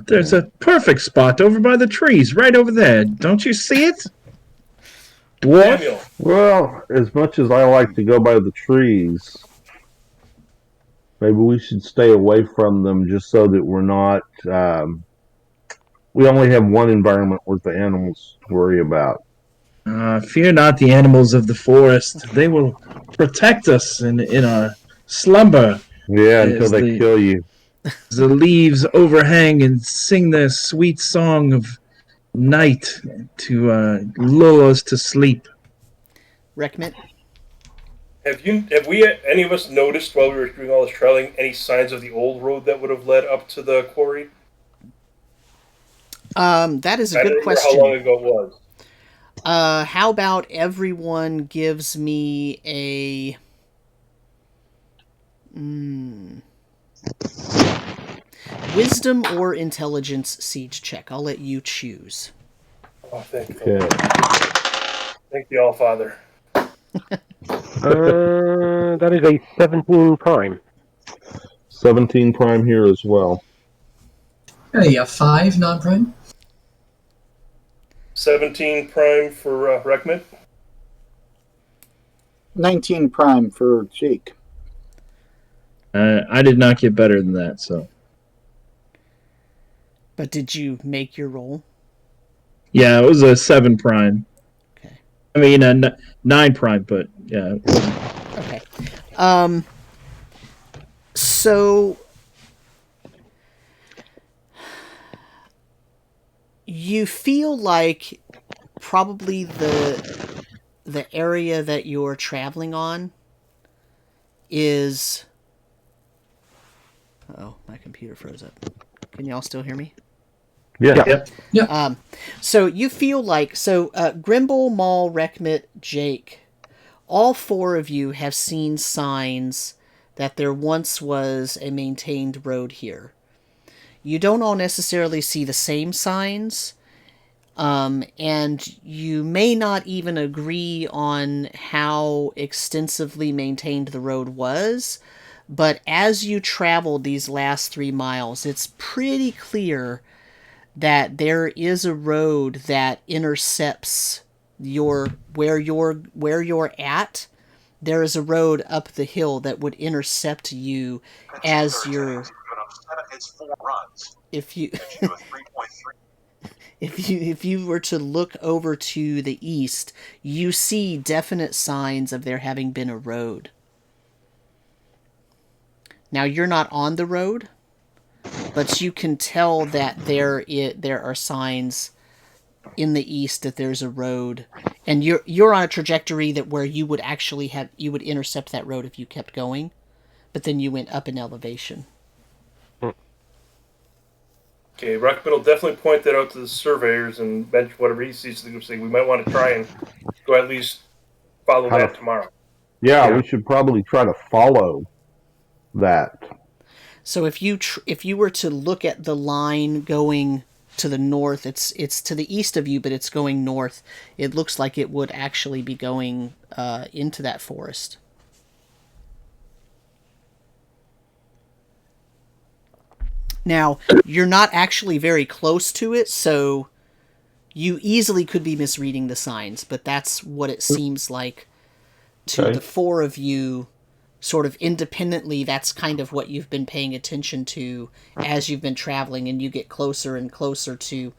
There's a perfect spot over by the trees, right over there. Don't you see it? Samuel. Well, as much as I like to go by the trees, maybe we should stay away from them just so that we're not... we only have one environment worth the animals to worry about. Fear not the animals of the forest. They will protect us in our slumber. Yeah, until they kill you. The leaves overhang and sing their sweet song of night to lull us to sleep. Rekmit? Have we, any of us, noticed while we were doing all this traveling any signs of the old road that would have led up to the quarry? That is a good question. How long ago it was? How about everyone gives me a... Wisdom or intelligence siege check. I'll let you choose. Oh, thank you. Okay. Thank the All-Father. That is a 17 prime. 17 prime here as well. Yeah, 5 non-prime. 17 prime for Rekmit. 19 prime for Jake. I did not get better than that, so. But did you make your roll? Yeah, it was a 7 prime. Okay. I mean, 9 prime, but yeah. Okay. So you feel like probably the area that you're traveling on is... Oh, my computer froze up. Can y'all still hear me? Yeah. Yeah. So you feel like... Grimbol, Mahl, Rekmit, Jake, all 4 of you have seen signs that there once was a maintained road here. You don't all necessarily see the same signs, and you may not even agree on how extensively maintained the road was, but as you traveled these last 3 miles, it's pretty clear that there is a road that intercepts where you're at. There is a road up the hill that would intercept you as you're. If you if you were to look over to the east, you see definite signs of there having been a road. Now you're not on the road, but you can tell that there are signs in the east that there's a road, and you're on a trajectory that where you would actually you would intercept that road if you kept going, but then you went up in elevation. Okay, Rekmit will definitely point that out to the surveyors and mention whatever he sees to the group, saying we might want to try and go at least follow that tomorrow. Yeah, we should probably try to follow that. So if you were to look at the line going to the north, it's to the east of you, but it's going north. It looks like it would actually be going into that forest. Now, you're not actually very close to it, so you easily could be misreading the signs, but that's what it seems like to the 4 of you, sort of independently. That's kind of what you've been paying attention to as you've been traveling, and you get closer and closer to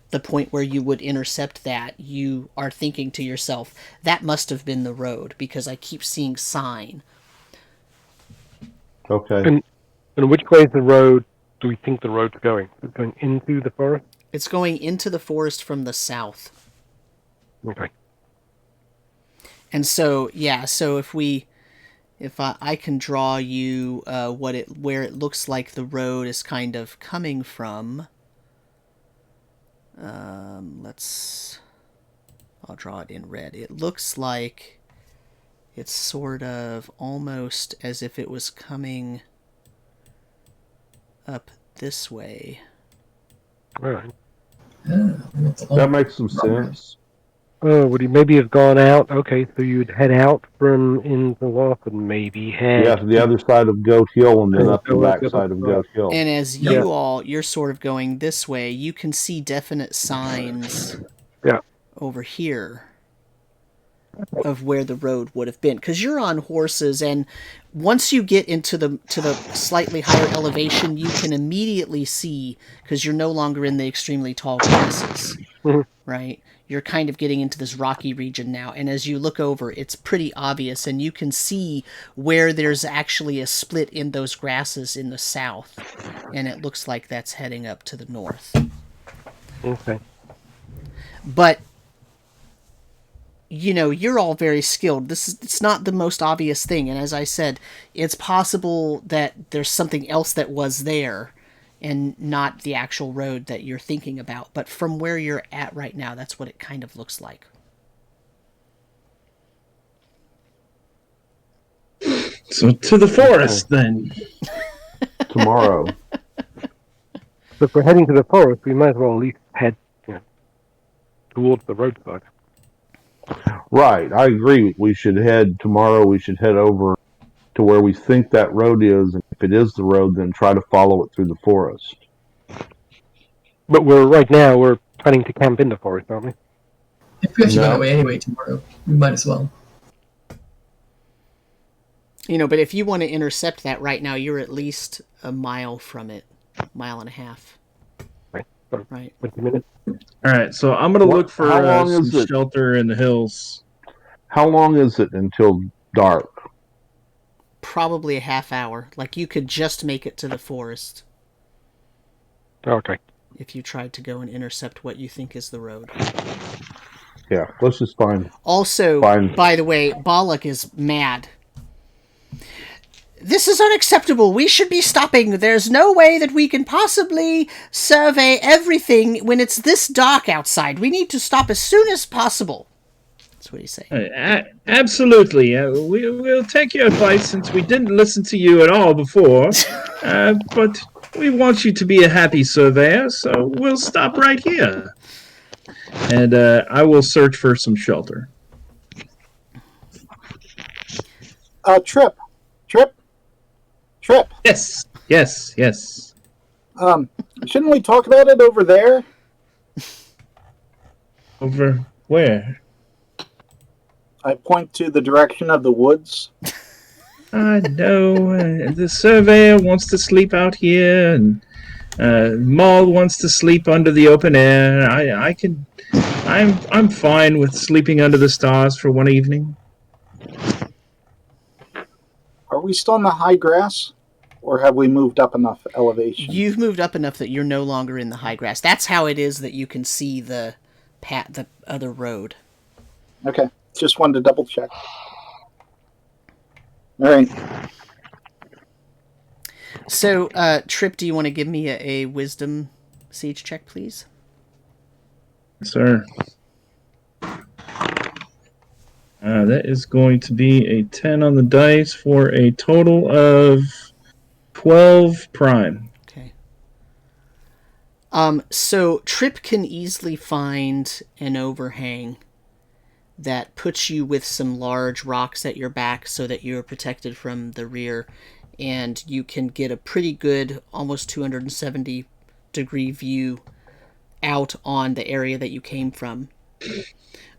the point where you would intercept that. You are thinking to yourself, that must have been the road, because I keep seeing sign. Okay. And which way is the road? Do we think the road's going? Is it going into the forest? It's going into the forest from the south. Okay. And so, so if I can draw you where it looks like the road is kind of coming from. I'll draw it in red. It looks like it's sort of almost as if it was coming up this way. All right. That makes some sense. Oh, would he maybe have gone out? Okay, so you'd head out from in the north and maybe head... to the other side of Goat Hill and then up the back side of Goat Hill. And as you're sort of going this way, you can see definite signs over here of where the road would have been, because you're on horses, and once you get into the slightly higher elevation, you can immediately see, because you're no longer in the extremely tall grasses, right? You're kind of getting into this rocky region now, and as you look over, it's pretty obvious, and you can see where there's actually a split in those grasses in the south, and it looks like that's heading up to the north. Okay. But you're all very skilled. It's not the most obvious thing, and as I said, it's possible that there's something else that was there and not the actual road that you're thinking about. But from where you're at right now, that's what it kind of looks like. So to the forest, then. Tomorrow. So if we're heading to the forest, we might as well at least head towards the roadside. Right, I agree. We should head tomorrow. We should head over to where we think that road is, and if it is the road, then try to follow it through the forest. But right now we're planning to camp in the forest, aren't we? If we have to go that way anyway tomorrow, we might as well. But if you want to intercept that right now, you're at least a mile from it, 1.5 miles. Right. 20 minutes. All right, so I'm going to look for some shelter in the hills. How long is it until dark? Probably a half hour. Like, you could just make it to the forest. Okay. If you tried to go and intercept what you think is the road. Yeah, let's just find... Also, by the way, Balak is mad. This is unacceptable. We should be stopping. There's no way that we can possibly survey everything when it's this dark outside. We need to stop as soon as possible. That's what he's saying. Absolutely. We'll take your advice since we didn't listen to you at all before. But we want you to be a happy surveyor, so we'll stop right here. And I will search for some shelter. Trip. Yes. Shouldn't we talk about it over there? Over where? I point to the direction of the woods. I know. The surveyor wants to sleep out here, and Mahl wants to sleep under the open air. I'm fine with sleeping under the stars for one evening. Are we still in the high grass? Or have we moved up enough elevation? You've moved up enough that you're no longer in the high grass. That's how it is that you can see the other road. Okay, just wanted to double check. All right. So, Trip, do you want to give me a wisdom siege check, please? Sir. That is going to be a 10 on the dice for a total of 12 prime. Okay. So Trip can easily find an overhang that puts you with some large rocks at your back so that you're protected from the rear, and you can get a pretty good, almost 270 degree view out on the area that you came from.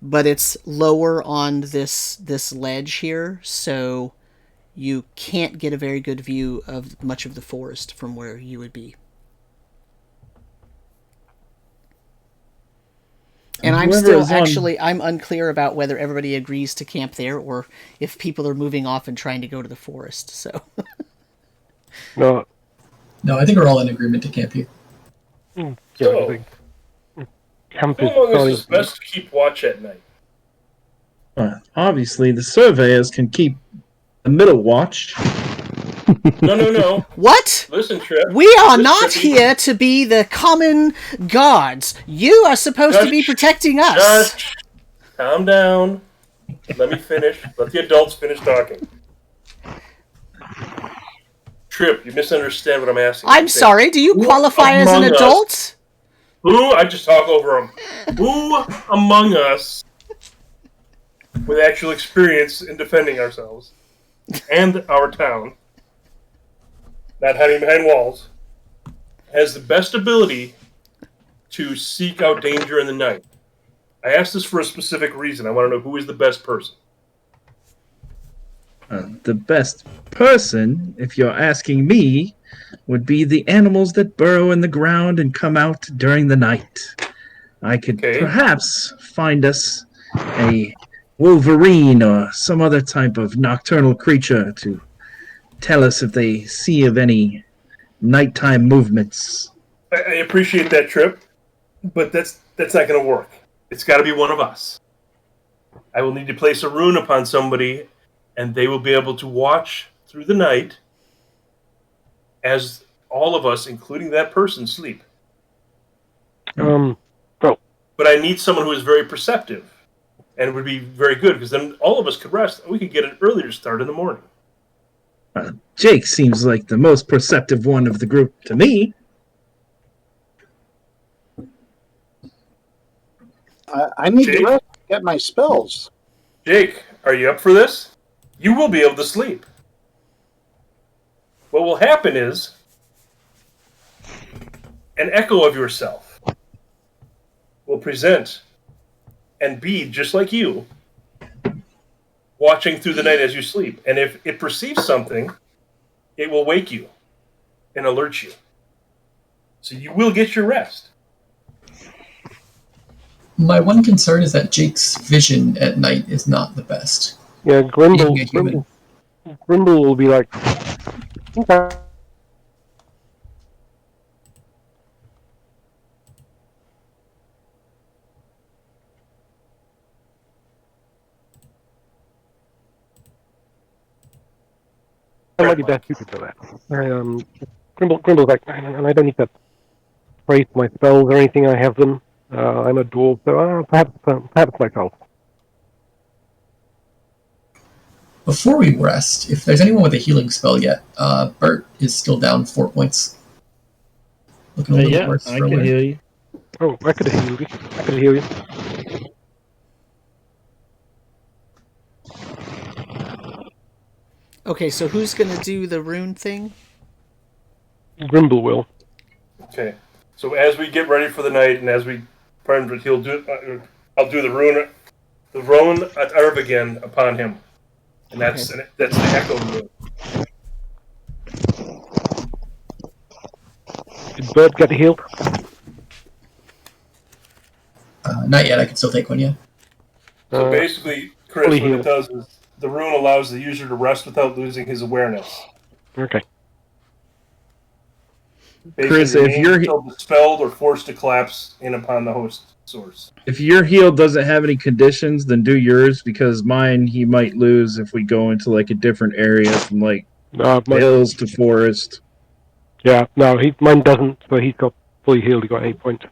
But it's lower on this ledge here, so you can't get a very good view of much of the forest from where you would be. And I'm I'm unclear about whether everybody agrees to camp there or if people are moving off and trying to go to the forest, so. No, I think we're all in agreement to camp here. So, I think camp who among us is best to keep watch at night? Obviously, the surveyors can keep the middle watch. No. What? Listen, Trip. We are not here to be the common guards. You are supposed to be protecting us. Just calm down. Let me finish. Let the adults finish talking. Trip, you misunderstand what I'm asking. I'm sorry, do you qualify as an adult? I just talk over them. Who among us, with actual experience in defending ourselves and our town, not hiding behind walls, has the best ability to seek out danger in the night? I asked this for a specific reason. I want to know who is the best person. The best person, if you're asking me, would be the animals that burrow in the ground and come out during the night. I could perhaps find us a wolverine or some other type of nocturnal creature to tell us if they see of any nighttime movements. I appreciate that, Trip, but that's not going to work. It's got to be one of us. I will need to place a rune upon somebody, and they will be able to watch through the night as all of us, including that person, sleep. But I need someone who is very perceptive and would be very good, because then all of us could rest, and we could get an earlier start in the morning. Jake seems like the most perceptive one of the group to me. I need to rest, get my spells. Jake, are you up for this? You will be able to sleep. What will happen is an echo of yourself will present and be just like you, watching through the night as you sleep. And if it perceives something, it will wake you and alert you. So you will get your rest. My one concern is that Jake's vision at night is not the best. Yeah, Grimbol will be like, okay. I might be best suited for that. Grimbol's like, and I don't need to praise my spells or anything. I have them. I'm a dwarf, so perhaps myself. Before we rest, if there's anyone with a healing spell yet, Burt is still down 4 points. Looking a little Yeah, worse I for can wear. heal you. Oh, I could heal you. I could heal you. Okay, so who's gonna do the rune thing? Grimbol will. Okay. So as we get ready for the night, and as we Primal, he'll do. I'll do the rune at Aihrde again upon him, and that's the echo rune. Did Burt get healed? Not yet. I can still take one. Yeah. So basically, Chris, fully what it healed. does is the rune allows the user to rest without losing his awareness. Okay. Chris, Basically, if you're until dispelled or forced to collapse in upon the host source. if your heal doesn't have any conditions, then do yours, because mine he might lose if we go into like a different area from like hills to forest. Yeah, no, mine doesn't, so he's got fully healed, he got 8 points.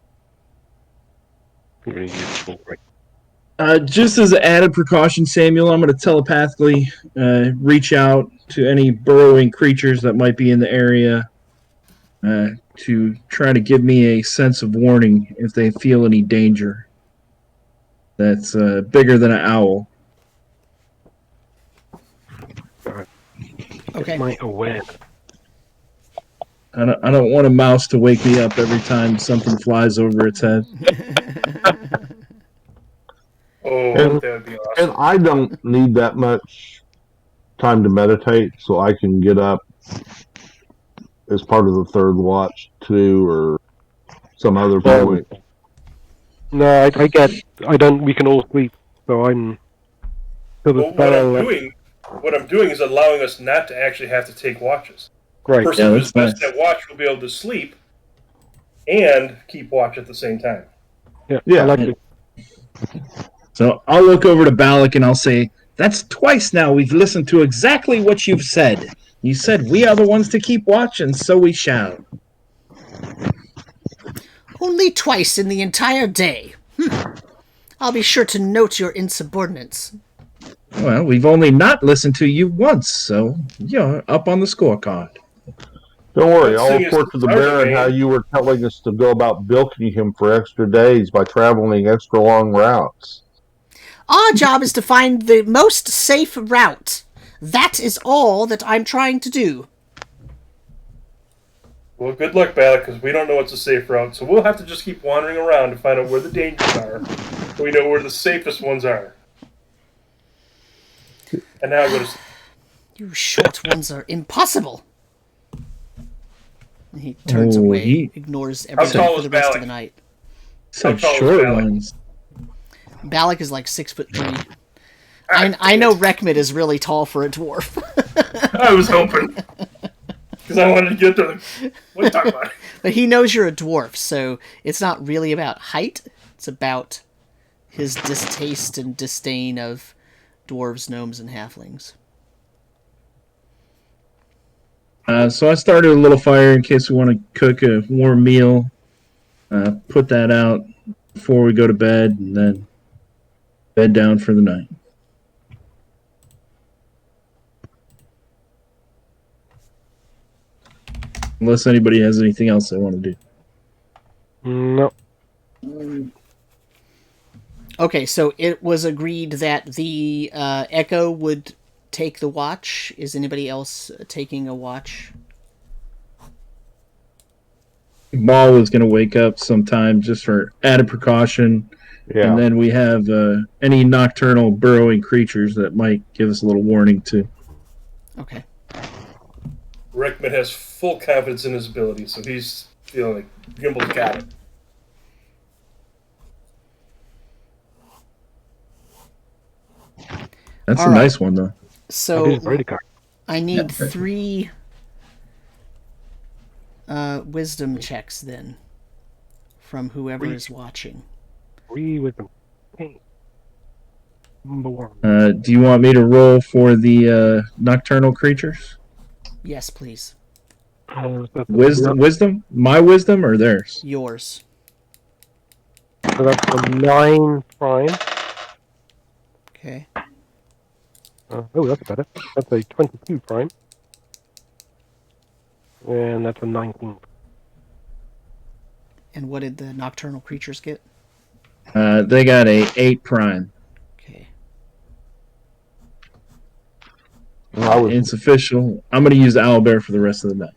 Really useful, right. Just as an added precaution, Samuel, I'm going to telepathically reach out to any burrowing creatures that might be in the area to try to give me a sense of warning if they feel any danger that's bigger than an owl. Okay. My awareness. I don't want a mouse to wake me up every time something flies over its head. Oh, that would be awesome. And I don't need that much time to meditate, so I can get up as part of the third watch too, or some other point. No, we can all sleep, so I'm... So Well, what I'm doing is allowing us not to actually have to take watches. Right. The person who's best at watch will be able to sleep and keep watch at the same time. Yeah. I like it. So I'll look over to Balak and I'll say, "That's twice now we've listened to exactly what you've said. You said we are the ones to keep watch, and so we shall." Only twice in the entire day. I'll be sure to note your insubordinates. Well, we've only not listened to you once, so you're up on the scorecard. Don't worry, I'll Thing is, report to the our Baron domain- how you were telling us to go about bilking him for extra days by traveling extra long routes. Our job is to find the most safe route. That is all that I'm trying to do. Well, good luck, Balak, because we don't know what's a safe route, so we'll have to just keep wandering around to find out where the dangers are, so we know where the safest ones are. And now go to sleep. You short ones are impossible. He turns away, ignores everything tall for is the rest of Balak? the night. Some tall is short Balak? ones. Balak is like 6'3". I know Rekmit is really tall for a dwarf. I was hoping. Because I wanted to get to what are you talking about? But he knows you're a dwarf, so it's not really about height. It's about his distaste and disdain of dwarves, gnomes, and halflings. So I started a little fire in case we want to cook a warm meal. Put that out before we go to bed, and then bed down for the night. Unless anybody has anything else they want to do. No. Okay, so it was agreed that the Echo would take the watch. Is anybody else taking a watch? Mahl was going to wake up sometime just for added precaution. Yeah. And then we have any nocturnal burrowing creatures that might give us a little warning too. Okay. Rekmit has full confidence in his ability, so he's feeling like Grimbol's got it. That's All a right. nice one, though. So Ready card. I need Yeah, 3 wisdom checks then from whoever is watching. 3 with them. Okay. Number 1. Do you want me to roll for the nocturnal creatures? Yes, please. Wisdom? My wisdom or theirs? Yours. So that's a 9 prime. Okay. Oh, that's better. That's a 22 prime. And that's a 19. And what did the nocturnal creatures get? They got a 8 prime. Okay. It's official. I'm going to use Owlbear for the rest of the night.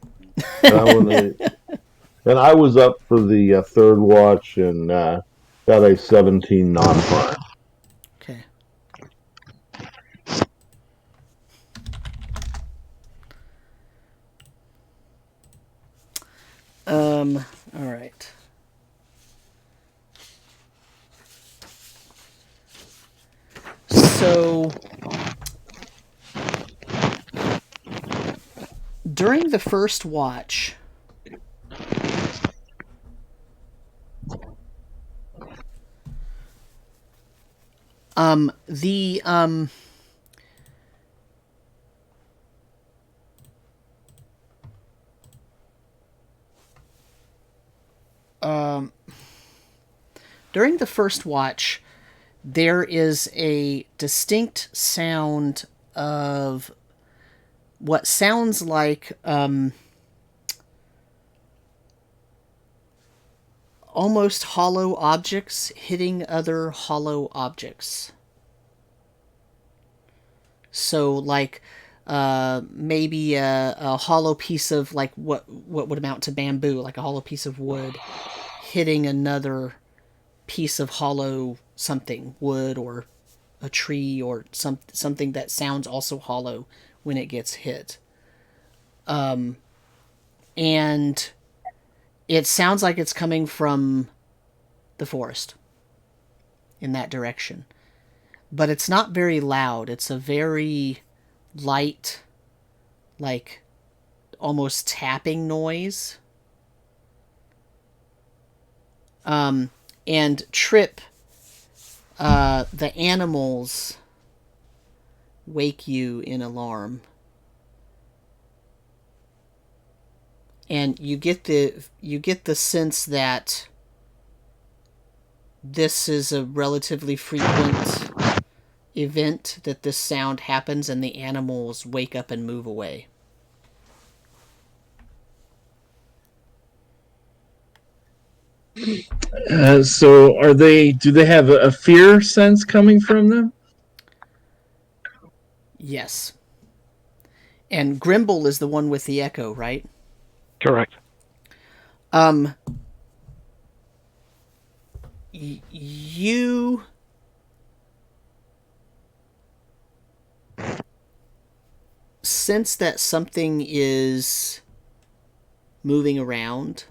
And I was up for the third watch and got a 17 non-prime. Okay. All right. So during the first watch, during the first watch, there is a distinct sound of what sounds like almost hollow objects hitting other hollow objects. So, like, maybe a hollow piece of, like, what would amount to bamboo, like a hollow piece of wood, hitting another piece of hollow something, wood or a tree or something that sounds also hollow when it gets hit. And it sounds like it's coming from the forest in that direction. But it's not very loud. It's a very light, like, almost tapping noise. And Trip, the animals wake you in alarm. And you get the sense that this is a relatively frequent event, that this sound happens and the animals wake up and move away. So do they have a fear sense coming from them? Yes. And Grimbol is the one with the echo, right? Correct. You sense that something is moving around,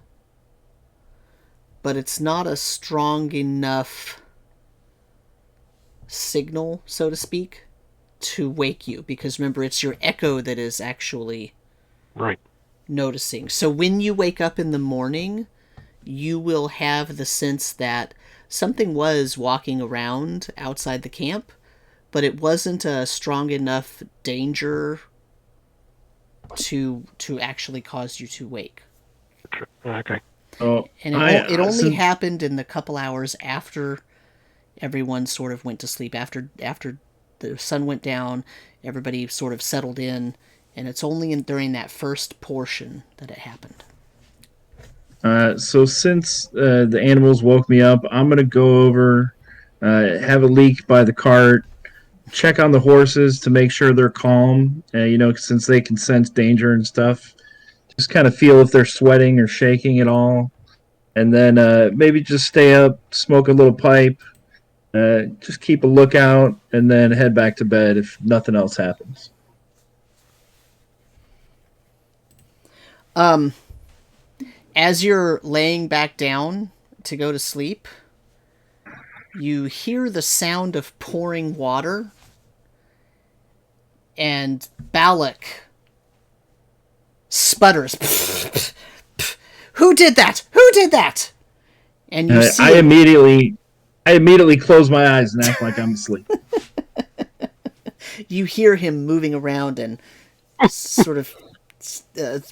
but it's not a strong enough signal, so to speak, to wake you, because remember, it's your echo that is actually right noticing. So when you wake up in the morning, you will have the sense that something was walking around outside the camp, but it wasn't a strong enough danger to actually cause you to wake. Okay. Oh, And it only happened in the couple hours after everyone sort of went to sleep. After the sun went down, everybody sort of settled in, and it's only during that first portion that it happened. So since the animals woke me up, I'm going to go over, have a leak by the cart, check on the horses to make sure they're calm, since they can sense danger and stuff. Just kind of feel if they're sweating or shaking at all. And then maybe just stay up, smoke a little pipe, just keep a lookout, and then head back to bed if nothing else happens. As you're laying back down to go to sleep, you hear the sound of pouring water, and Balak sputters. Who did that? Who did that? And you see I immediately close my eyes and act like I'm asleep. You hear him moving around and sort of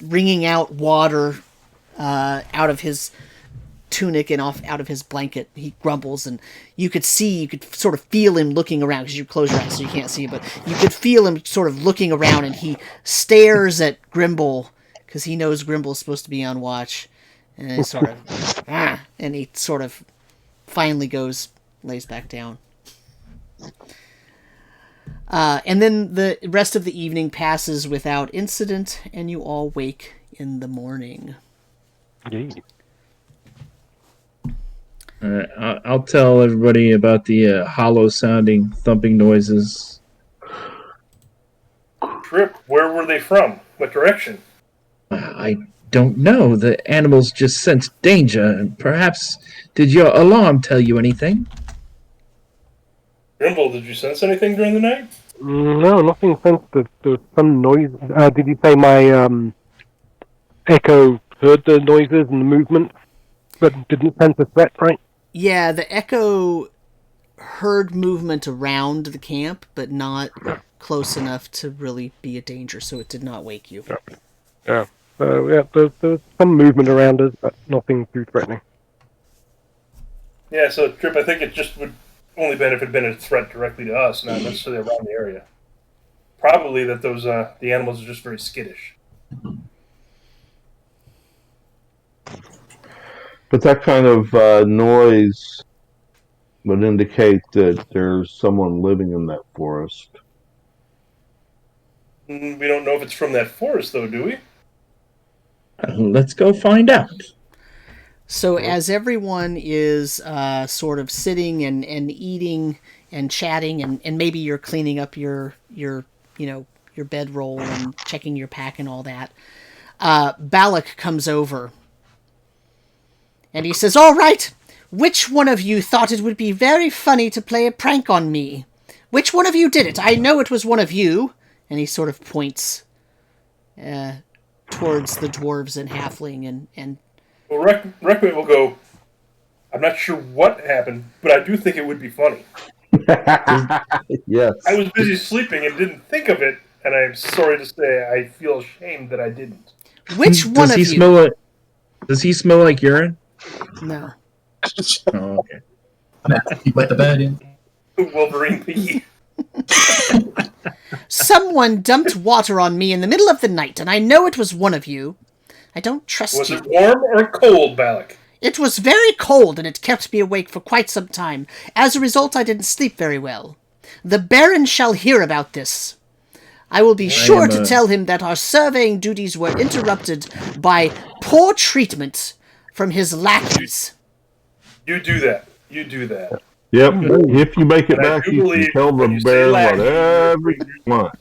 wringing out water out of his tunic and out of his blanket. He grumbles, and you could sort of feel him looking around, because you close your eyes so you can't see, but you could feel him sort of looking around, and he stares at Grimbol, because he knows Grimbol's supposed to be on watch, and he sort of And he sort of finally lays back down. And then the rest of the evening passes without incident, and you all wake in the morning. I'll tell everybody about the hollow-sounding thumping noises. Trip, where were they from? What direction? I don't know. The animals just sensed danger. Perhaps did your alarm tell you anything? Grimbol, did you sense anything during the night? No, nothing since there was some noise. Did you say my echo heard the noises and the movement, but didn't sense a threat, right? Yeah, the echo heard movement around the camp, but not close enough to really be a danger, so it did not wake you. Yeah. So, yeah, there's some movement around us, but nothing too threatening. Yeah, so Trip, I think it just would only been if it had been a threat directly to us, not necessarily around the area. Probably that those the animals are just very skittish. But that kind of noise would indicate that there's someone living in that forest. We don't know if it's from that forest, though, do we? Let's go find out. So as everyone is sort of sitting and eating and chatting, and maybe you're cleaning up your bedroll and checking your pack and all that, Balak comes over. And he says, "All right, which one of you thought it would be very funny to play a prank on me? Which one of you did it? I know it was one of you." And he sort of points towards the dwarves and halfling and Well, Rekmit will go, "I'm not sure what happened, but I do think it would be funny. Yes. I was busy sleeping and didn't think of it, and I'm sorry to say I feel ashamed that I didn't." Which one of you? Does he smell like urine? No. Oh, okay. You wet the bed in. Wolverine pee. Someone dumped water on me in the middle of the night, and I know it was one of you. I don't trust Was you. it warm or cold, Balak? It was very cold, and it kept me awake for quite some time. As a result, I didn't sleep very well. The Baron shall hear about this. I will be sure to tell him that our surveying duties were interrupted by poor treatment from his lackeys. You do that. You do that. Yep. If you make it And I back, do you can believe tell when the you say bear lackey, whatever you want.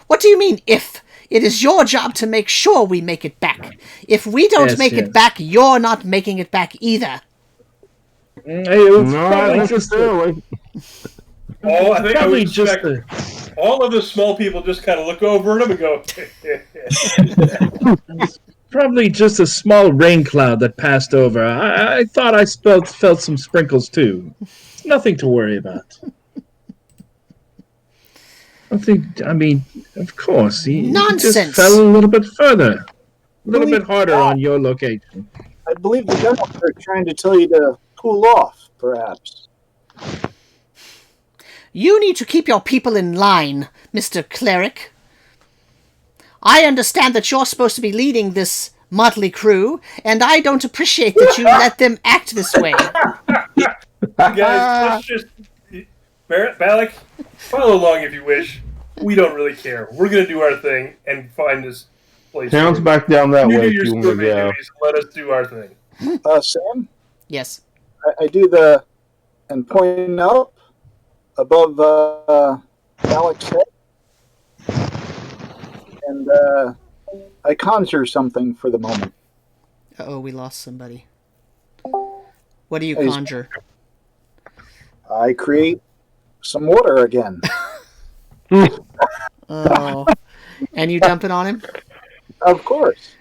What do you mean, if? It is your job to make sure we make it back. If we don't make it back, you're not making it back either. I think I would expect all of the small people just kind of look over at him and go, Probably just a small rain cloud that passed over. I thought I felt some sprinkles too. It's nothing to worry about. Of course, he Nonsense. just fell a little bit further. A little bit harder on your location. I believe the Gnome are trying to tell you to cool off, perhaps. You need to keep your people in line, Mr. Cleric. I understand that you're supposed to be leading this motley crew, and I don't appreciate that you let them act this way. guys, let's just... Balak, follow along if you wish. We don't really care. We're going to do our thing and find this place. Town's back down that way. You do your if you want to survey go. duties. Let us do our thing. Sam? Yes. I do the... and point up above Balak's head. And I conjure something for the moment. Uh-oh, we lost somebody. What do you conjure? I create some water again. Oh. And you dump it on him? Of course.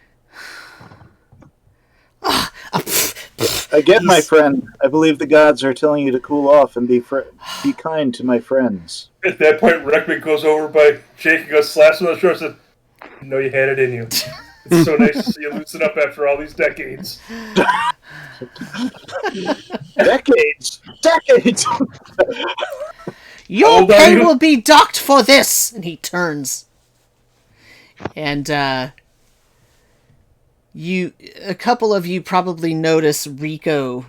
Again, my friend, I believe the gods are telling you to cool off and be kind to my friends. At that point, Rekmit goes over by Jake and goes slaps him on the shoulder and says, "I know you had it in you. It's so nice to see you loosen up after all these decades." Decades! Your pay will be docked for this! And he turns. And A couple of you probably notice Rico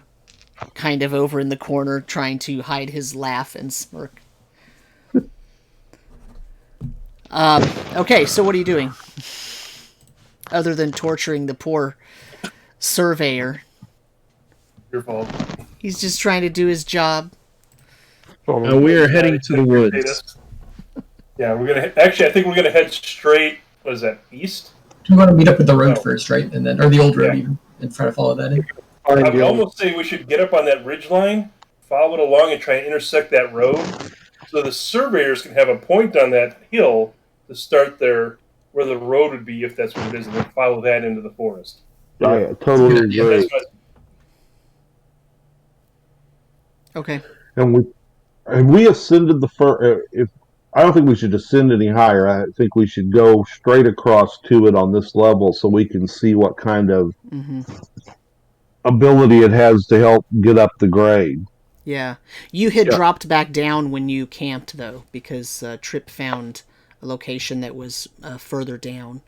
kind of over in the corner trying to hide his laugh and smirk. Okay, so what are you doing? Other than torturing the poor surveyor. Your fault. He's just trying to do his job. We are heading to the woods. Yeah, we're gonna. Actually, I think we're gonna head straight. What is that? East. We want to meet up with the road first, right? And then, or the old road even, and try to follow that in. I would almost say we should get up on that ridge line, follow it along, and try and intersect that road, so the surveyors can have a point on that hill to start where the road would be, if that's what it is, and then follow that into the forest. I totally agree. Okay. And we ascended the first. If I don't think we should ascend any higher. I think we should go straight across to it on this level, so we can see what kind of ability it has to help get up the grade. Yeah. You had dropped back down when you camped, though, because Trip found a location that was further down.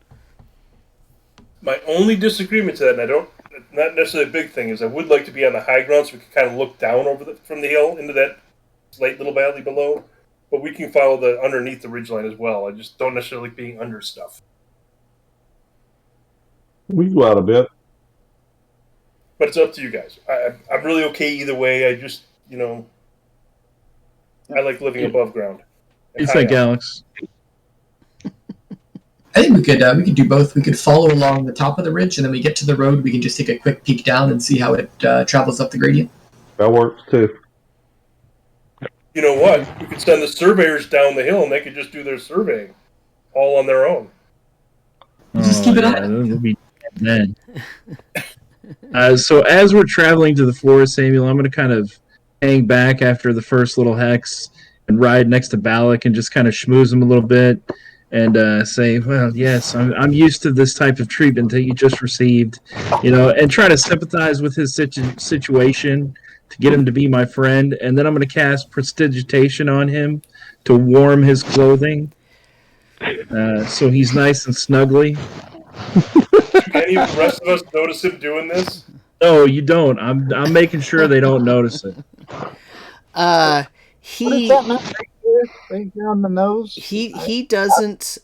My only disagreement to that, and not necessarily a big thing, is I would like to be on the high ground so we can kind of look down from the hill into that slight little valley below. But we can follow underneath the ridgeline as well. I just don't necessarily like being under stuff. We go out a bit. But it's up to you guys. I'm really okay either way. I just, I like living above ground. It's like Alex. I think we could do both. We could follow along the top of the ridge, and then we get to the road. We can just take a quick peek down and see how it travels up the gradient. That works too. You know what? We could send the surveyors down the hill, and they could just do their surveying all on their own. Just keep it on. That'll be dead. So as we're traveling to the forest, Samuel, I'm going to kind of hang back after the first little hex and ride next to Balak and just kind of schmooze him a little bit and say, well, yes, I'm used to this type of treatment that you just received, and try to sympathize with his situation to get him to be my friend. And then I'm going to cast Prestidigitation on him to warm his clothing so he's nice and snuggly. Do any of the rest of us notice him doing this? No, you don't. I'm making sure they don't notice it. What is that right there? Right here on the nose? He doesn't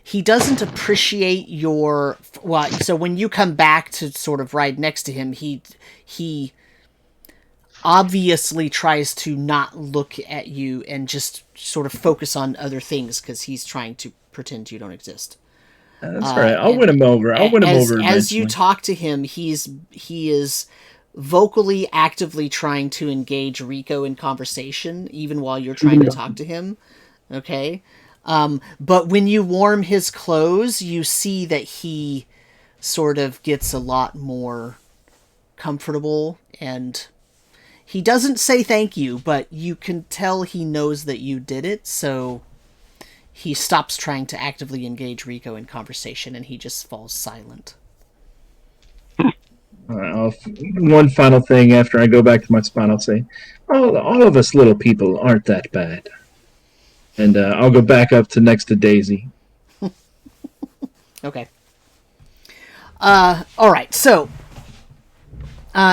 he doesn't appreciate your so when you come back to sort of ride next to him, he obviously tries to not look at you and just sort of focus on other things because he's trying to pretend you don't exist. That's all right. I'll win him over. As you talk to him, he is vocally, actively trying to engage Rico in conversation, even while you're trying to talk to him. Okay? But when you warm his clothes, you see that he sort of gets a lot more comfortable, and he doesn't say thank you, but you can tell he knows that you did it, so he stops trying to actively engage Rico in conversation, and he just falls silent. All right, one final thing after I go back to my spot, I'll say, all of us little people aren't that bad. And I'll go back up to next to Daisy. Okay. All right, so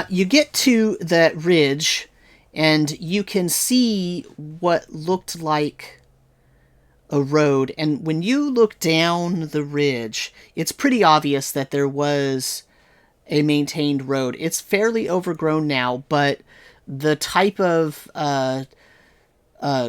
you get to that ridge, and you can see what looked like a road. And when you look down the ridge, it's pretty obvious that there was a maintained road. It's fairly overgrown now, but the type of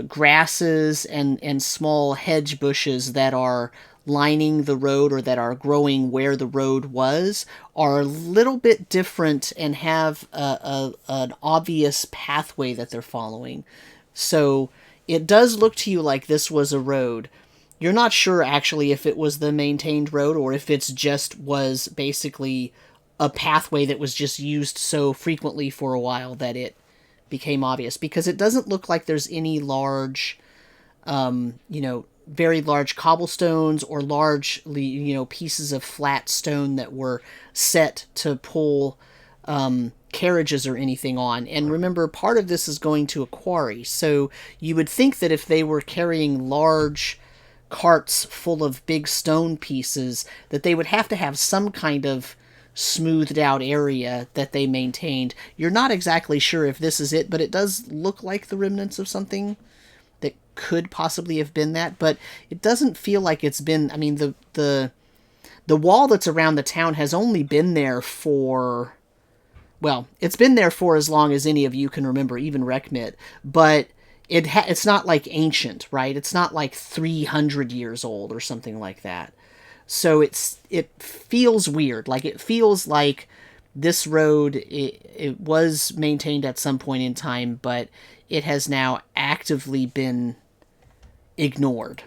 grasses and small hedge bushes that are lining the road or that are growing where the road was are a little bit different and have an obvious pathway that they're following. So it does look to you like this was a road. You're not sure actually if it was the maintained road or if it's just was basically a pathway that was just used so frequently for a while that it became obvious, because it doesn't look like there's any large, very large cobblestones or large, pieces of flat stone that were set to pull carriages or anything on. And remember, part of this is going to a quarry. So you would think that if they were carrying large carts full of big stone pieces, that they would have to have some kind of smoothed out area that they maintained. You're not exactly sure if this is it, but it does look like the remnants of something that could possibly have been that, but it doesn't feel like it's been. I mean, the wall that's around the town has only been there for, well, it's been there for as long as any of you can remember, even Rekmit, but it's not like ancient, right? It's not like 300 years old or something like that. So it feels weird. Like, it feels like this road, it was maintained at some point in time, but it has now actively been ignored.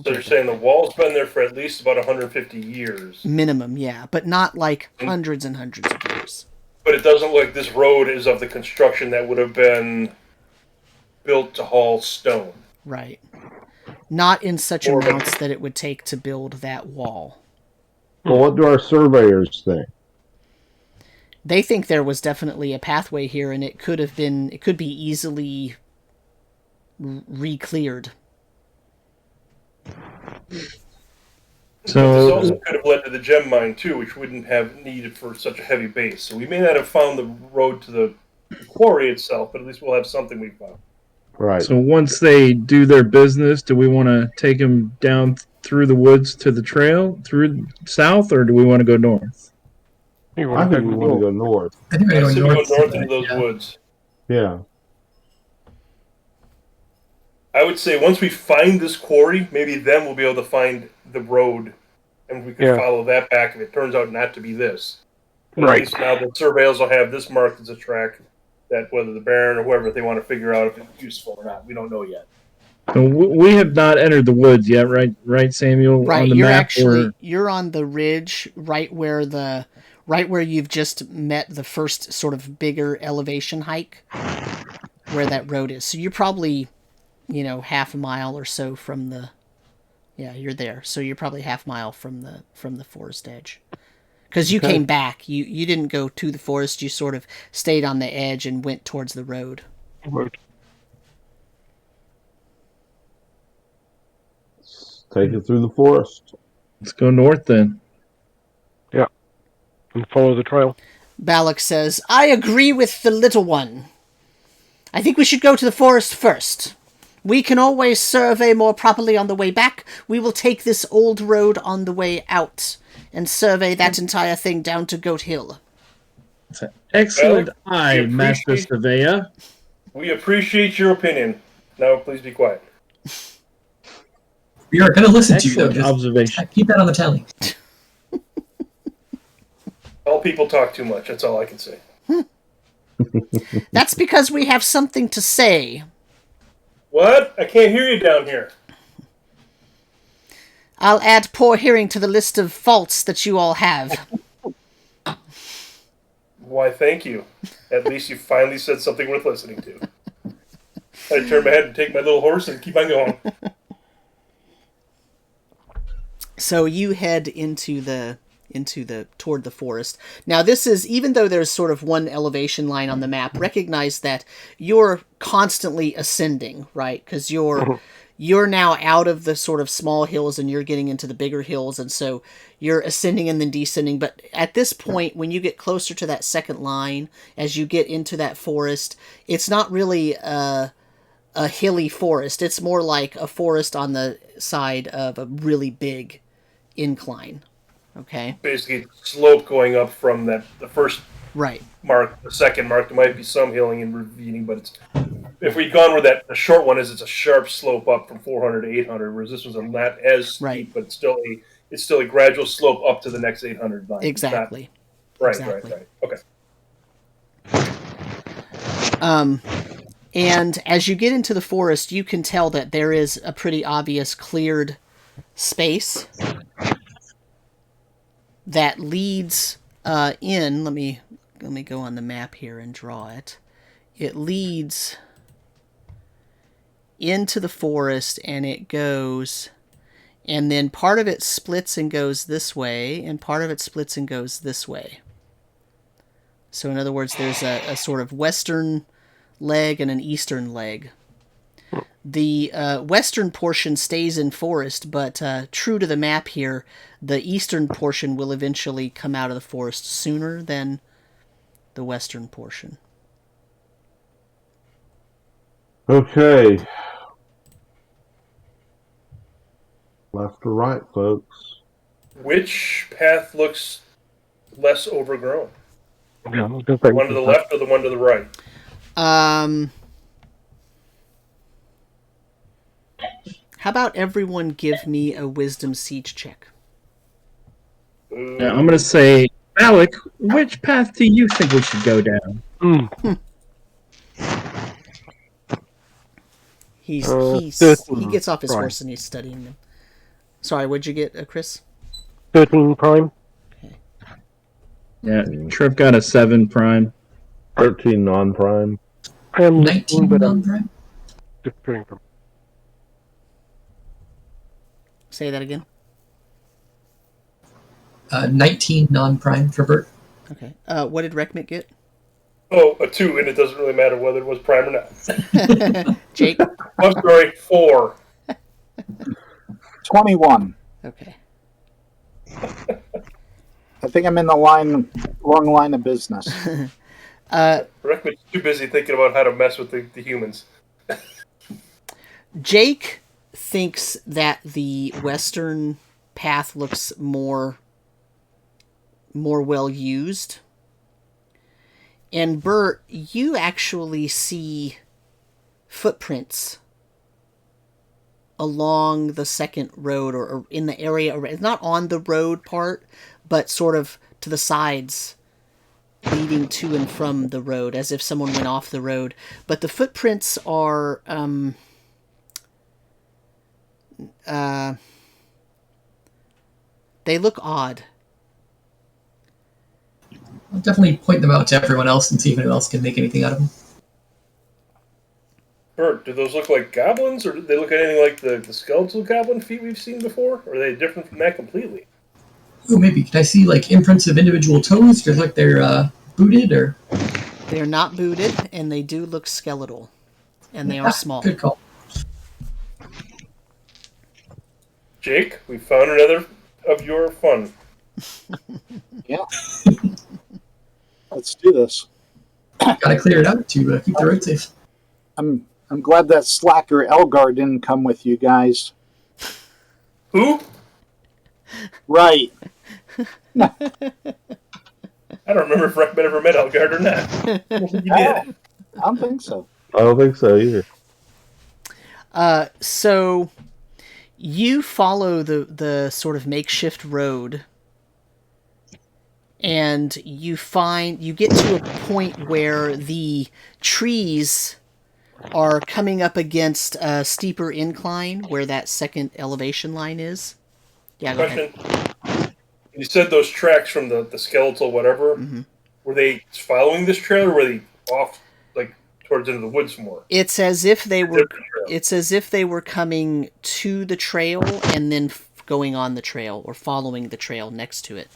So you're saying the wall's been there for at least about 150 years? Minimum, yeah, but not like hundreds and hundreds of years. But it doesn't look like this road is of the construction that would have been built to haul stone. Right. Not in such amounts that it would take to build that wall. Well, what do our surveyors think? They think there was definitely a pathway here, and it could be easily re-cleared. So this also could have led to the gem mine too, which wouldn't have needed for such a heavy base. So we may not have found the road to the quarry itself, but at least we'll have something we found. Right. So once they do their business, do we want to take them down through the woods to the trail, through south, or do we want to go north? I think we want to go north. I think we're going north into those woods. Yeah. I would say once we find this quarry, maybe then we'll be able to find the road, and we can follow that back if it turns out not to be this. But at least now the surveyors will have this marked as a track that whether the Baron or whoever, they want to figure out if it's useful or not. We don't know yet. So we have not entered the woods yet, right, Samuel? Right, on the map, you're on the ridge, right where you've just met the first sort of bigger elevation hike, where that road is. So you're probably, half a mile or so from the. Yeah, you're there. So you're probably half mile from the forest edge. Because you came back. You didn't go to the forest. You sort of stayed on the edge and went towards the road. Let's take it through the forest. Let's go north then. Yeah. And follow the trail. Balak says, I agree with the little one. I think we should go to the forest first. We can always survey more properly on the way back. We will take this old road on the way out and survey that entire thing down to Goat Hill. That's an excellent eye, Master Surveyor. We appreciate your opinion. Now, please be quiet. We are going to listen to you, though. Excellent observation. Keep that on the tally. All people talk too much. That's all I can say. That's because we have something to say. What? I can't hear you down here. I'll add poor hearing to the list of faults that you all have. Why, thank you. At least you finally said something worth listening to. I turn my head and take my little horse and keep on going. So you head toward the forest. Now this is, even though there's sort of one elevation line on the map, recognize that you're constantly ascending, right? Because you're now out of the sort of small hills and you're getting into the bigger hills, and so you're ascending and then descending. But at this point, when you get closer to that second line, as you get into that forest, it's not really a hilly forest. It's more like a forest on the side of a really big incline. Okay. Basically, slope going up from the first right mark, the second mark. There might be some hilling and ravining, but if we'd gone where the short one is, it's a sharp slope up from 400 to 800, whereas this was not as steep, but it's still a gradual slope up to the next 800 line. Exactly. Right. Okay. And as you get into the forest, you can tell that there is a pretty obvious cleared space that leads in. Let me go on the map here and draw it. It leads into the forest, and it goes, and then part of it splits and goes this way, and part of it splits and goes this way. So in other words, there's a sort of western leg and an eastern leg. The western portion stays in forest, but true to the map here, the eastern portion will eventually come out of the forest sooner than the western portion. Okay. Left or right, folks? Which path looks less overgrown? Yeah, I was gonna say, The one to the left or the one to the right? How about everyone give me a wisdom siege check? Yeah, I'm gonna say, Alec, which path do you think we should go down? He 13 gets off his prime. horse and he's studying them. Sorry, what'd you get, Chris? 13 prime. Yeah, Trip got a 7 prime. 13 non-prime. I am 19 but I'm non-prime. disappearing from. Say that again. 19 non-prime for Burt. Okay. What did Rekmit get? Oh, a 2, and it doesn't really matter whether it was prime or not. Jake? I'm sorry, 4. 21. Okay. I think I'm in the long line of business. Rekmit's too busy thinking about how to mess with the humans. Jake thinks that the western path looks more well used. And Burt, you actually see footprints along the second road or in the area. It's not on the road part, but sort of to the sides leading to and from the road, as if someone went off the road. But the footprints are they look odd. I'll definitely point them out to everyone else and see if anyone else can make anything out of them. Burt, do those look like goblins, or do they look anything like the skeletal goblin feet we've seen before? Or are they different from that completely? Oh, maybe. Can I see like imprints of individual toes? Does it look like they're booted or? They're not booted, and they do look skeletal, and they are small. Good call. Jake, we found another of your fun. Yeah. Let's do this. Gotta clear it out to keep the road safe. I'm glad that slacker Elgar didn't come with you guys. Who? Right. I don't remember if Rekmit ever met Elgard or not. I don't think he did. I don't think so. I don't think so either. So you follow the sort of makeshift road, and you get to a point where the trees are coming up against a steeper incline where that second elevation line is. Yeah, go ahead. Question. You said those tracks from the skeletal whatever, were they following this trail, or were they off like towards into the woods more? It's as if they were coming to the trail and then going on the trail or following the trail next to it.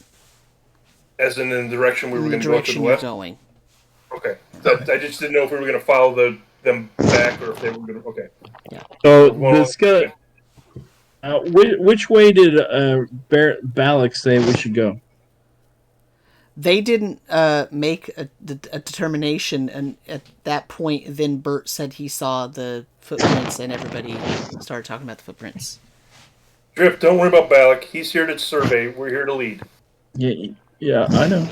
As in the direction we were going to go to the you're west? going. Okay. I just didn't know if we were going to follow them back or if they were going to... Okay. Yeah. So, which way did Balak say we should go? They didn't make a determination, and at that point, then Burt said he saw the footprints, and everybody started talking about the footprints. Drip, don't worry about Balak. He's here to survey. We're here to lead. Yeah, I know.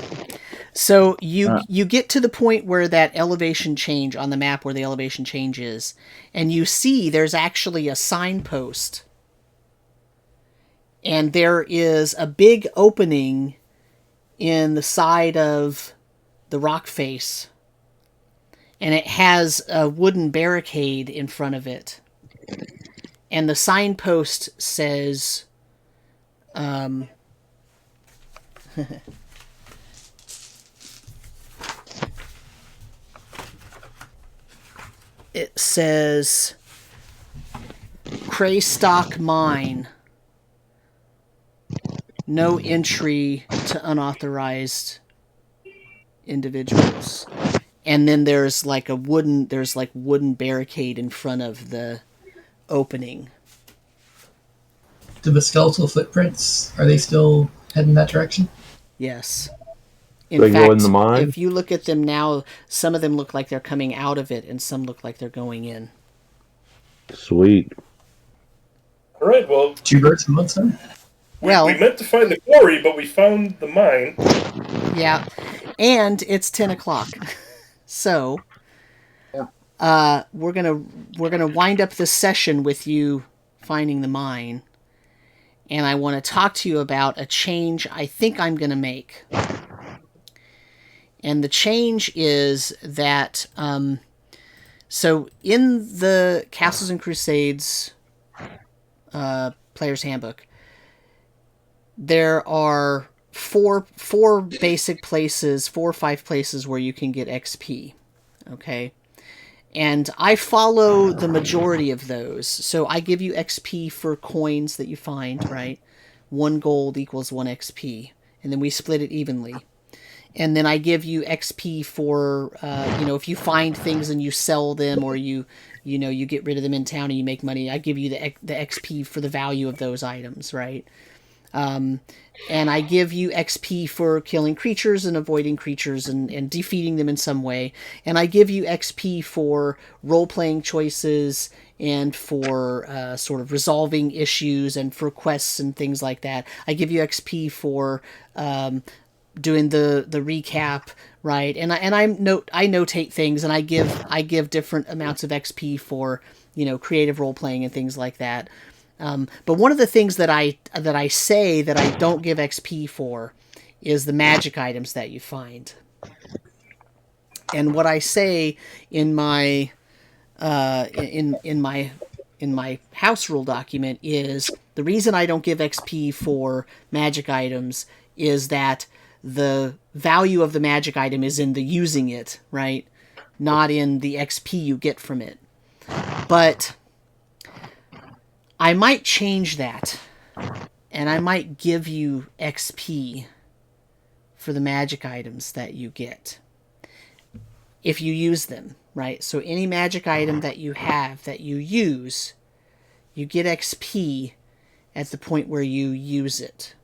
So you get to the point where that elevation change on the map, where the elevation change is, and you see there's actually a signpost, and there is a big opening in the side of the rock face, and it has a wooden barricade in front of it, and the signpost says it says Craystock Mine, no entry to unauthorized individuals. And then there's like wooden barricade in front of the opening. Do the skeletal footprints, are they still heading that direction? Yes. They go in the mine? If you look at them now, some of them look like they're coming out of it, and some look like they're going in. Sweet. All right, well, Two birds in one stone. we meant to find the quarry, but we found the mine. Yeah, and it's 10 o'clock, so we're gonna wind up this session with you finding the mine, and I want to talk to you about a change I think I'm gonna make. And the change is that, so in the Castles and Crusades Player's Handbook, there are four basic places, 4 or 5 places where you can get XP, okay? And I follow the majority of those. So I give you XP for coins that you find, right? 1 gold equals 1 XP. And then we split it evenly. And then I give you XP for, if you find things and you sell them, or you get rid of them in town and you make money, I give you the XP for the value of those items, right? And I give you XP for killing creatures and avoiding creatures and defeating them in some way. And I give you XP for role-playing choices and for sort of resolving issues and for quests and things like that. I give you XP for doing the recap, right? And I notate things, and I give different amounts of XP for creative role playing and things like that. But one of the things that I say that I don't give XP for is the magic items that you find. And what I say in my in my house rule document is the reason I don't give XP for magic items is that the value of the magic item is in the using it, right? Not in the XP you get from it. But I might change that, and I might give you XP for the magic items that you get if you use them, right? So any magic item that you have that you use, you get XP at the point where you use it.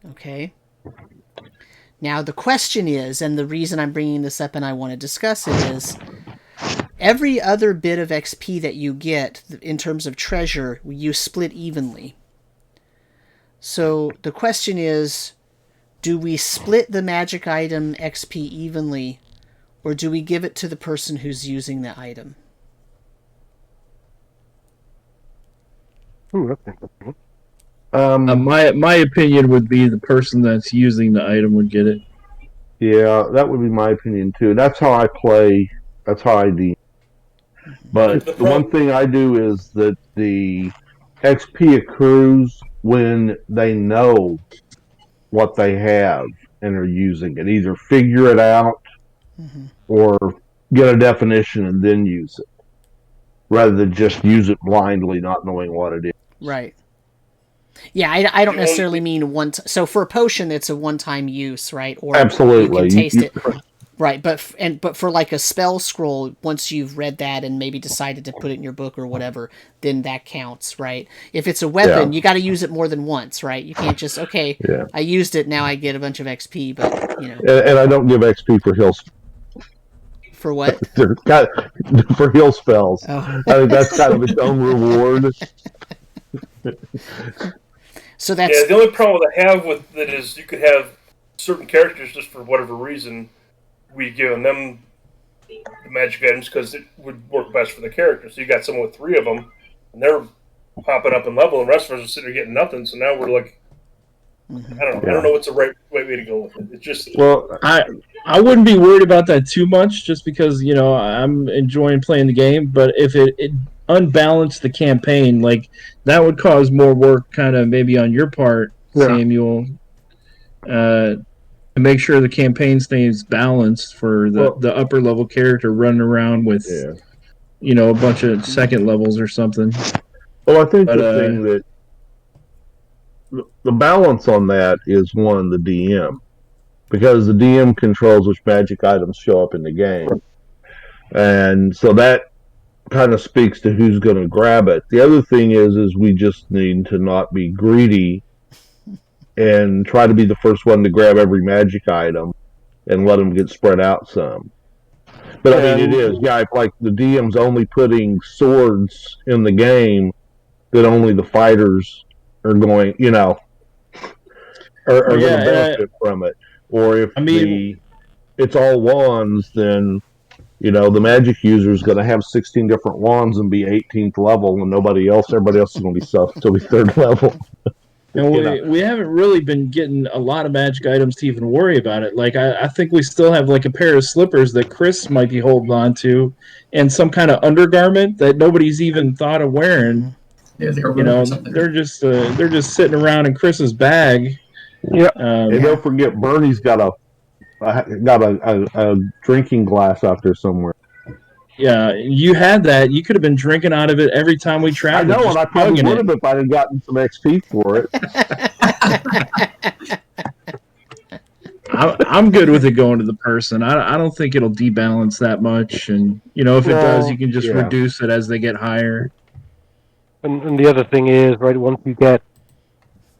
Okay? Now the question is, and the reason I'm bringing this up and I want to discuss it is, every other bit of XP that you get in terms of treasure, you split evenly. So the question is, do we split the magic item XP evenly, or do we give it to the person who's using the item? Ooh, that's interesting. My opinion would be the person that's using the item would get it. Yeah, that would be my opinion too. That's how I play. That's how I do. But the one thing I do is that the XP accrues when they know what they have and are using it. Either figure it out or get a definition and then use it, rather than just use it blindly, not knowing what it is. Right. Yeah, I don't necessarily mean so for a potion, it's a one-time use, right? Or absolutely, you can taste it. Right, but for like a spell scroll, once you've read that and maybe decided to put it in your book or whatever, then that counts, right? If it's a weapon, you got to use it more than once, right? You can't just I used it, now I get a bunch of XP, but And I don't give XP for heal. For what? For heal spells. Oh. I think that's kind of its own reward. So that's the only problem I have with it is you could have certain characters just for whatever reason. We give them the magic items because it would work best for the character. So you got someone with 3 of them, and they're popping up in level, and the rest of us are sitting there getting nothing. So now we're like, I don't know. I don't know what's the right way to go with it. It's just I wouldn't be worried about that too much, just because I'm enjoying playing the game. But if it unbalanced the campaign, like that would cause more work, kind of maybe on your part, Samuel. To make sure the campaign stays balanced for the upper level character running around with, a bunch of second levels or something. Well, I think the thing that the balance on that is the DM. because the DM controls which magic items show up in the game. And so that kind of speaks to who's going to grab it. The other thing is we just need to not be greedy and try to be the first one to grab every magic item and let them get spread out some. But I mean, it is, if like the DM's only putting swords in the game, that only the fighters are going, are going to benefit from it. Or if it's all wands, then the magic user is going to have 16 different wands and be 18th level, and everybody else is going to be still be 3rd level. And we haven't really been getting a lot of magic items to even worry about it. Like, I think we still have, like, a pair of slippers that Chris might be holding on to, and some kind of undergarment that nobody's even thought of wearing. Yeah, they're just sitting around in Chris's bag. Yeah. And don't forget, Bernie's got a drinking glass out there somewhere. Yeah, you had that. You could have been drinking out of it every time we traveled. I know, and I probably would have if I'd have gotten some XP for it. I'm good with it going to the person. I don't think it'll debalance that much. And, if it does, you can just reduce it as they get higher. And the other thing is, right, once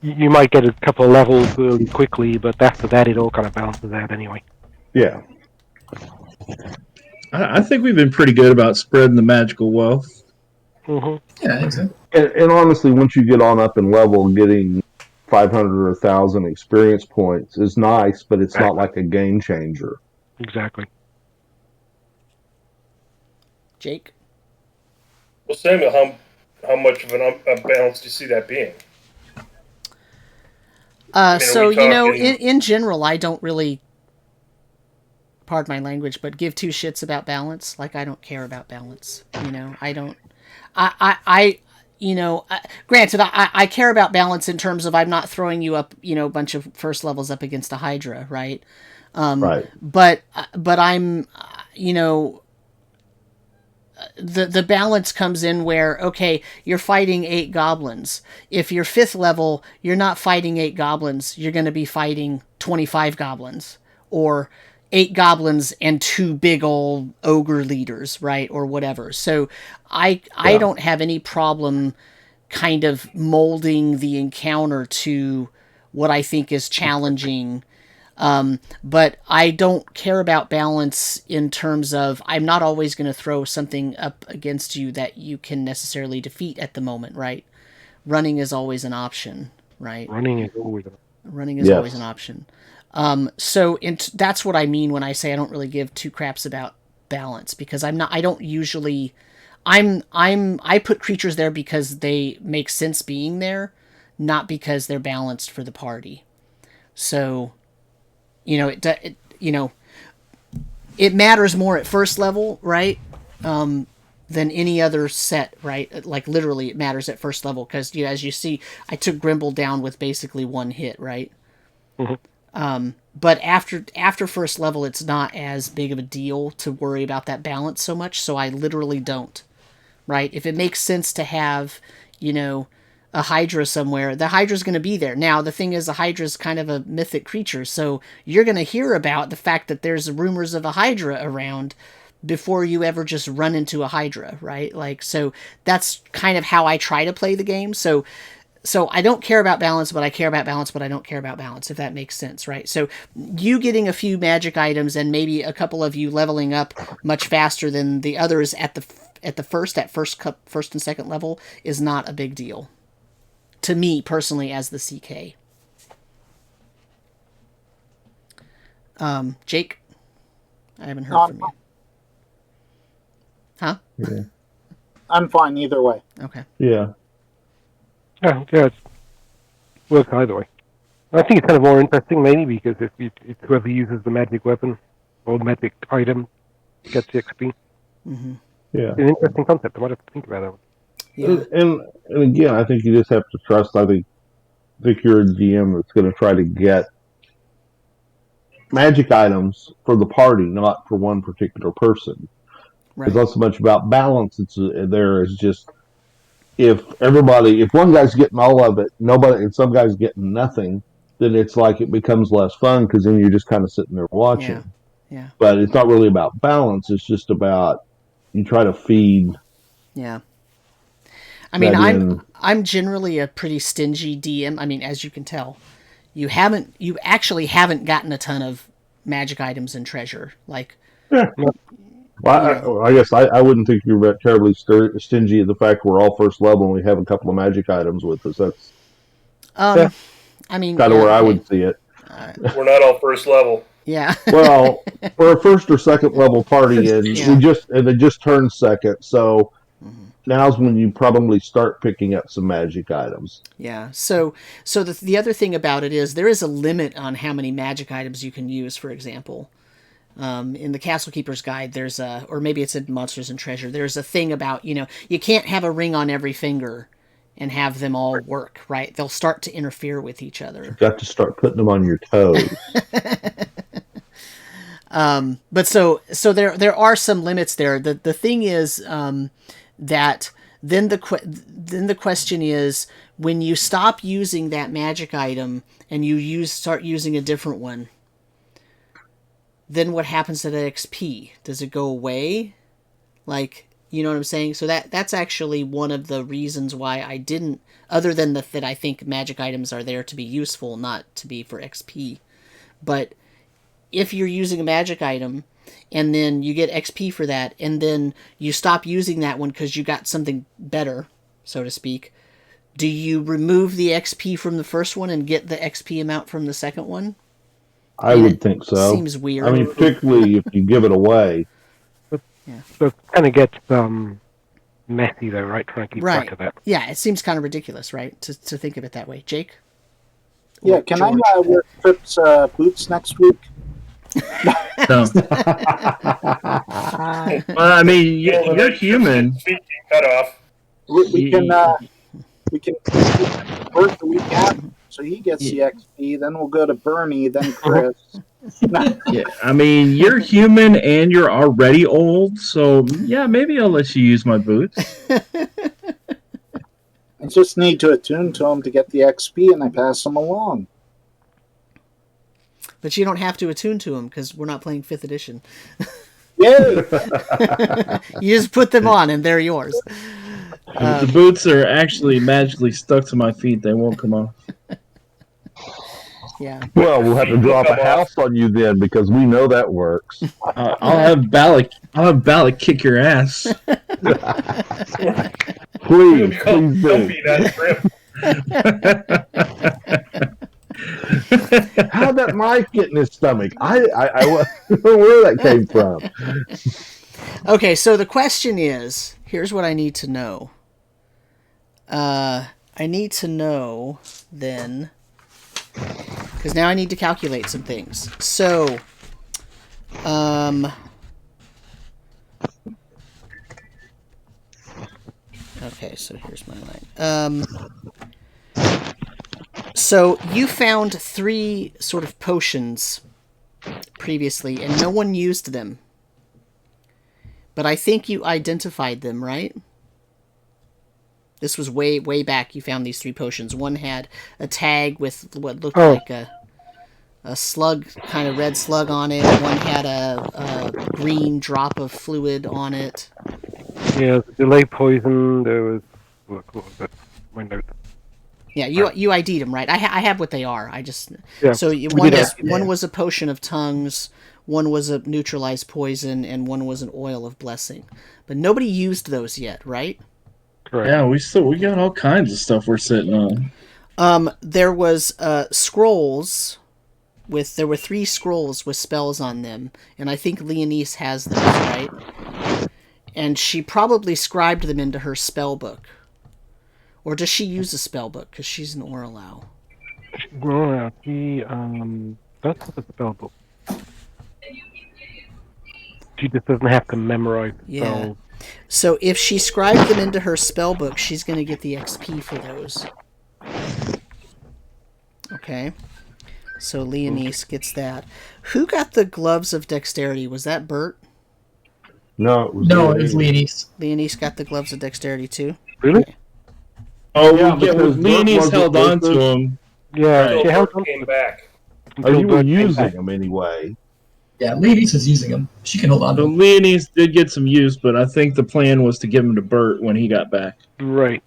you might get a couple of levels really quickly, but after that it all kind of balances out anyway. Yeah. I think we've been pretty good about spreading the magical wealth. Mm-hmm. Yeah, I think so. And honestly, once you get on up in level, getting 500 or 1,000 experience points is nice, but it's not like a game changer. Exactly. Jake? Well, Samuel, how much of a balance do you see that being? In general, I don't really, pardon my language, but give two shits about balance. Like, I don't care about balance. I don't. Granted, I care about balance in terms of I'm not throwing you up, a bunch of first levels up against a Hydra, right? Right. But I'm, the balance comes in where, okay, you're fighting 8 goblins. If you're 5th level, you're not fighting 8 goblins. You're going to be fighting 25 goblins, or 8 goblins and 2 big old ogre leaders, right? Or whatever. So I don't have any problem kind of molding the encounter to what I think is challenging. But I don't care about balance in terms of I'm not always going to throw something up against you that you can necessarily defeat at the moment, right? Running is always an option, right? Running is always an option. So that's what I mean when I say I don't really give two craps about balance, because I put creatures there because they make sense being there, not because they're balanced for the party. So, it matters more at first level, right? Than any other set, right? Like, literally it matters at first level because, as you see, I took Grimbol down with basically one hit, right? Mm-hmm. But after first level, it's not as big of a deal to worry about that balance so much, so I literally don't, right? If it makes sense to have, a Hydra somewhere, the Hydra's going to be there. Now, the thing is, a Hydra's kind of a mythic creature, so you're going to hear about the fact that there's rumors of a Hydra around before you ever just run into a Hydra, right? Like, so that's kind of how I try to play the game. So I don't care about balance, but I care about balance, but I don't care about balance, if that makes sense, right? So you getting a few magic items and maybe a couple of you leveling up much faster than the others at first and second level is not a big deal. To me, personally, as the CK. Jake? I haven't heard from you. Huh? Yeah. I'm fine either way. Okay. Yeah. Yeah, it works either way. I think it's kind of more interesting, mainly because it's whoever uses the magic weapon or the magic item gets the XP. Mm-hmm. Yeah. It's an interesting concept. I might have to think about that one. Yeah. And again, I think you just have to trust. I think you're a GM that's going to try to get magic items for the party, not for one particular person. Right. It's not so much about balance. There is just if one guy's getting all of it, and some guy's getting nothing, then it's like it becomes less fun because then you're just kind of sitting there watching. Yeah. But it's not really about balance. It's just about you try to feed. Yeah. I mean, I'm generally a pretty stingy DM. I mean, as you can tell, you actually haven't gotten a ton of magic items and treasure. Like, Well, I guess I wouldn't think you're terribly stingy at the fact we're all first level and we have a couple of magic items with us. That's I mean, kind of where I would see it. We're not all first level. Yeah. Well, we're a first or second level party, and they just turned second, so now's when you probably start picking up some magic items. Yeah. So the other thing about it is there is a limit on how many magic items you can use. For example, in the Castle Keeper's Guide, there's or maybe it's in Monsters and Treasure. There's a thing about you can't have a ring on every finger and have them all work, right? They'll start to interfere with each other. You've got to start putting them on your toes. But so there are some limits there. The thing is that then the question is when you stop using that magic item and you start using a different one, then what happens to that XP? Does it go away? Like, you know what I'm saying? So that's actually one of the reasons why I didn't, other than that I think magic items are there to be useful, not to be for XP. But if you're using a magic item and then you get XP for that and then you stop using that one because you got something better, so to speak, do you remove the XP from the first one and get the XP amount from the second one? I would think so. Seems weird. I mean, particularly if you give it away. So it kind of gets messy, though, right? Trying to keep track of that. Yeah, it seems kind of ridiculous, right? To think of it that way. Jake? Yeah, can George? I wear Trip's boots next week? No. Well, I mean, you're human. Cut off. We can Burt the week after, so he gets the XP. Then we'll go to Bernie, then Chris. Yeah, I mean, you're human and you're already old, so yeah, maybe I'll let you use my boots. I just need to attune to them to get the XP, and I pass them along. But you don't have to attune to them because we're not playing 5th edition. Yay! You just put them on and they're yours. The boots are actually magically stuck to my feet. They won't come off. Yeah. Well, we'll have to drop a house on you then because we know that works. I'll have Balak kick your ass. Please Don't do. be that trip. How'd that mic get in his stomach? I don't know where that came from. Okay, so the question is, here's what I need to know. I need to know then, because now I need to calculate some things. So, okay, so here's my line. So you found 3 sort of potions previously, and no one used them. But I think you identified them, right? This was way back. You found these 3 potions. One had a tag with what looked like a slug, kind of red slug on it. One had a green drop of fluid on it. Yeah, delay poison. There was what was that? My note. Yeah, you ID'd them, right? I have what they are. I just so one was a potion of tongues, one was a neutralized poison, and one was an oil of blessing. But nobody used those yet, right? Correct. Yeah, we got all kinds of stuff we're sitting on. There was scrolls there were 3 scrolls with spells on them, and I think Leonise has those, right? And she probably scribed them into her spell book. Or does she use a spell book? Because she's an Orlau. Well, that's the spell book. She just doesn't have to memorize spells. So if she scribed them into her spell book, she's going to get the XP for those. Okay. So Leonise gets that. Who got the gloves of dexterity? Was that Burt? No, it was Leonise. Leonise got the gloves of dexterity too? Really? Oh, Yeah, Leonise held on to them. Yeah, Until she held Burt on came to back. Oh, you were Burt came using back. them anyway. Yeah, Leonese was using them. She can hold on to So them. Leonese did get some use, but I think the plan was to give them to Burt when he got back. Right.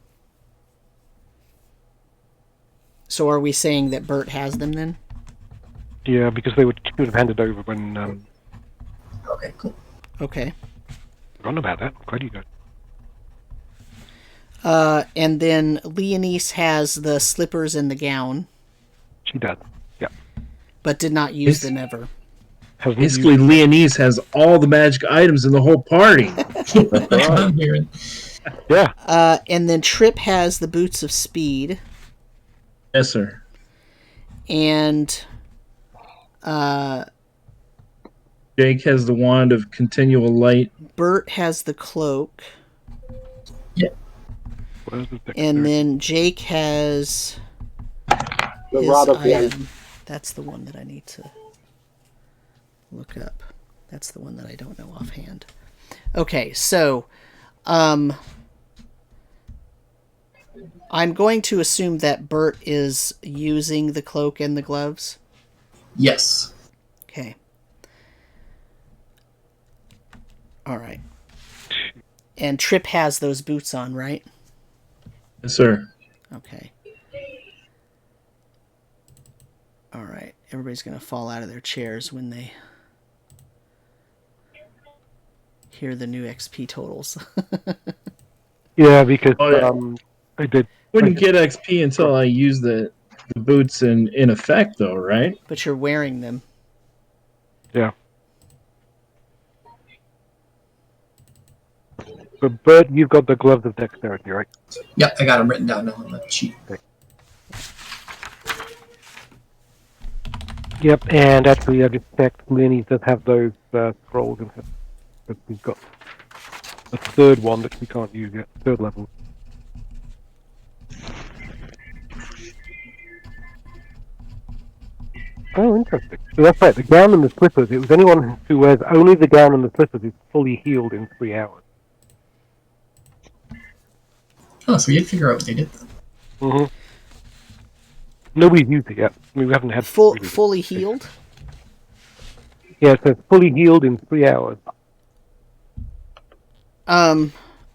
So are we saying that Burt has them then? Yeah, because she would have handed over when. Okay, cool. Okay. Forgotten about that. Glad you got. And then Leonese has the slippers and the gown, She does. Yeah. but did not use them ever. Hasn't Basically, used- Leonese has all the magic items in the whole party. That's what I'm hearing. Yeah. And then Trip has the boots of speed, Yes, sir. and Jake has the wand of continual light. Burt has the cloak, Where's the and then Jake has The his Rod of Light. item. That's the one that I need to look up. That's the one that I don't know offhand. Okay, so I'm going to assume that Burt is using the cloak and the gloves. Yes. Okay. All right. And Trip has those boots on, right? Yes, sir. Okay. All right. Everybody's going to fall out of their chairs when they hear the new XP totals. Yeah, because Oh, yeah. I did. Wouldn't get XP until I use the boots in effect, though, right? But you're wearing them. Yeah. But Bert, you've got the gloves of dexterity, right? Yep, I got them written down on the sheet. Yep, and actually I just checked, Leonese does have those scrolls in her. But we've got a third one that we can't use yet, third level. Oh, interesting. So that's right, the gown and the slippers, it was anyone who wears only the gown and the slippers is fully healed in 3 hours. Oh, so we did figure out what they did. Mm-hmm. Nobody's used it yet. I mean, we haven't had... Fully healed? Yeah, it says fully healed in 3 hours. I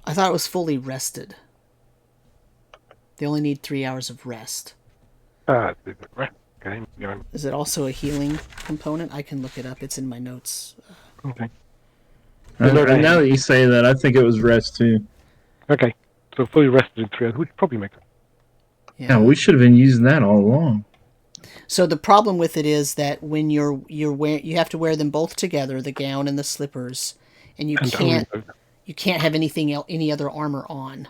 thought it was fully rested. They only need 3 hours of rest. Okay. Yeah. Is it also a healing component? I can look it up. It's in my notes. Okay. And now that you say that, I think it was rest, too. Okay. So fully rested in 3 hours, which probably makes sense. Yeah, we should have been using that all along. So the problem with it is that when you have to wear them both together, the gown and the slippers, and you can't have any other armor on.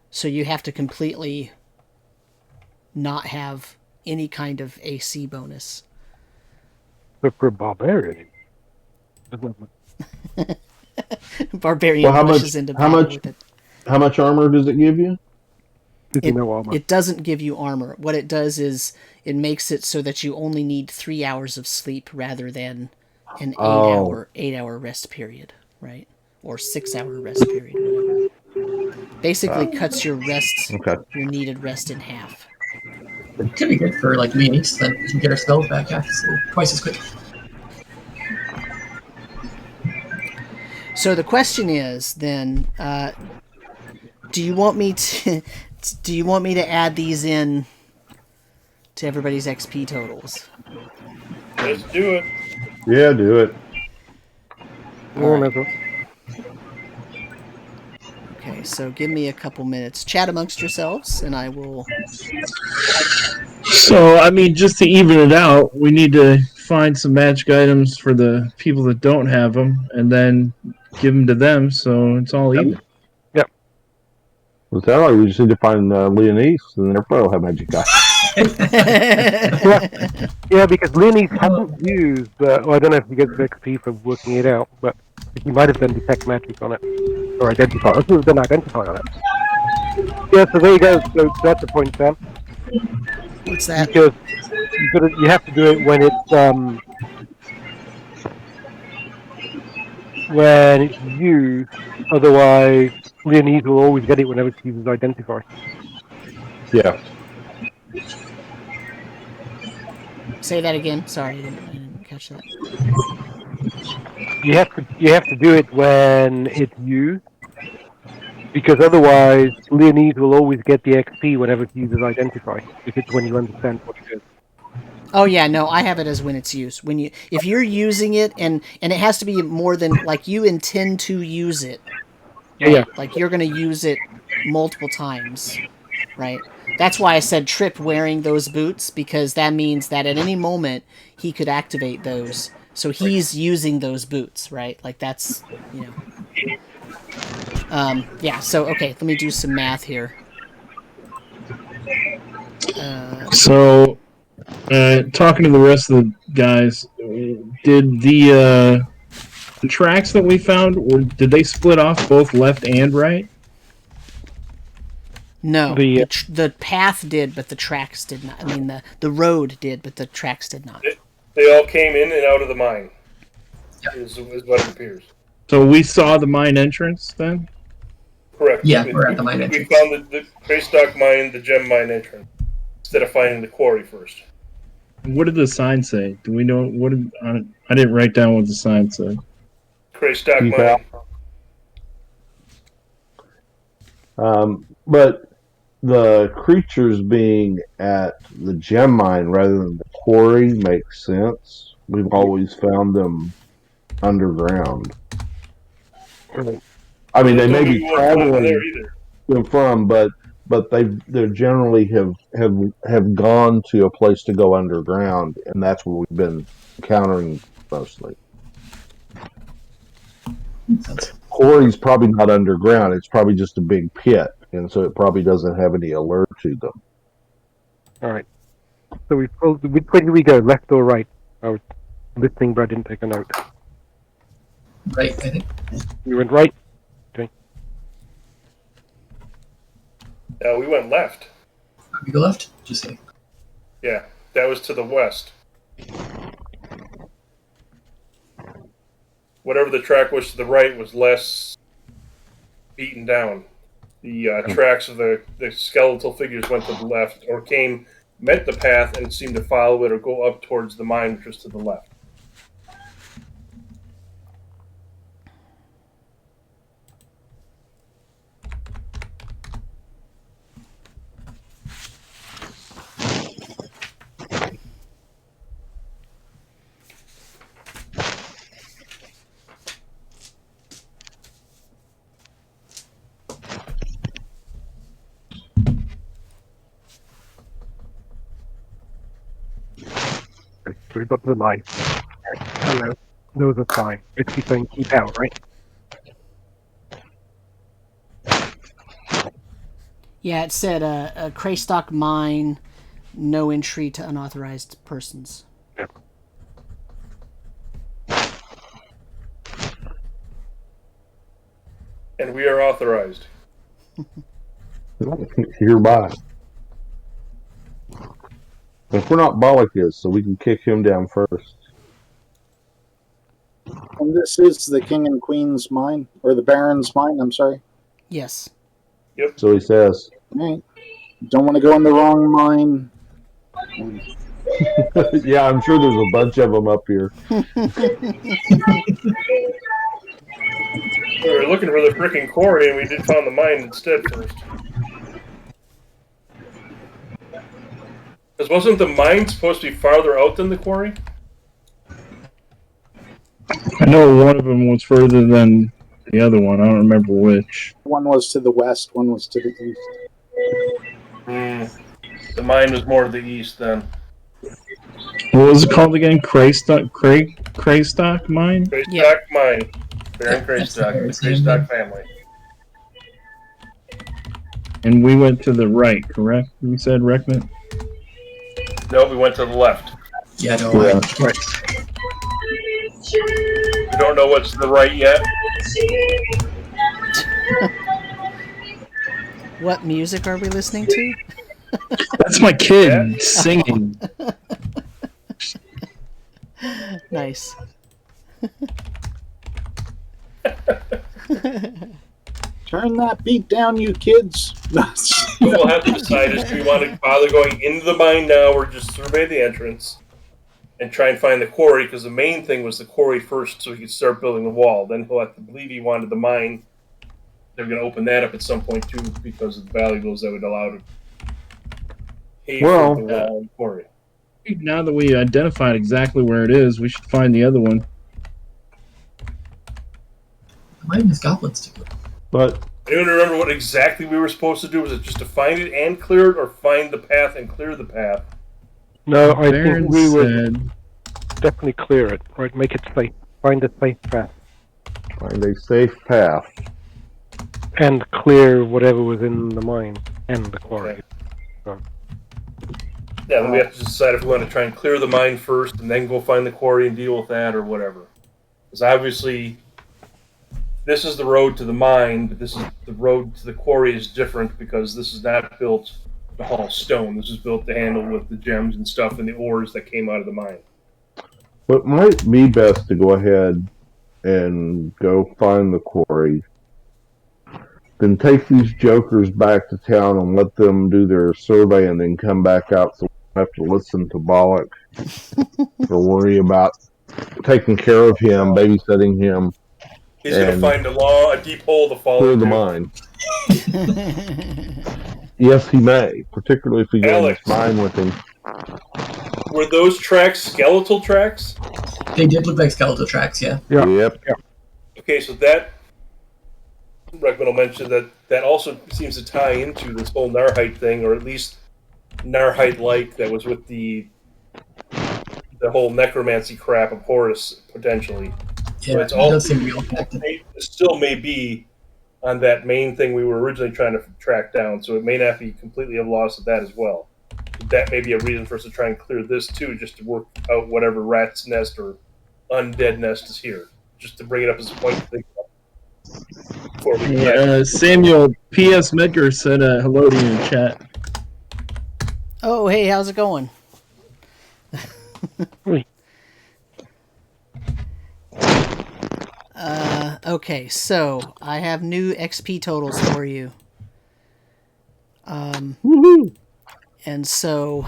So you have to completely not have any kind of AC bonus. But for a barbarian, Barbarian pushes into battle with it. How much armor does it give you? no armor. It doesn't give you armor. What it does is it makes it so that you only need 3 hours of sleep rather than an 8-hour rest period, right? Or 6-hour rest period, whatever. Basically cuts your rest, your needed rest in half. It could be good for like Leonese, then we can get our spells back twice as quick. So the question is then, do you want me to add these in to everybody's XP totals? Let's do it. Yeah, do it. Okay, so give me a couple minutes. Chat amongst yourselves, and I will... So, I mean, just to even it out, we need to find some magic items for the people that don't have them, and then give them to them, so it's all even. Yep. Well, it sounds like we just need to find Leonese, and they'll probably have magic guys. Yeah, because Leonese hasn't used, well, I don't know if he gets XP for working it out, but he might have done detect magic on it, or identify. I think he's done identify on it. Yeah, so there you go. So that's the point, Sam. What's that? Because you have to do it when it's used. Otherwise, Leonese will always get it whenever she uses identify. Yeah. Say that again. Sorry, I didn't catch that. You have to do it when it's you, because otherwise Leonese will always get the XP whenever it uses identify. If it's when you understand what it is. Oh yeah, no, I have it as when it's used. If you're using it, and it has to be more than like you intend to use it. Right? Yeah. Like you're gonna use it multiple times, right? That's why I said Trip wearing those boots, because that means that at any moment he could activate those. So he's using those boots, right? Like that's, yeah. So okay, let me do some math here. So, talking to the rest of the guys, did the tracks that we found, or did they split off both left and right? No, the path did, but the tracks did not. I mean, the road did, but the tracks did not. They all came in and out of the mine. Is what it appears. So we saw the mine entrance then? Correct. Yeah, we're at the mine entrance. We found the Greystock mine, the gem mine entrance, instead of finding the quarry first. What did the sign say? Do we know what? I didn't write down what the sign said. Greystock mine. But the creatures being at the gem mine rather than the quarry makes sense. We've always found them underground. I mean, they may be traveling to and from, but they generally have gone to a place to go underground, and that's what we've been encountering mostly. Quarry's probably not underground; it's probably just a big pit, and so it probably doesn't have any alert to them. All right. So which way do we go? Left or right? I was listening, but I didn't take a note. Right, I think. You went right. Okay. We went left. We go left? Just say. Yeah, that was to the west. Whatever the track was to the right was less beaten down. The tracks of the skeletal figures went to the left, or met the path and seemed to follow it or go up towards the mine, which was to the left. So we've got to the mine. Hello. Those are fine. It's keep saying keep out, right? Yeah, it said a Greystock mine, no entry to unauthorized persons. Yep. And we are authorized. Hereby. If we're not, Bollock is, so we can kick him down first. And this is the King and Queen's mine, or the Baron's mine, I'm sorry. Yes. Yep. So he says. All right. Don't want to go in the wrong mine. Yeah, I'm sure there's a bunch of them up here. We were looking for the frickin' quarry, and we did find the mine instead first. Because wasn't the mine supposed to be farther out than the quarry? I know one of them was further than the other one. I don't remember which. One was to the west, one was to the east. The mine was more to the east then. What was it called again? Greystock mine? Greystock mine. Baron Greystock. The Greystock family. And we went to the right, correct? You said, Rekmit? No, we went to the left. Yeah, no, Right. We don't know what's to the right yet. What music are we listening to? That's my kid singing. Nice. Turn that beat down, you kids. We'll have to decide if we want to bother going into the mine now or just survey the entrance. and try and find the quarry, because the main thing was the quarry first so he could start building the wall. Then he'll have to believe he wanted the mine. They're going to open that up at some point too because of the valuables that would allow to pay for the wall and quarry. Now that we identified exactly where it is, we should find the other one. Mine has goblins to go. But Anyone remember what exactly we were supposed to do? Was it just to find it and clear it, or find the path and clear the path? No, I Baron think we would said, definitely clear it. Right, make it safe. Find a safe path. find a safe path. And clear whatever was in the mine and the quarry. Okay. Yeah, then we have to decide if we want to try and clear the mine first and then go find the quarry and deal with that or whatever. Because obviously, this is the road to the mine, but this is the road to the quarry is different because this is not built to haul stone. This is built to handle with the gems and stuff and the ores that came out of the mine. But it might be best to go ahead and go find the quarry. Then take these jokers back to town and let them do their survey and then come back out so we don't have to listen to Bollock or worry about taking care of him, babysitting him. He's going to find a deep hole to fall Clear into. the mine. Yes, he may, particularly if we go in this mine with him. Were those tracks skeletal tracks? They did look like skeletal tracks, yeah. Yep. Okay, so that Rekmit will mention that also seems to tie into this whole Narrheit thing, or at least Narrheit-like that was with the whole necromancy crap of Horus, potentially. Yeah, so it's it all does seem to be all connected. It still may be on that main thing we were originally trying to track down, so it may not be completely a loss of that as well. That may be a reason for us to try and clear this too, just to work out whatever rat's nest or undead nest is here, just to bring it up as a point to think about. Samuel P.S. Medgar said hello to you in chat. Oh, hey, how's it going? Okay, so I have new XP totals for you. Woohoo! And so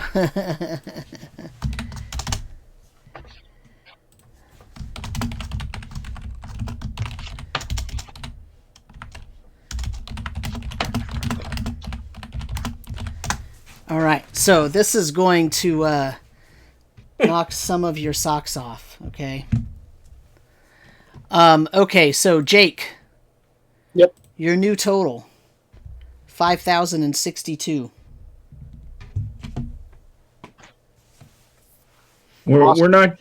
all right, so this is going to knock some of your socks off, okay? Okay, so Jake. Yep. Your new total, 5,062. We're not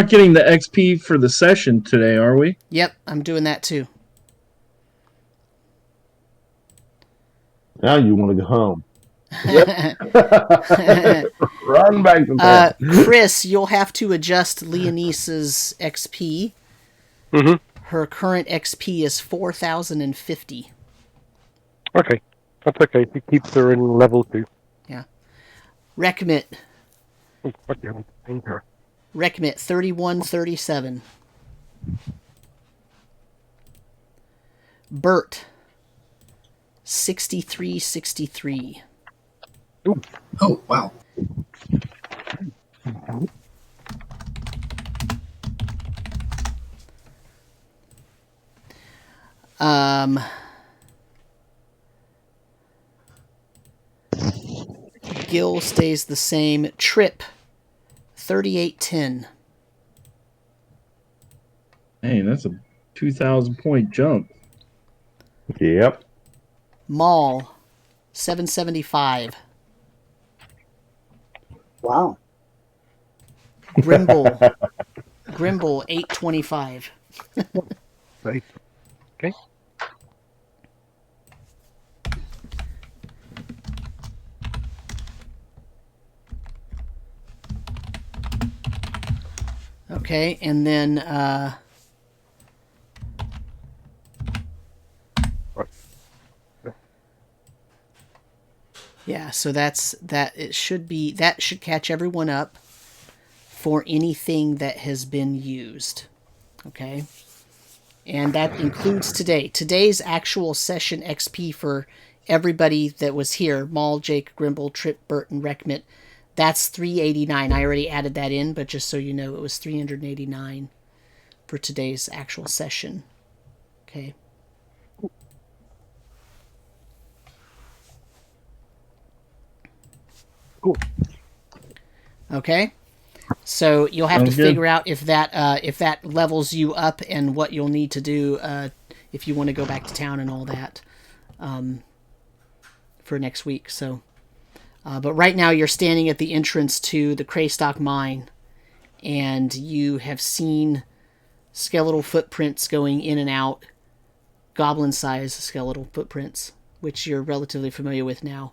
getting the XP for the session today, are we? Yep, I'm doing that too. Now you want to go home. Yep. Run back to town. Chris, you'll have to adjust Leonice's XP. Mm-hmm. Her current XP is 4,050. Okay. That's okay. It keeps her in level 2. Yeah. Rekmit. Oh, what the hell? Her. Rekmit, 3137. Burt, 6363. Ooh. Oh, wow. Gil stays the same. Trip, 3810. Hey, that's a 2,000 point jump. Yep. Mahl, 775. Wow. Grimbol, 825. Right. Okay. Okay, and then yeah, so that's that. It should be that should catch everyone up for anything that has been used. Okay, and that includes today. Today's actual session XP for everybody that was here: Mahl, Jake, Grimbol, Trip, Burt, and Rekmit. That's 389. I already added that in, but just so you know, it was 389 for today's actual session. Okay. Cool. Okay. So you'll have Sounds to good. figure out if that levels you up and what you'll need to do if you want to go back to town and all that for next week. So, but right now you're standing at the entrance to the Craystock mine, and you have seen skeletal footprints going in and out, goblin-sized skeletal footprints, which you're relatively familiar with now.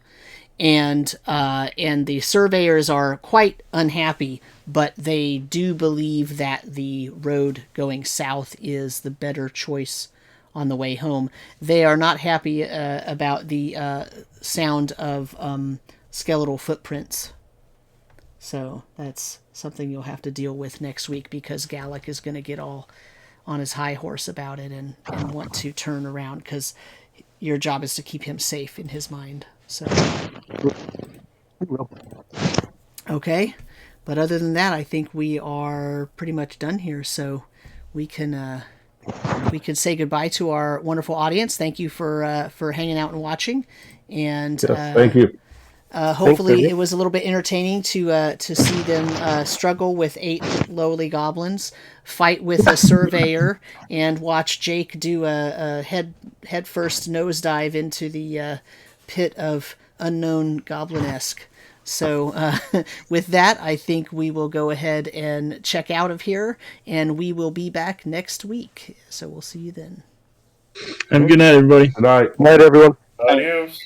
And the surveyors are quite unhappy, but they do believe that the road going south is the better choice on the way home. They are not happy about the sound of skeletal footprints. So that's something you'll have to deal with next week, because Gallic is going to get all on his high horse about it and want to turn around, because your job is to keep him safe in his mind. So, okay. But other than that, I think we are pretty much done here. So we can say goodbye to our wonderful audience. Thank you for hanging out and watching. And Yes, thank you. hopefully it was a little bit entertaining to see them struggle with 8 lowly goblins, fight with a surveyor, and watch Jake do a head first nosedive into the pit of unknown goblin-esque. So with that, I think we will go ahead and check out of here, and we will be back next week. So we'll see you then. Have a good night, everybody. Good night. Night, everyone. Adios.